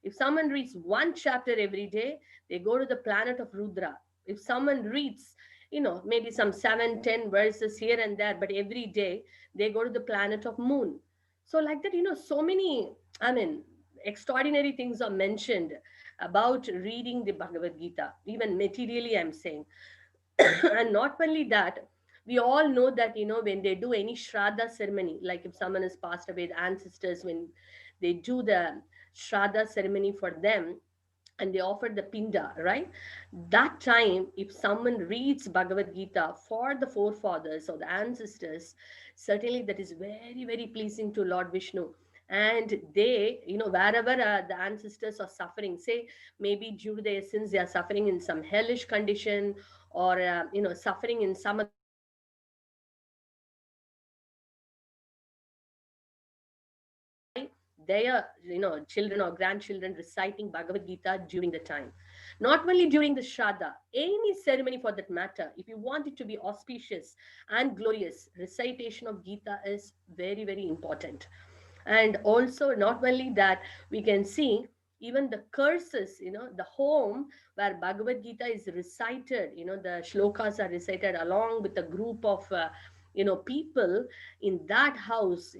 If someone reads 1 chapter every day, they go to the planet of Rudra. If someone reads, maybe some 7, 10 verses here and there, but every day they go to the planet of Moon. So, like that, so many, I mean, extraordinary things are mentioned about reading the Bhagavad Gita, even materially, I'm saying. And not only that, we all know that when they do any shraddha ceremony, like if someone has passed away, the ancestors, when they do the shraddha ceremony for them, and they offer the pinda, right? That time, if someone reads Bhagavad Gita for the forefathers or the ancestors, certainly that is very, very pleasing to Lord Vishnu. And they, wherever the ancestors are suffering, say maybe due to their sins, they are suffering in some hellish condition, or suffering in some other condition, they actually their children or grandchildren reciting Bhagavad Gita during the time. Not only during the Shraddha, any ceremony for that matter, if you want it to be auspicious and glorious, recitation of Gita is very, very important. And also, not only that, we can see even the curses, the home where Bhagavad Gita is recited, the shlokas are recited along with a group of people in that house,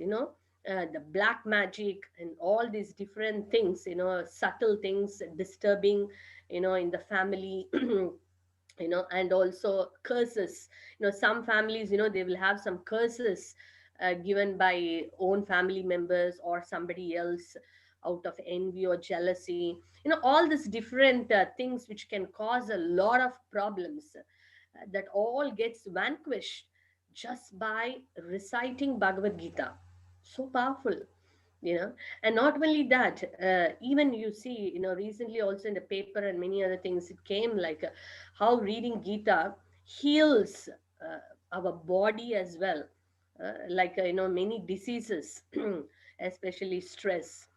the black magic and all these different things, subtle things disturbing, in the family, and also curses. Some families, they will have some curses given by own family members or somebody else out of envy or jealousy. All these different things which can cause a lot of problems, that all gets vanquished just by reciting Bhagavad Gita. So powerful, you know and not only that, even you see, recently also in the paper and many other things, it came like how reading Gita heals our body as well, like many diseases, especially stress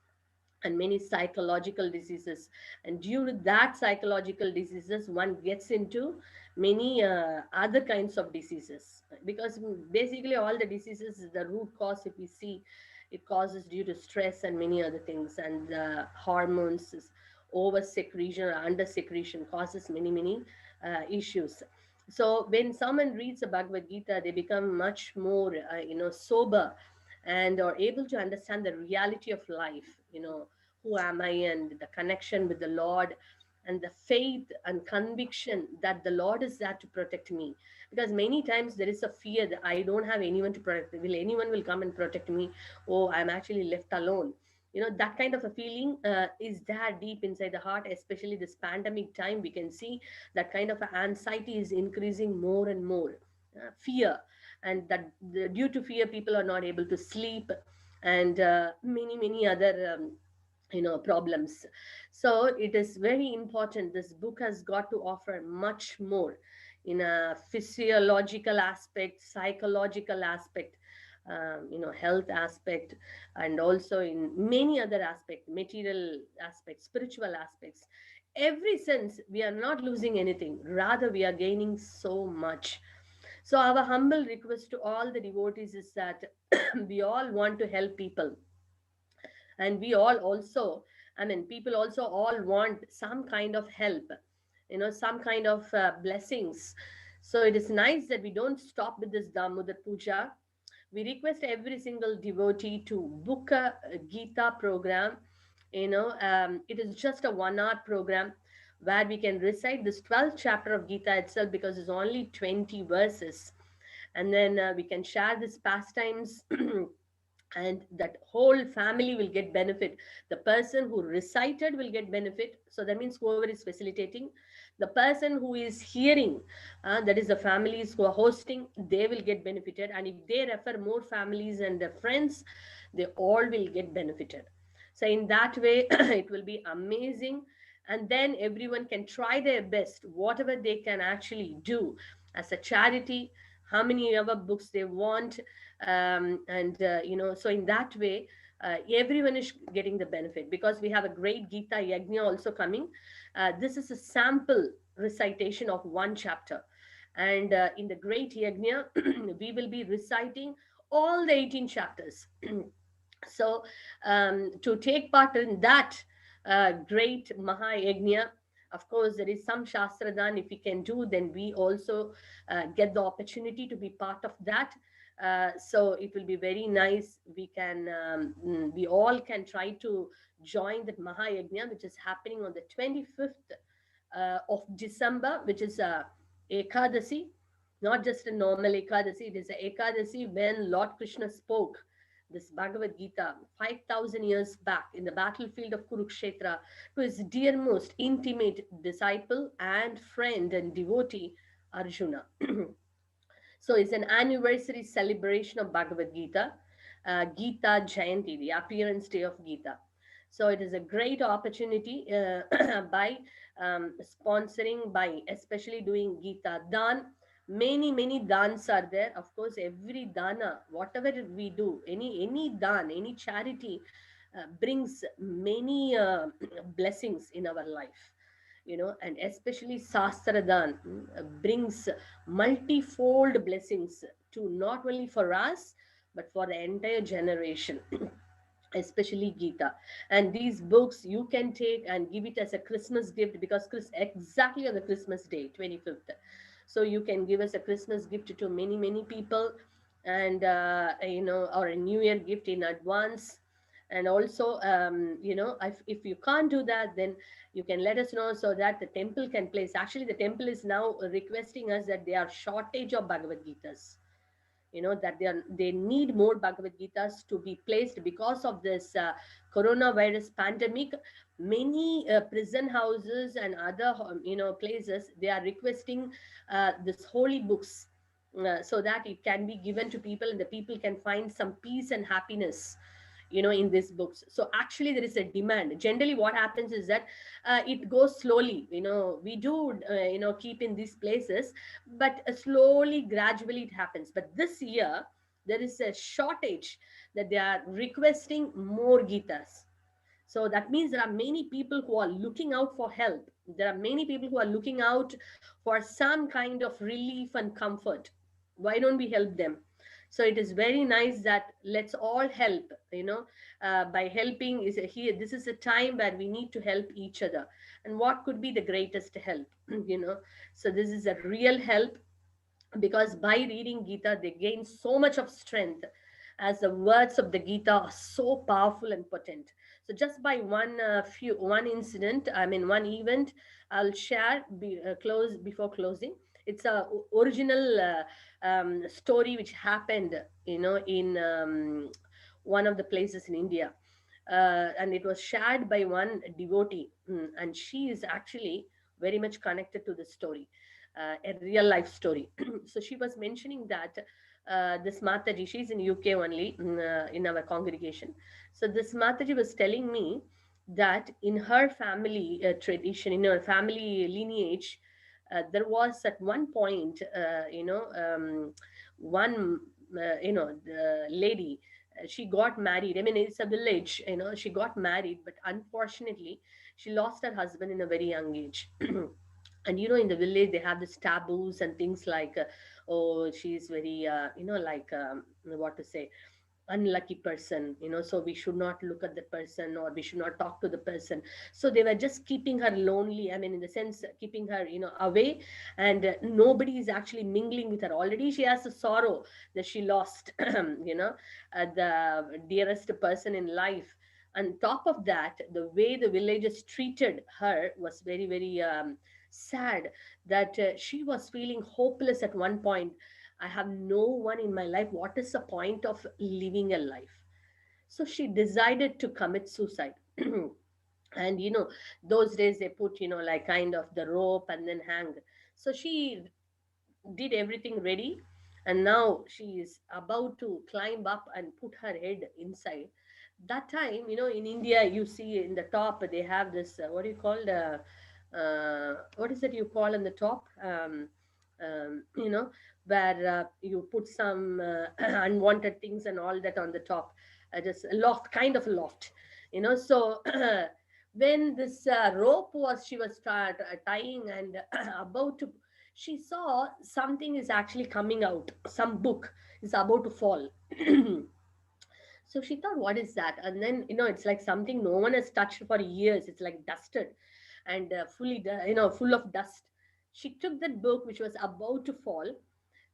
and many psychological diseases. And due to that psychological diseases, one gets into many other kinds of diseases, because basically all the diseases, the root cause, if we see, it causes due to stress and many other things. And hormones over secretion or under secretion causes many issues. So when someone reads the Bhagavad Gita, they become much more sober, and are able to understand the reality of life, who am I, and the connection with the Lord, and the faith and conviction that the Lord is there to protect me. Because many times there is a fear that I don't have anyone to protect. Will anyone will come and protect me? Oh, I'm actually left alone. That kind of a feeling is there deep inside the heart, especially this pandemic time. We can see that kind of anxiety is increasing more and more. Fear, and that due to fear, people are not able to sleep, and many other problems. So it is very important. This book has got to offer much more in a physiological aspect, psychological aspect, health aspect, and also in many other aspects, material aspects, spiritual aspects. Every sense, we are not losing anything, rather we are gaining so much. So our humble request to all the devotees is that we all want to help people, and we all also, I mean, people also all want some kind of help, some kind of blessings. So it is nice that we don't stop with this Damodar Puja. We request every single devotee to book a Gita program. It is just a 1 hour program where we can recite this 12th chapter of Gita itself, because it's only 20 verses. And then we can share these pastimes and that whole family will get benefit. The person who recited will get benefit, so that means whoever is facilitating, the person who is hearing, that is the families who are hosting, they will get benefited, and if they refer more families and their friends, they all will get benefited. So in that way it will be amazing, and then everyone can try their best, whatever they can actually do as a charity, how many ever books they want. And so in that way, everyone is getting the benefit, because we have a great Gita Yajna also coming. This is a sample recitation of one chapter, and in the great Yajna we will be reciting all the 18 chapters. So to take part in that great Mahayagnya, of course, there is some Shastradan. If we can do, then we also get the opportunity to be part of that. So it will be very nice. We all can try to join that Mahayagnya, which is happening on the 25th of December, which is Ekadasi, not just a normal Ekadasi. It is a Ekadasi when Lord Krishna spoke this Bhagavad Gita 5,000 years back in the battlefield of Kurukshetra to his dearmost intimate disciple and friend and devotee Arjuna. So it's an anniversary celebration of Bhagavad Gita, Gita Jayanti, the appearance day of Gita. So it is a great opportunity by sponsoring, by especially doing Gita Dan. Many dans are there. Of course, every dana, whatever we do, any dan, any charity brings many blessings in our life. And especially Sastradan brings multifold blessings to not only for us, but for the entire generation. Especially Gita. And these books you can take and give it as a Christmas gift, because exactly on the Christmas day, 25th. So you can give us a Christmas gift to many people, and or a New Year gift in advance. And also, if you can't do that, then you can let us know, so that the temple can place. Actually, the temple is now requesting us that they are shortage of Bhagavad Gitas, that they need more Bhagavad Gitas to be placed because of this coronavirus pandemic. Many prison houses and other places, they are requesting this holy books, so that it can be given to people, and the people can find some peace and happiness in these books. So actually there is a demand. Generally what happens is that it goes slowly. We do keep in these places, but slowly, gradually it happens. But this year there is a shortage, that they are requesting more Gitas. So that means there are many people who are looking out for help. There are many people who are looking out for some kind of relief and comfort. Why don't we help them? So it is very nice that let's all help. By helping is here. This is a time where we need to help each other. And what could be the greatest help? So this is a real help, because by reading Gita, they gain so much of strength, as the words of the Gita are so powerful and potent. So just by one incident, I mean one event, I'll share close before closing. It's a original story which happened, in one of the places in India, and it was shared by one devotee, and she is actually very much connected to the story, a real life story. So she was mentioning that this Mataji, she's in UK only, in our congregation. So this Mataji was telling me that in her family tradition, in her family lineage, there was at one point, one, the lady, she got married. I mean, it's a village, she got married, but unfortunately, she lost her husband in a very young age. And in the village they have this taboos and things like, oh, she's very, like, what to say, unlucky person, so we should not look at the person, or we should not talk to the person. So they were just keeping her lonely, I mean, in the sense, keeping her, away. And nobody is actually mingling with her. Already she has a sorrow that she lost the dearest person in life. On top of that, the way the villagers treated her was very, very sad, that she was feeling hopeless at one point. I have no one in my life. What is the point of living a life? So she decided to commit suicide. And those days they put, like kind of the rope and then hang. So she did everything ready, and now she is about to climb up and put her head inside. That time, in India, you see in the top they have this, what do you call, what is it you call on the top, where you put some unwanted things and all that on the top, just a loft, kind of a loft, so when this rope was, she was tying and about to, she saw something is actually coming out, some book is about to fall. So she thought, what is that? And then, it's like something no one has touched for years. It's like dusted and full of dust. She took that book which was about to fall,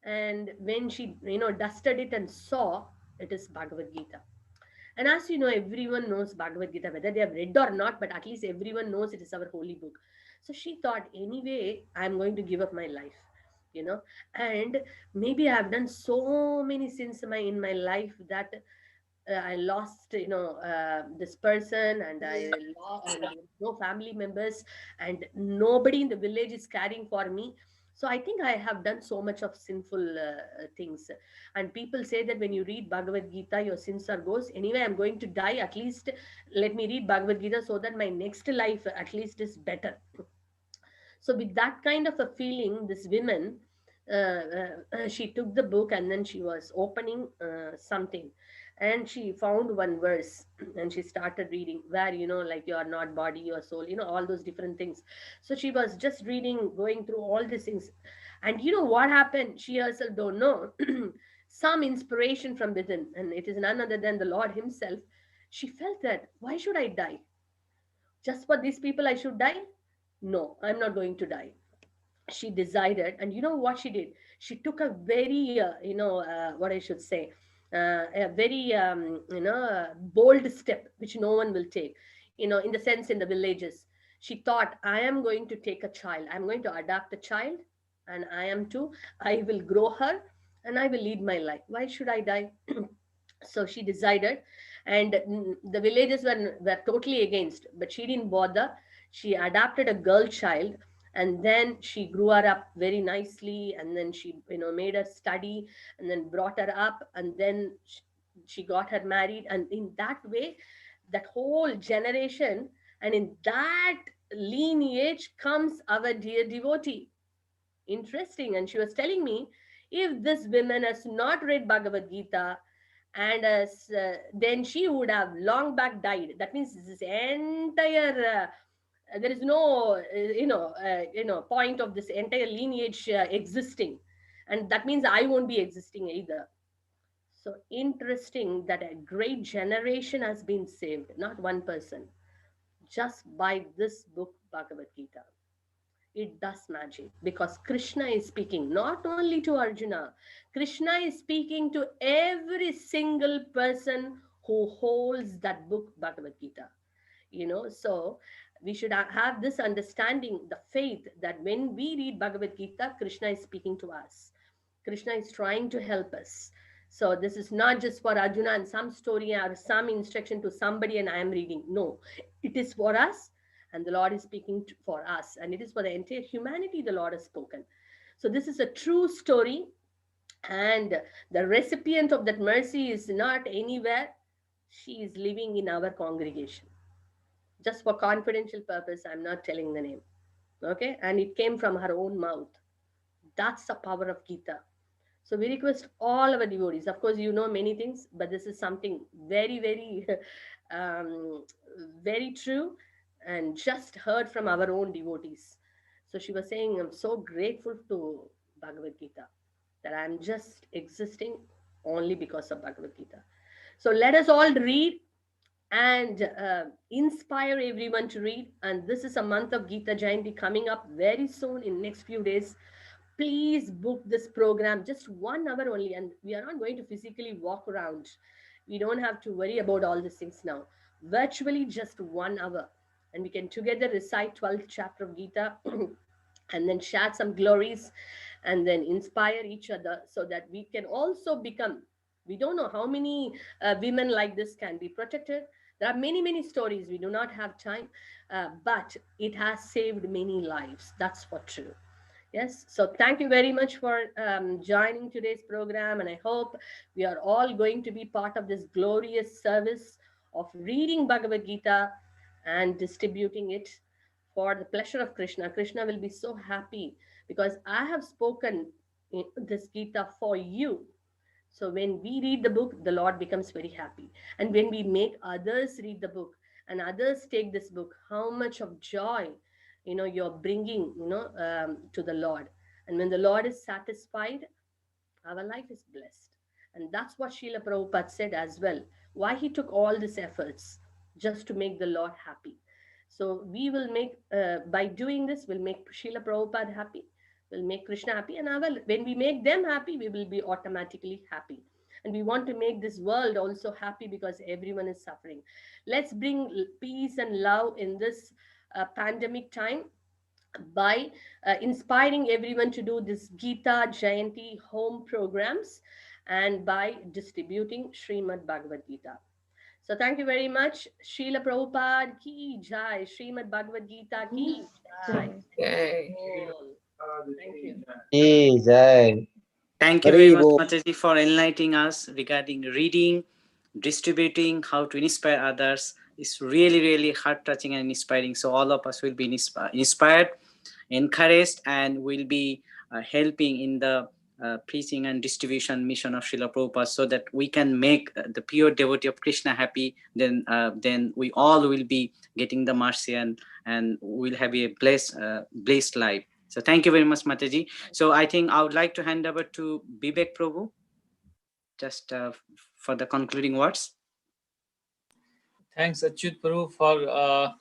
and when she, dusted it and saw, it is Bhagavad Gita. And as you know, everyone knows Bhagavad Gita, whether they have read or not, but at least everyone knows it is our holy book. So she thought, anyway, I'm going to give up my life, you know, and maybe I've done so many sins in my life that I lost, this person, and I lost, and no family members, and nobody in the village is caring for me. So I think I have done so much of sinful things. And people say that when you read Bhagavad Gita, your sins are goes. Anyway, I'm going to die. At least let me read Bhagavad Gita so that my next life at least is better. So with that kind of a feeling, this woman, she took the book and then she was opening something, and she found one verse and she started reading, where, like, you are not body, you are soul, all those different things. So she was just reading, going through all these things, and what happened, she herself don't know. Some inspiration from within, and it is none other than the Lord himself. She felt that, why should I die? Just for these people I should die? No, I'm not going to die. She decided, and you know what she did? She took a very, what I should say, a very, bold step which no one will take, in the sense, in the villages. She thought, I am going to take a child, I'm going to adopt a child, and I will grow her, and I will lead my life. Why should I die? So she decided, and the villagers were totally against, but she didn't bother. She adopted a girl child, and then she grew her up very nicely, and then she, made her study, and then brought her up, and then she got her married, and in that way, that whole generation, and in that lineage comes our dear devotee. Interesting. And she was telling me, if this woman has not read Bhagavad Gita, and then she would have long back died. That means this entire, there is no, point of this entire lineage existing, and that means I won't be existing either. So interesting that a great generation has been saved, not one person, just by this book, Bhagavad Gita. It does magic, because Krishna is speaking not only to Arjuna, Krishna is speaking to every single person who holds that book, Bhagavad Gita. So we should have this understanding, the faith, that when we read Bhagavad Gita, Krishna is speaking to us. Krishna is trying to help us. So this is not just for Arjuna and some story or some instruction to somebody and I am reading. No, it is for us, and the Lord is speaking for us, and it is for the entire humanity the Lord has spoken. So this is a true story, and the recipient of that mercy is not anywhere. She is living in our congregation. Just for confidential purpose, I'm not telling the name. Okay, and it came from her own mouth. That's the power of Gita. So we request all our devotees. Of course, you know many things, but this is something very, very, um, very true, and just heard from our own devotees. So she was saying, I'm so grateful to Bhagavad Gita that I'm just existing only because of Bhagavad Gita. So let us all read and inspire everyone to read. And this is a month of Gita Jayanti coming up very soon in next few days. Please book this program, just 1 hour only, and we are not going to physically walk around. We don't have to worry about all these things now. Virtually just 1 hour, and we can together recite 12th chapter of Gita and then share some glories and then inspire each other so that we can also become, we don't know how many women like this can be protected. There are many, many stories. We do not have time, but it has saved many lives. That's for true. Yes, so thank you very much for joining today's program, and I hope we are all going to be part of this glorious service of reading Bhagavad Gita and distributing it for the pleasure of Krishna. Krishna will be so happy because I have spoken this Gita for you. So when we read the book, the Lord becomes very happy. And when we make others read the book and others take this book, how much of joy, you're bringing, to the Lord. And when the Lord is satisfied, our life is blessed. And that's what Srila Prabhupada said as well. Why he took all these efforts just to make the Lord happy. So we will make, by doing this, we'll make Srila Prabhupada happy, we'll make Krishna happy, and when we make them happy, we will be automatically happy. And we want to make this world also happy because everyone is suffering. Let's bring peace and love in this pandemic time by inspiring everyone to do this Gita Jayanti home programs and by distributing Srimad Bhagavad Gita. So thank you very much. Srila Prabhupada ki jai. Srimad Bhagavad Gita ki jai. Okay. Thank you. Thank you very much, Mataji, for enlightening us regarding reading, distributing, how to inspire others. It's really, really heart-touching and inspiring. So all of us will be inspired, encouraged, and will be helping in the preaching and distribution mission of Srila Prabhupada, so that we can make the pure devotee of Krishna happy. Then we all will be getting the mercy and we'll have a blessed life. So thank you very much, Mataji. So I think I would like to hand over to Vivek Prabhu, just for the concluding words. Thanks, Achyut Prabhu, for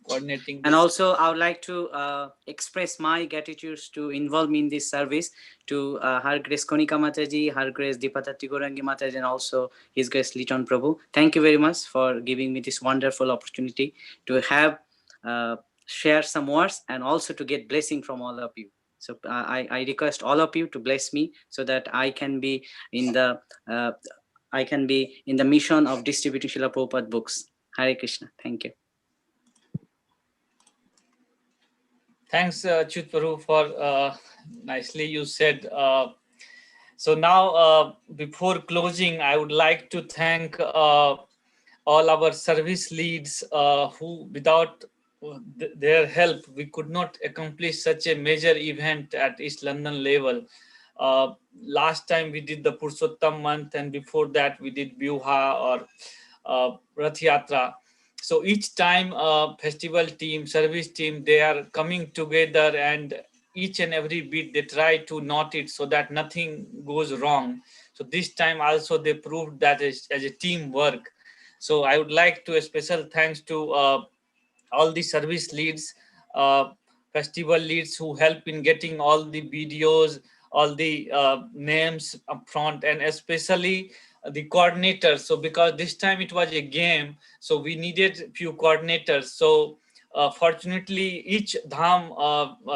coordinating this. And also, I would like to express my gratitude to involve me in this service to Her Grace Konika Mataji, Her Grace Dipatati Gorangi Mataji, and also His Grace Liton Prabhu. Thank you very much for giving me this wonderful opportunity to have share some words and also to get blessing from all of you. So I request all of you to bless me so that I can be in the mission of distributing Srila Prabhupada books. Hare Krishna. Thank you. Thanks, Achyut Prabhu, for nicely you said. So now, before closing, I would like to thank all our service leads who, without their help, we could not accomplish such a major event at East London level. Last time we did the Purushottam month, and before that we did Vyuha or Rath Yatra. So each time festival team, service team, they are coming together, and each and every bit they try to note it so that nothing goes wrong. So this time also they proved that as a team work. So I would like to a special thanks to all the service leads, festival leads who help in getting all the videos, all the names up front, and especially the coordinators. So because this time it was a game, so we needed few coordinators. So fortunately, each dham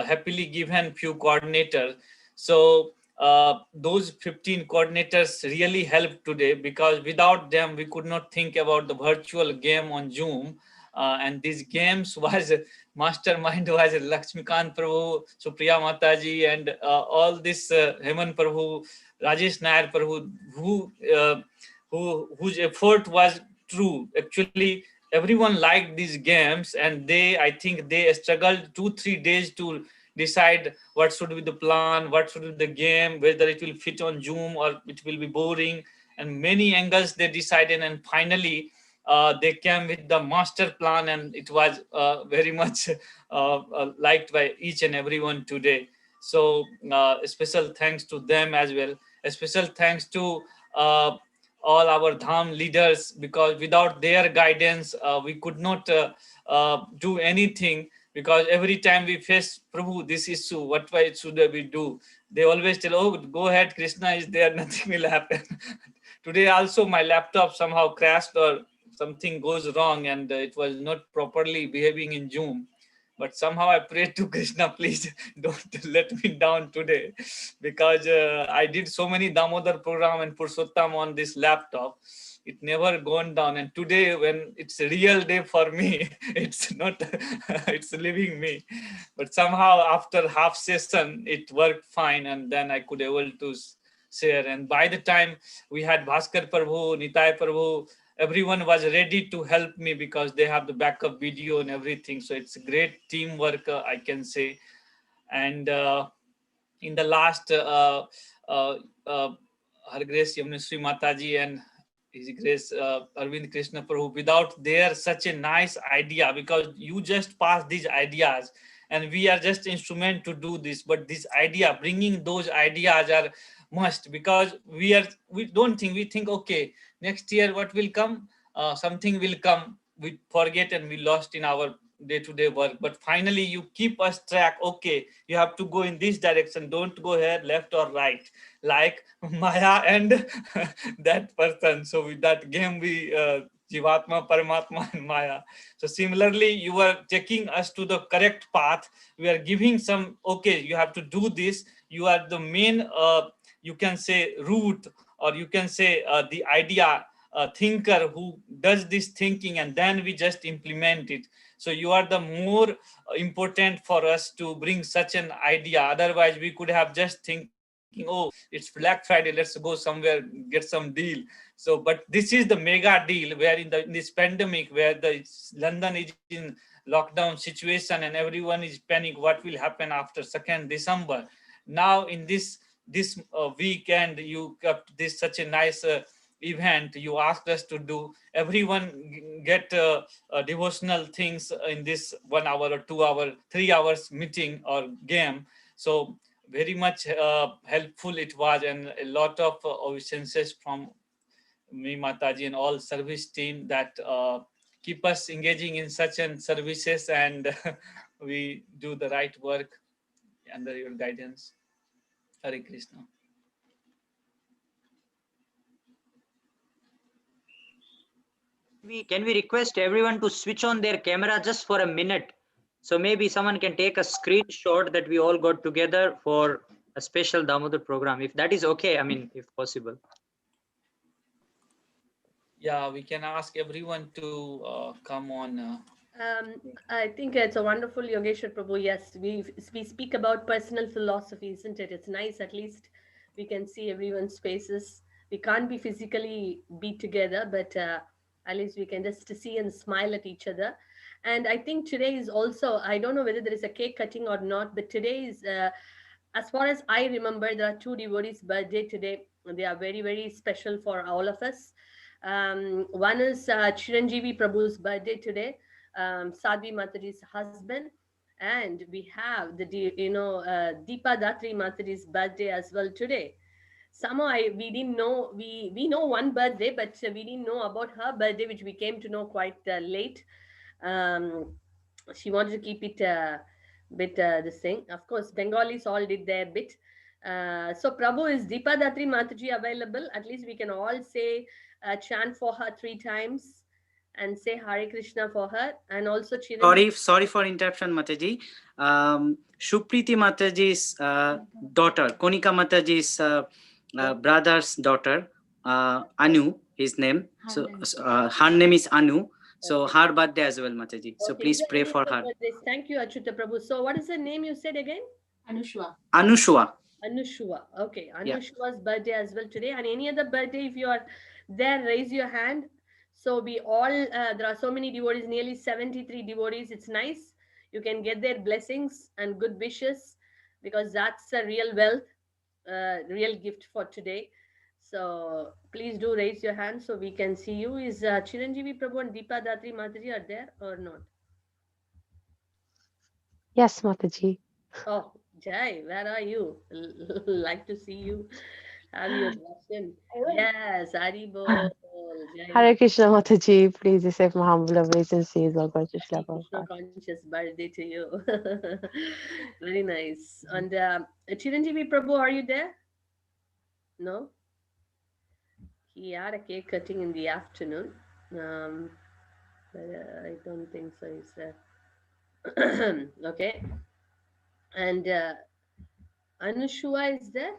happily given few coordinators. So those 15 coordinators really helped today, because without them we could not think about the virtual game on Zoom. And these games was mastermind was Lakshmikant Prabhu, Supriya Mataji, and all this Heman Prabhu, Rajesh Nair Prabhu, whose effort was true. Actually, everyone liked these games, and I think they struggled 2-3 days to decide what should be the plan, what should be the game, whether it will fit on Zoom or it will be boring, and many angles they decided, and finally they came with the master plan, and it was very much liked by each and everyone today. So a special thanks to them as well. A special thanks to uh, all our dham leaders, because without their guidance we could not do anything. Because every time we face Prabhu this issue, what way should we do, they always tell, oh, go ahead, Krishna is there, nothing will happen. Today also my laptop somehow crashed, or something goes wrong, and it was not properly behaving in Zoom. But somehow I prayed to Krishna, please don't let me down today, because I did so many Damodar program and Purushottam on this laptop. It never gone down, and today when it's a real day for me, it's not, it's leaving me. But somehow after half session it worked fine, and then I could able to share. And by the time we had Bhaskar Prabhu, Nitai Prabhu, everyone was ready to help me, because they have the backup video and everything. So it's a great teamwork, I can say. And in the last, Her Grace Yamuneshri Mataji and His Grace Arvind Krishna Prabhu, without their such a nice idea, because you just pass these ideas and we are just instrument to do this, but this idea, bringing those ideas are must, because we don't think, we think, okay, next year what will come, something will come, we forget and we lost in our day-to-day work. But finally you keep us track, okay, you have to go in this direction, don't go here left or right, like Maya and that person. So with that game we Jivatma, Paramatma, and Maya. So similarly, you are taking us to the correct path. We are giving some, okay, you have to do this. You are the main, you can say, root, or you can say the idea thinker who does this thinking, and then we just implement it. So you are the more important for us to bring such an idea. Otherwise, we could have just thinking, oh, it's Black Friday, let's go somewhere, get some deal. So, but this is the mega deal, where in this pandemic, where the London is in lockdown situation and everyone is panic, what will happen after 2nd December. Now in this weekend, you kept this such a nice event you asked us to do. Everyone get devotional things in this 1 hour or 2 hour 3 hours meeting or game. So very much helpful it was, and a lot of obeisances from me, Mataji, and all service team that keep us engaging in such an services, and we do the right work under your guidance. Hare Krishna. Can we request everyone to switch on their camera just for a minute? So maybe someone can take a screenshot that we all got together for a special Damodar program. If that is okay, I mean, if possible. Yeah, we can ask everyone to come on. I think it's a wonderful Yogeshwar Prabhu. Yes, we speak about personal philosophy, isn't it? It's nice. At least we can see everyone's faces. We can't be physically be together, but at least we can just see and smile at each other. And I think today is also, I don't know whether there is a cake cutting or not, but today is, as far as I remember, there are two devotees' birthday today. They are very, very special for all of us. One is Chiranjeevi Prabhu's birthday today, Sadhvi Mataji's husband, and we have Deepa Datri Mataji's birthday as well today. Somehow we didn't know, we know one birthday, but we didn't know about her birthday, which we came to know quite late. Um, she wanted to keep it bit this thing. Of course, Bengalis all did their bit. So Prabhu, is Deepa Datri Mataji available? At least we can all say chant for her 3 times and say Hare Krishna for her, and also Sorry for interruption, Mataji. Shupriti Mataji's daughter, Konika Mataji's brother's daughter, Anu, his name. So her name is Anu. So her birthday as well, Mataji. So please pray for her. Thank you, Achyuta Prabhu. So what is the name you said again? Anushwa. Anushwa. Okay, Yeah. Anushwa's birthday as well today. And any other birthday, if you are there, raise your hand. So we all, there are so many devotees, nearly 73 devotees. It's nice. You can get their blessings and good wishes, because that's a real wealth, real gift for today. So please do raise your hand so we can see you. Is Chiranjeevi Prabhu and Deepa Datri Mataji are there or not? Yes, Mataji. Oh, Jai, where are you? Like to see you. Have your darshan. Yes, Haribol. Hare Krishna, Mataji. Please accept my humble obeisances. Lord Krishna Krishna conscious birthday to you. Very nice. And Chiranjeevi Prabhu, are you there? No? He had a cake cutting in the afternoon. But I don't think so. He's there. Okay. And Anushwa is there?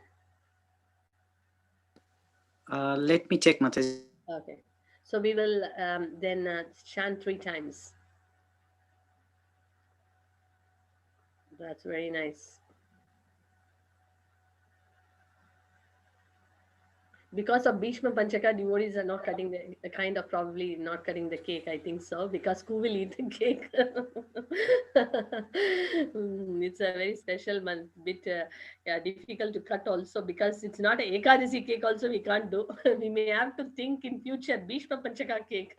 Let me check, Mataji. Okay. So we will then chant 3 times. That's very nice. Because of Bhishma Panchaka, devotees are not cutting the kind of probably not cutting the cake. I think so, because who will eat the cake? It's a very special month, bit yeah, difficult to cut also, because it's not an Ekadasi cake. Also, we can't do. We may have to think in future Bhishma Panchaka cake.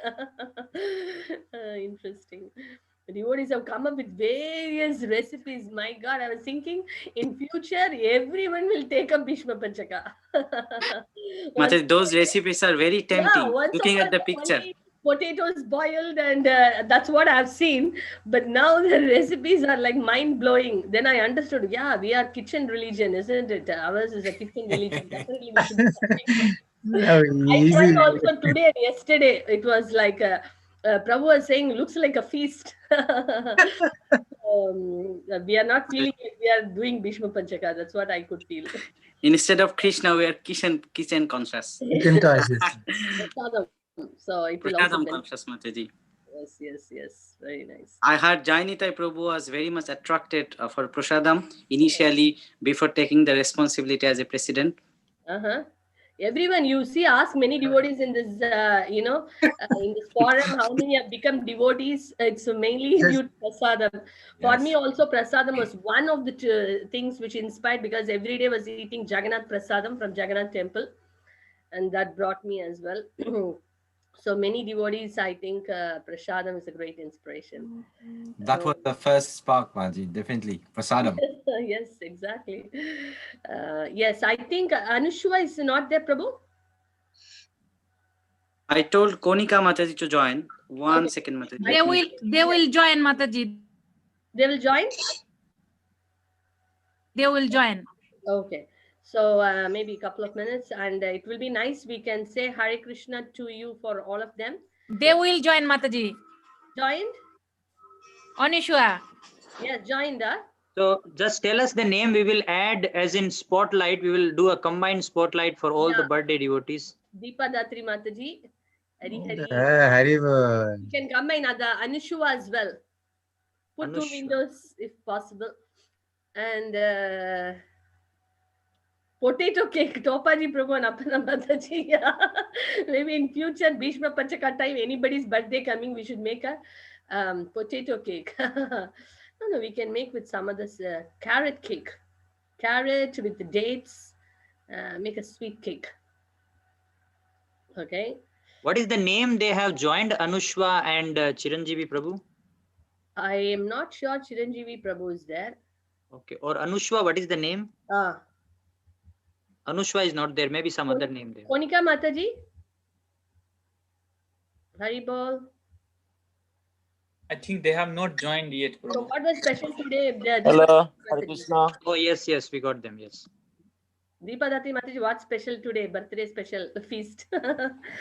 Interesting. The devotees have come up with various recipes. My God, I was thinking in future everyone will take up Bhishma Panchaka. Mataji, those recipes are very tempting. Looking at the picture. Potatoes boiled, and that's what I've seen. But now the recipes are like mind blowing. Then I understood. Yeah, we are kitchen religion, isn't it? Ours is a kitchen religion. Definitely, we should do something. I tried also today and yesterday. It was like Prabhu was saying, looks like a feast. We are not feeling like we are doing Bhishma Panchaka. That's what I could feel. Instead of Krishna, we are kitchen conscious. Prasadam. So it will also Prasadam benefit. conscious, Mataji. Yes. Very nice. I heard Jainitai Prabhu was very much attracted for Prasadam initially before taking the responsibility as a president. Everyone you see, ask many devotees in this, in this forum, how many have become devotees. It's mainly due to prasadam. For me also, prasadam was one of the things which inspired, because every day was eating Jagannath prasadam from Jagannath temple, and that brought me as well. So many devotees, I think prasadam is a great inspiration. That was the first spark, Maji, definitely. Prasadam. Yes, exactly. Yes, I think Anushwa is not there, Prabhu. I told Konika Mataji to join. One second, Mataji. They will join, Mataji. They will join? They will join. Okay. So maybe a couple of minutes, and it will be nice. We can say Hare Krishna to you for all of them. They will join, Mataji. Joined? Anushwa. Yes, joined. So just tell us the name. We will add as in spotlight. We will do a combined spotlight for all the birthday devotees. Deepa Datri Mataji. Hari. Haribol. You can combine other Anushwa as well. Put 2 windows if possible. And potato cake, Topaji Prabhu and Apana Mataji. Maybe in future, Bhishma Panchaka time, anybody's birthday coming, we should make a potato cake. No, we can make with some other carrot cake. Carrot with the dates, make a sweet cake. Okay. What is the name they have joined, Anushwa and Chiranjeevi Prabhu? I am not sure Chiranjeevi Prabhu is there. Okay. Or Anushwa, what is the name? Anushwa is not there. Maybe some other name there. Konika Mataji? Haribol? I think they have not joined yet. So what was special today? Hello, Hare Krishna. Oh, yes, we got them, yes. Deepadati Mataji, what's special today? Birthday special feast.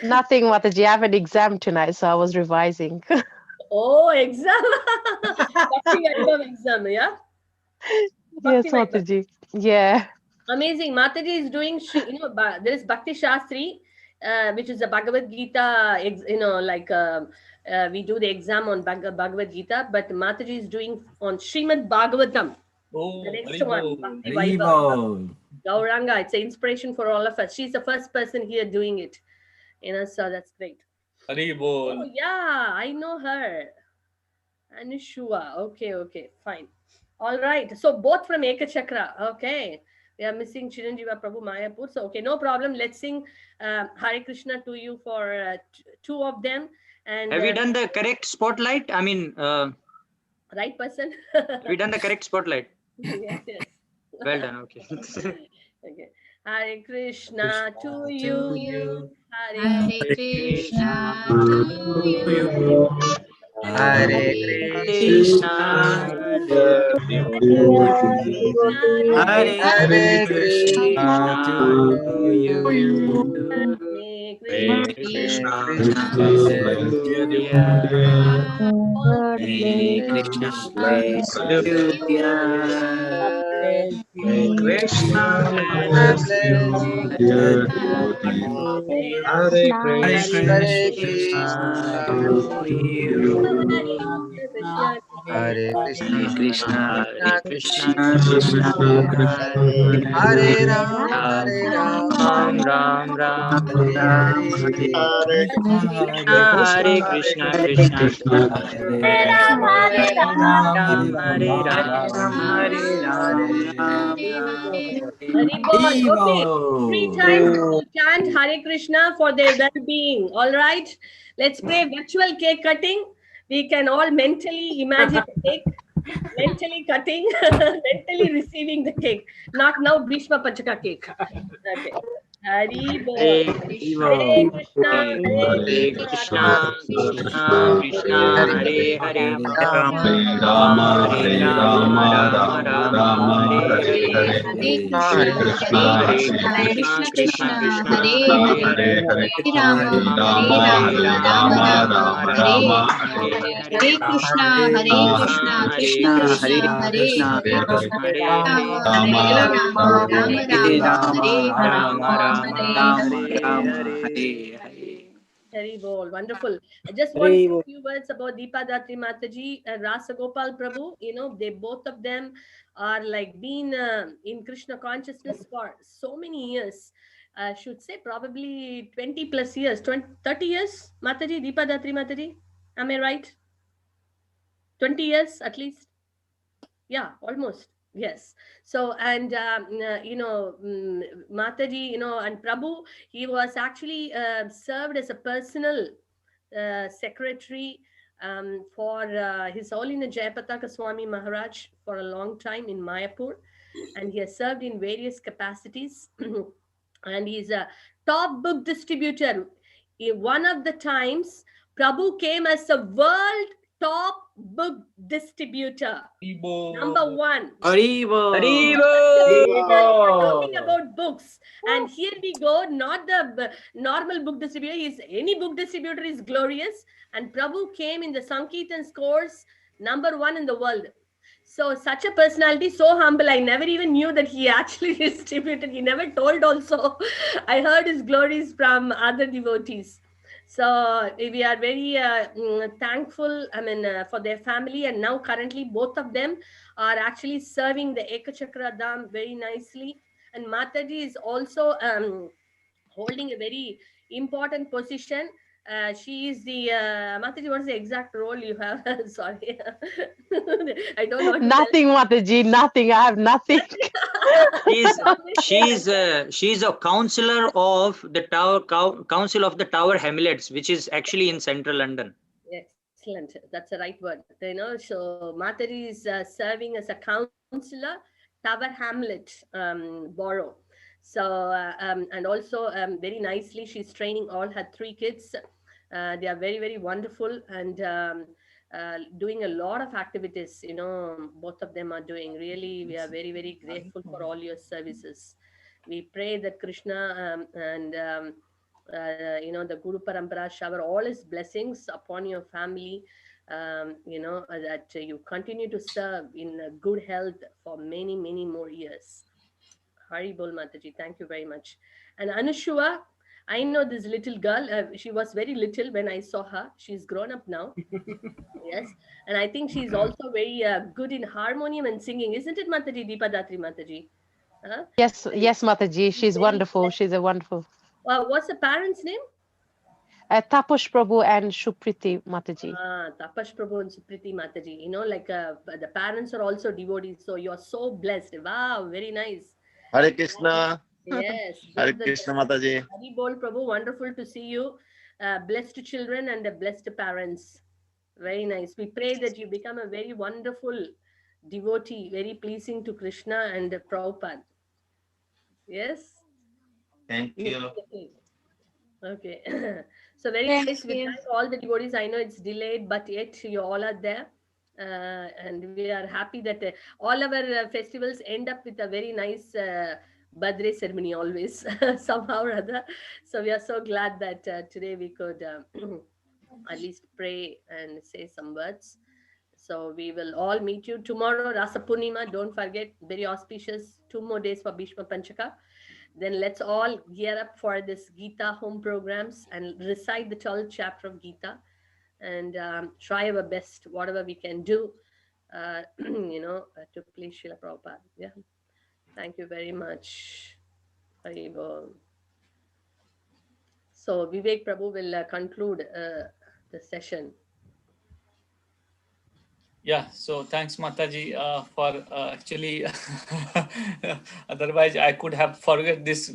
Nothing, Mataji. I have an exam tonight, so I was revising. Oh, exam. Bhakti Vaibhav exam, yeah? Yes, Bhakti Vaibhav. Mataji. Yeah. Amazing. Mataji is doing, there is Bhakti Shastri, which is a Bhagavad Gita, we do the exam on Bhagavad Gita, but Mataji is doing on Srimad Bhagavatam. The next one, Bhakti Vaibhav. Haribol. Gauranga, it's an inspiration for all of us. She's the first person here doing it. So that's great. Oh, yeah, I know her. Anushua. Okay, fine. All right. So both from Ekachakra. Okay. We are missing Chiranjiva Prabhu Mayapur. So, okay, no problem. Let's sing Hare Krishna to you for two of them. And Have we done the correct spotlight? I mean, right person? have we done the correct spotlight? Yes. Well done. Okay. Okay. Hare Krishna to you. Hare Krishna to you. Hare Krishna. Hare Hare Krishna Krishna to you. Hare Hare Krishna. Krishna Hare Krishna Hare Krishna bless bless you, you. Hare Hare Hare Krishna Krishna to you. Hare Hare Krishna Krishna Krishna Krishna Krishna Krishna Krishna Hare Hare Ram Hare Ram Ram Ram Ram Hare Hare Hare Krishna Krishna Hare Ram Hare Ram Hare Ram Haribol. Okay. Three times we will chant Hare Krishna for their well-being. All right. Let's pray virtual cake cutting. We can all mentally imagine the cake, mentally cutting, mentally receiving the cake. Not now Bhishma Pachaka cake. Okay. Haribol. Hare Hare Krishna, Hare Hare Krishna, Krishna, Krishna Krishna, Hare Hare, Ram Hare Rama, Rama Rama, Hare Hare, Hare Hare Krishna, Hare Krishna Hare Krishna, Krishna, Krishna Krishna Krishna, Krishna, Hare Hare Hare, Hare, Hare Rama, Hare Hare Rama, Rama Rama, Rama, Rama Hare Rama, Hare. Hare Hare, Hare Krishna, Hare Krishna, Hare Krishna Krishna, Krishna, Hare Krishna Hare, Krishna, Hare Hare Hare, Rama, Hare Rama, Rama Rama, Hare Hare, Rama Rama, Hare Hare. Hare Hare. Very bold, wonderful. I just want to say a few words about Deepa Datri Mataji and Rasa Gopal Prabhu. They both of them are like been in Krishna consciousness for so many years. I should say probably 20 plus years, 20, 30 years. Mataji, Deepa Datri Mataji. Am I right? 20 years at least. Yeah, almost. Yes. So, and Mataji, and Prabhu, he was actually served as a personal secretary for His Holiness Jayapataka Swami Maharaj for a long time in Mayapur, and he has served in various capacities. And he's a top book distributor. In one of the times, Prabhu came as a world top book distributor. Number one. Haribol. We are talking about books, and here we go. Not the normal book distributor. Is any book distributor is glorious, and Prabhu came in the Sankirtan scores number one in the world. So such a personality, so humble. I never even knew that he actually distributed. He never told. Also, I heard his glories from other devotees. So we are very thankful. I mean, for their family, and now currently both of them are actually serving the Ekachakra Dham very nicely. And Mataji is also holding a very important position. She is the Mataji. What is the exact role you have? Sorry, I don't want to tell. Nothing, Mataji, nothing. I have nothing. She's a counselor of the Council of the Tower Hamlets, which is actually in central London. Excellent. That's the right word. So Mataji is serving as a counselor, Tower Hamlet borough. So and also very nicely, she's training all her three kids. They are very, very wonderful, and doing a lot of activities. Both of them are doing. Really, we are very, very grateful for all your services. We pray that Krishna and the Guru Parampara shower all his blessings upon your family. That you continue to serve in good health for many, many more years. Hari Bol Mataji, thank you very much. And Anushua, I know this little girl. She was very little when I saw her. She's grown up now. Yes, and I think she's also very good in harmonium and singing, isn't it, Mataji? Deepa Datri Mataji. Huh? Yes, Very, yes, Mataji. She's very wonderful. She's a wonderful. what's the parents' name? Taposh Prabhu and Shupriti Mataji. Tapash Prabhu and Supriti Mataji. Like the parents are also devotees, so you're so blessed. Wow, very nice. Hare Krishna. Yes, Hare both the Krishna Mataji. Hari Bol Prabhu, wonderful to see you. Blessed children and blessed parents. Very nice. We pray that you become a very wonderful devotee, very pleasing to Krishna and Prabhupada. Yes? Thank you. Okay. So very Thank nice. We you. thank all the devotees. I know it's delayed, but yet you all are there. And we are happy that all our festivals end up with a very nice birthday ceremony always, somehow or other. So we are so glad that today we could at least pray and say some words. So we will all meet you tomorrow, Rasa Purnima. Don't forget, very auspicious. 2 more days for Bhishma Panchaka. Then let's all gear up for this Gita home programs and recite the 12th chapter of Gita and try our best, whatever we can do, to please Srila Prabhupada. Yeah. Thank you very much. Hari Bol. So Vivek Prabhu will conclude the session. Yeah, so thanks Mataji for actually otherwise I could have forget this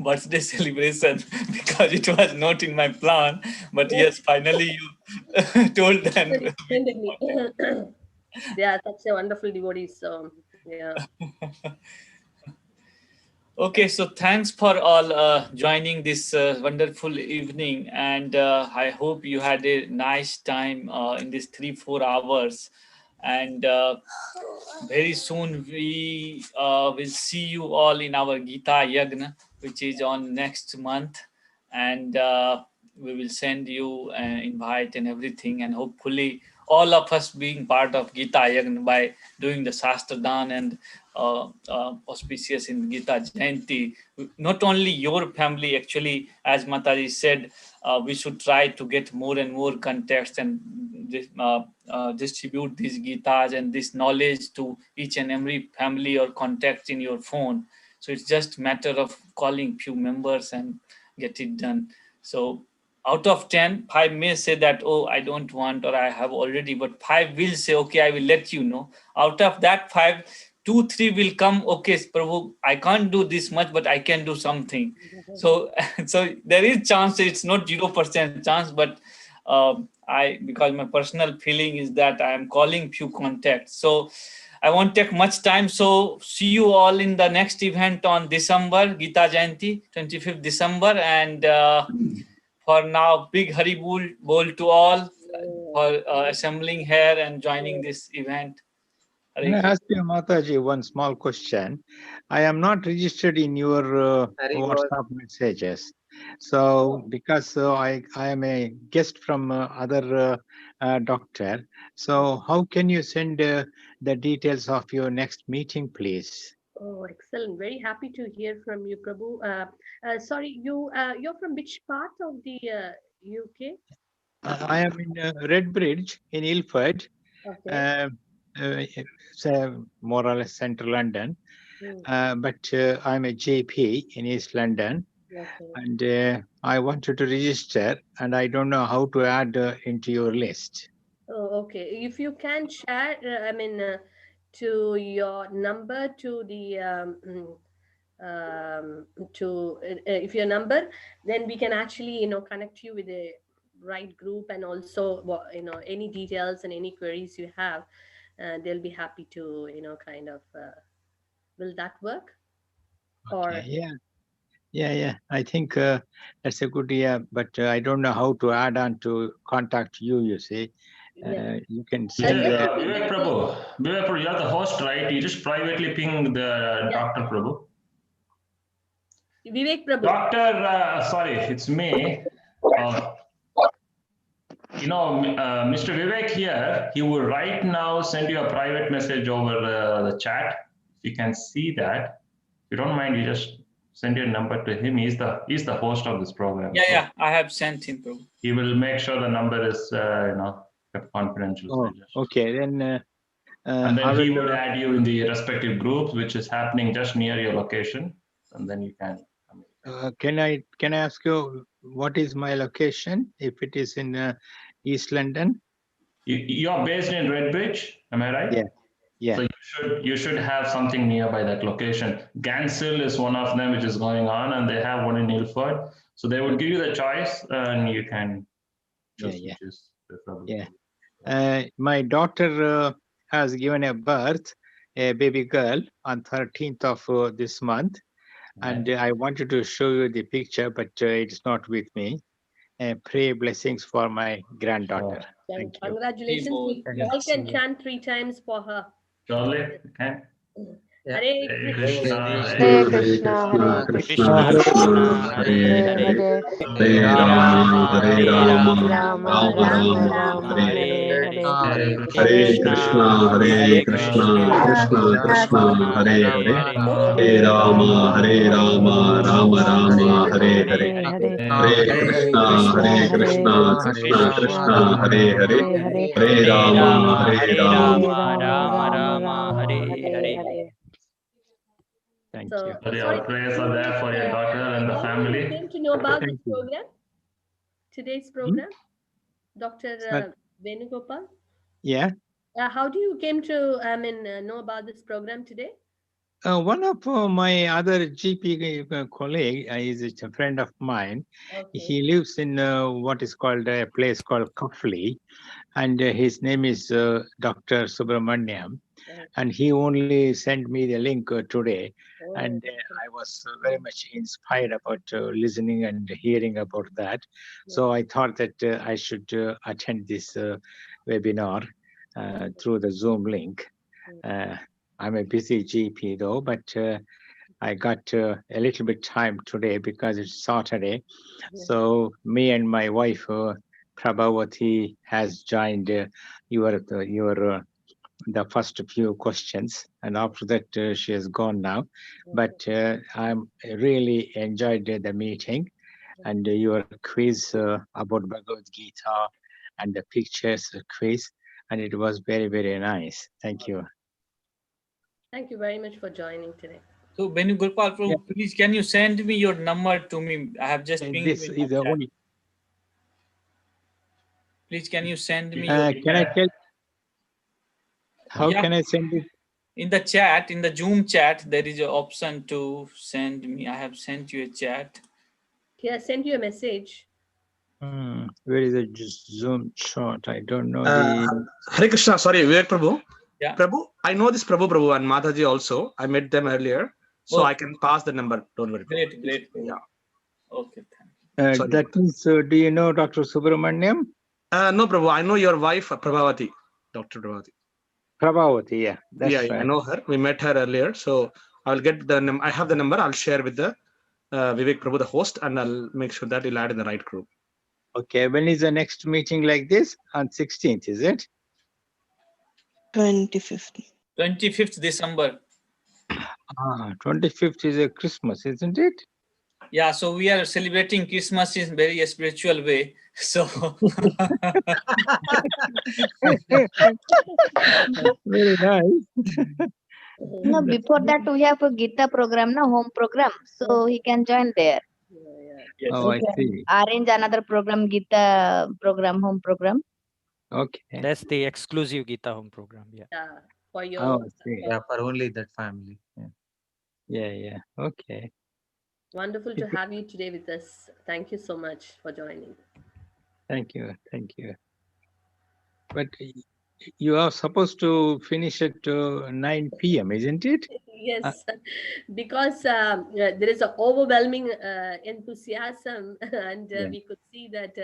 birthday celebration because it was not in my plan, but yes, finally you told them. They are such a wonderful devotees, so yeah. Okay, so thanks for all joining this wonderful evening, and I hope you had a nice time in these 3-4 hours. And very soon we will see you all in our Gita Yagna, which is on next month, and we will send you an invite and everything, and hopefully all of us being part of Gita Yagna by doing the Shastra Dan and auspicious in Gita Jayanti. Not only your family, actually, as Mataji said, we should try to get more and more context and distribute these Gitas and this knowledge to each and every family or contact in your phone. So it's just matter of calling few members and get it done. So out of 10, 5 may say that, oh, I don't want, or I have already, but 5 will say, okay, I will let you know. Out of that 5, 2, 3 will come, okay, Prabhu, I can't do this much, but I can do something. So there is chance, it's not 0% chance, but because my personal feeling is that I am calling few contacts. So I won't take much time. So see you all in the next event on December, Gita Jayanti, 25th December. And for now, big Hari Bol to all for assembling here and joining this event. Can I ask you, Mataji, one small question? I am not registered in your WhatsApp messages. So, because I am a guest from other doctor, so how can you send the details of your next meeting, please? Oh, excellent. Very happy to hear from you, Prabhu. Sorry, you're from which part of the UK? I am in Redbridge in Ilford. Okay. It's more or less central London, but I'm a GP in East London, Okay. and I wanted to register, and I don't know how to add into your list. Oh, okay. If you can share, to your number to the if your number, then we can actually connect you with the right group, and also any details and any queries you have, they'll be happy to kind of. Will that work? Or Okay, yeah. I think that's a good idea, but I don't know how to add on to contact you. You see, you can send Vivek Prabhu, you are the host, right? You just privately ping the Dr. Prabhu. Vivek Prabhu. Doctor, sorry, it's me. Mr. Vivek here, he will right now send you a private message over the chat. If you can see that, if you don't mind, you just send your number to him. He's the host of this program. Yeah, I have sent him, bro. He will make sure the number is kept confidential. Oh, okay. Then and I then he will, would add you in the respective groups, which is happening just near your location, and then you can. can I ask you what is my location? If it is in East London. You're based in Redbridge, am I right? Yeah. Yeah. So you should have something nearby that location. Ganshill is one of them which is going on, and they have one in Ilford. So they would give you the choice, and you can choose which is preferable. Yeah. My daughter has given a birth, a baby girl, on 13th of this month, and I wanted to show you the picture, but it's not with me. Pray blessings for my granddaughter. Thank you. Congratulations. We all can chant 3 times for her. Surely, okay. Hare Krishna. Hare Krishna, Hare Krishna, Hare Hare, Hare Rama, Hare Rama, Rama Rama Rama, Rama, Hare Hare, Hare Hare Krishna, Hare Krishna, Krishna Krishna, Hare Hare, Hare Rama, Rama Rama, Hare Hare, Hare Hare Krishna, Krishna Krishna, Hare Hare, Hare, Hare Rama, Rama Rama, Hare. Thank So, you. Sorry, our prayers are there for your daughter and the how family. you came to know about this Thank you. program? Today's program? Dr. Venugopal? Yeah. How do you came to know about this program today? One of my other GP colleague is a friend of mine. Okay. He lives in what is called a place called Kafli, and his name is Dr. Subramaniam. And he only sent me the link today, and I was very much inspired about listening and hearing about that. So I thought that I should attend this webinar through the Zoom link. I'm a busy GP though, but I got a little bit time today because it's Saturday. So me and my wife, Prabhavati, has joined your the first few questions, and after that she has gone now. But I'm really enjoyed the meeting and your quiz about Bhagavad Gita and the pictures quiz, and it was very, very nice. Thank you. Thank you very much for joining today. So, Benu Gopal, please can you send me your number to me? I have just pinged This you in is my the chat. only. Please, can you send me your Can I tell? How can I send it? In the chat, in the Zoom chat, there is an option to send me. I have sent you a chat. Yeah, send you a message. Where is the Zoom shot? I don't know the. Hare Krishna, sorry, Vivek Prabhu. Yeah. Prabhu, I know this Prabhu and Mataji also. I met them earlier, so Okay. I can pass the number. Don't worry. Great. Yeah. Okay, That means, do you know Dr. Subramaniam? No, Prabhu. I know your wife, Prabhavati, Dr. Prabhavati. Prabhavati, yeah, that's right. I know her. We met her earlier, so I'll get the. I have the number. I'll share with the Vivek Prabhu, the host, and I'll make sure that he'll add in the right group. Okay, when is the next meeting like this? On 16th, is it? 25th. 25th December. 25th is a Christmas, isn't it? Yeah, so we are celebrating Christmas in very spiritual way. So very nice. No, before that we have a Gita program, no home program, so he can join there. Oh, We I can see. arrange another program, Gita program, home program. Okay. That's the exclusive Gita Home program. Yeah. Yeah, for your. Oh, I see. Yeah, for only that family. Yeah. Okay. Wonderful to have you today with us. Thank you so much for joining. Thank you. But you are supposed to finish at 9 p.m., isn't it? Yes, because there is an overwhelming enthusiasm, and we could see that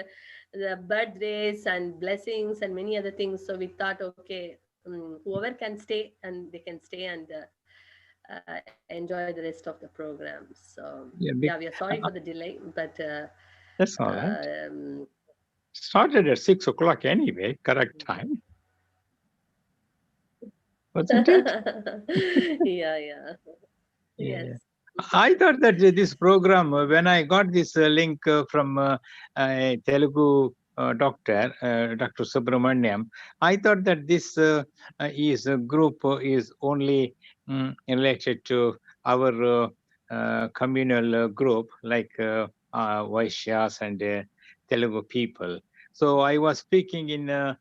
the birthdays and blessings and many other things. So we thought, okay, whoever can stay, and they can stay and enjoy the rest of the program. So Yeah, yeah, we are sorry for the delay, but that's all right. um, Started at 6 o'clock anyway, correct time. Wasn't it? yeah, yeah. Yeah. Yes. I thought that this program, when I got this link from a Telugu doctor, Dr. Subramaniam, I thought that this is a group is only related to our communal group, like Vaishyas and Telugu people. So I was speaking in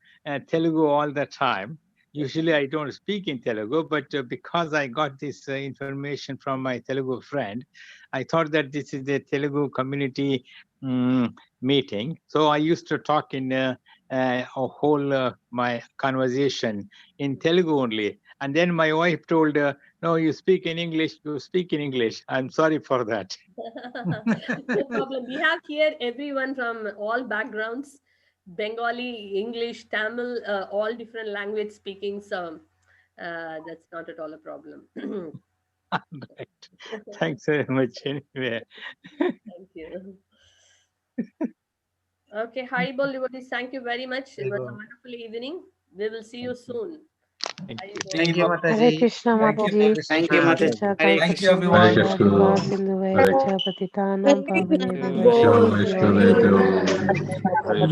Telugu all the time. Usually I don't speak in Telugu, but because I got this information from my Telugu friend, I thought that this is a Telugu community meeting. So I used to talk in a whole my conversation in Telugu only. And then my wife told, no, you speak in English, you speak in English. I'm sorry for that. No problem. We have here everyone from all backgrounds, Bengali, English, Tamil, all different language speaking. So that's not at all a problem. Right. Thanks very much anyway. Thank you. Okay, Haribol devotees, thank you very much. It was a wonderful evening. We will see you soon. Thank you, Hare Mataji. Krishna Thank you, Mataji. Thank you, Krishna. Mataji. Thank you, Hare everyone. Krishna. Hare Sindhuvecha patitanam Krishna pavanebhyo Vaishnava shaivam. Hare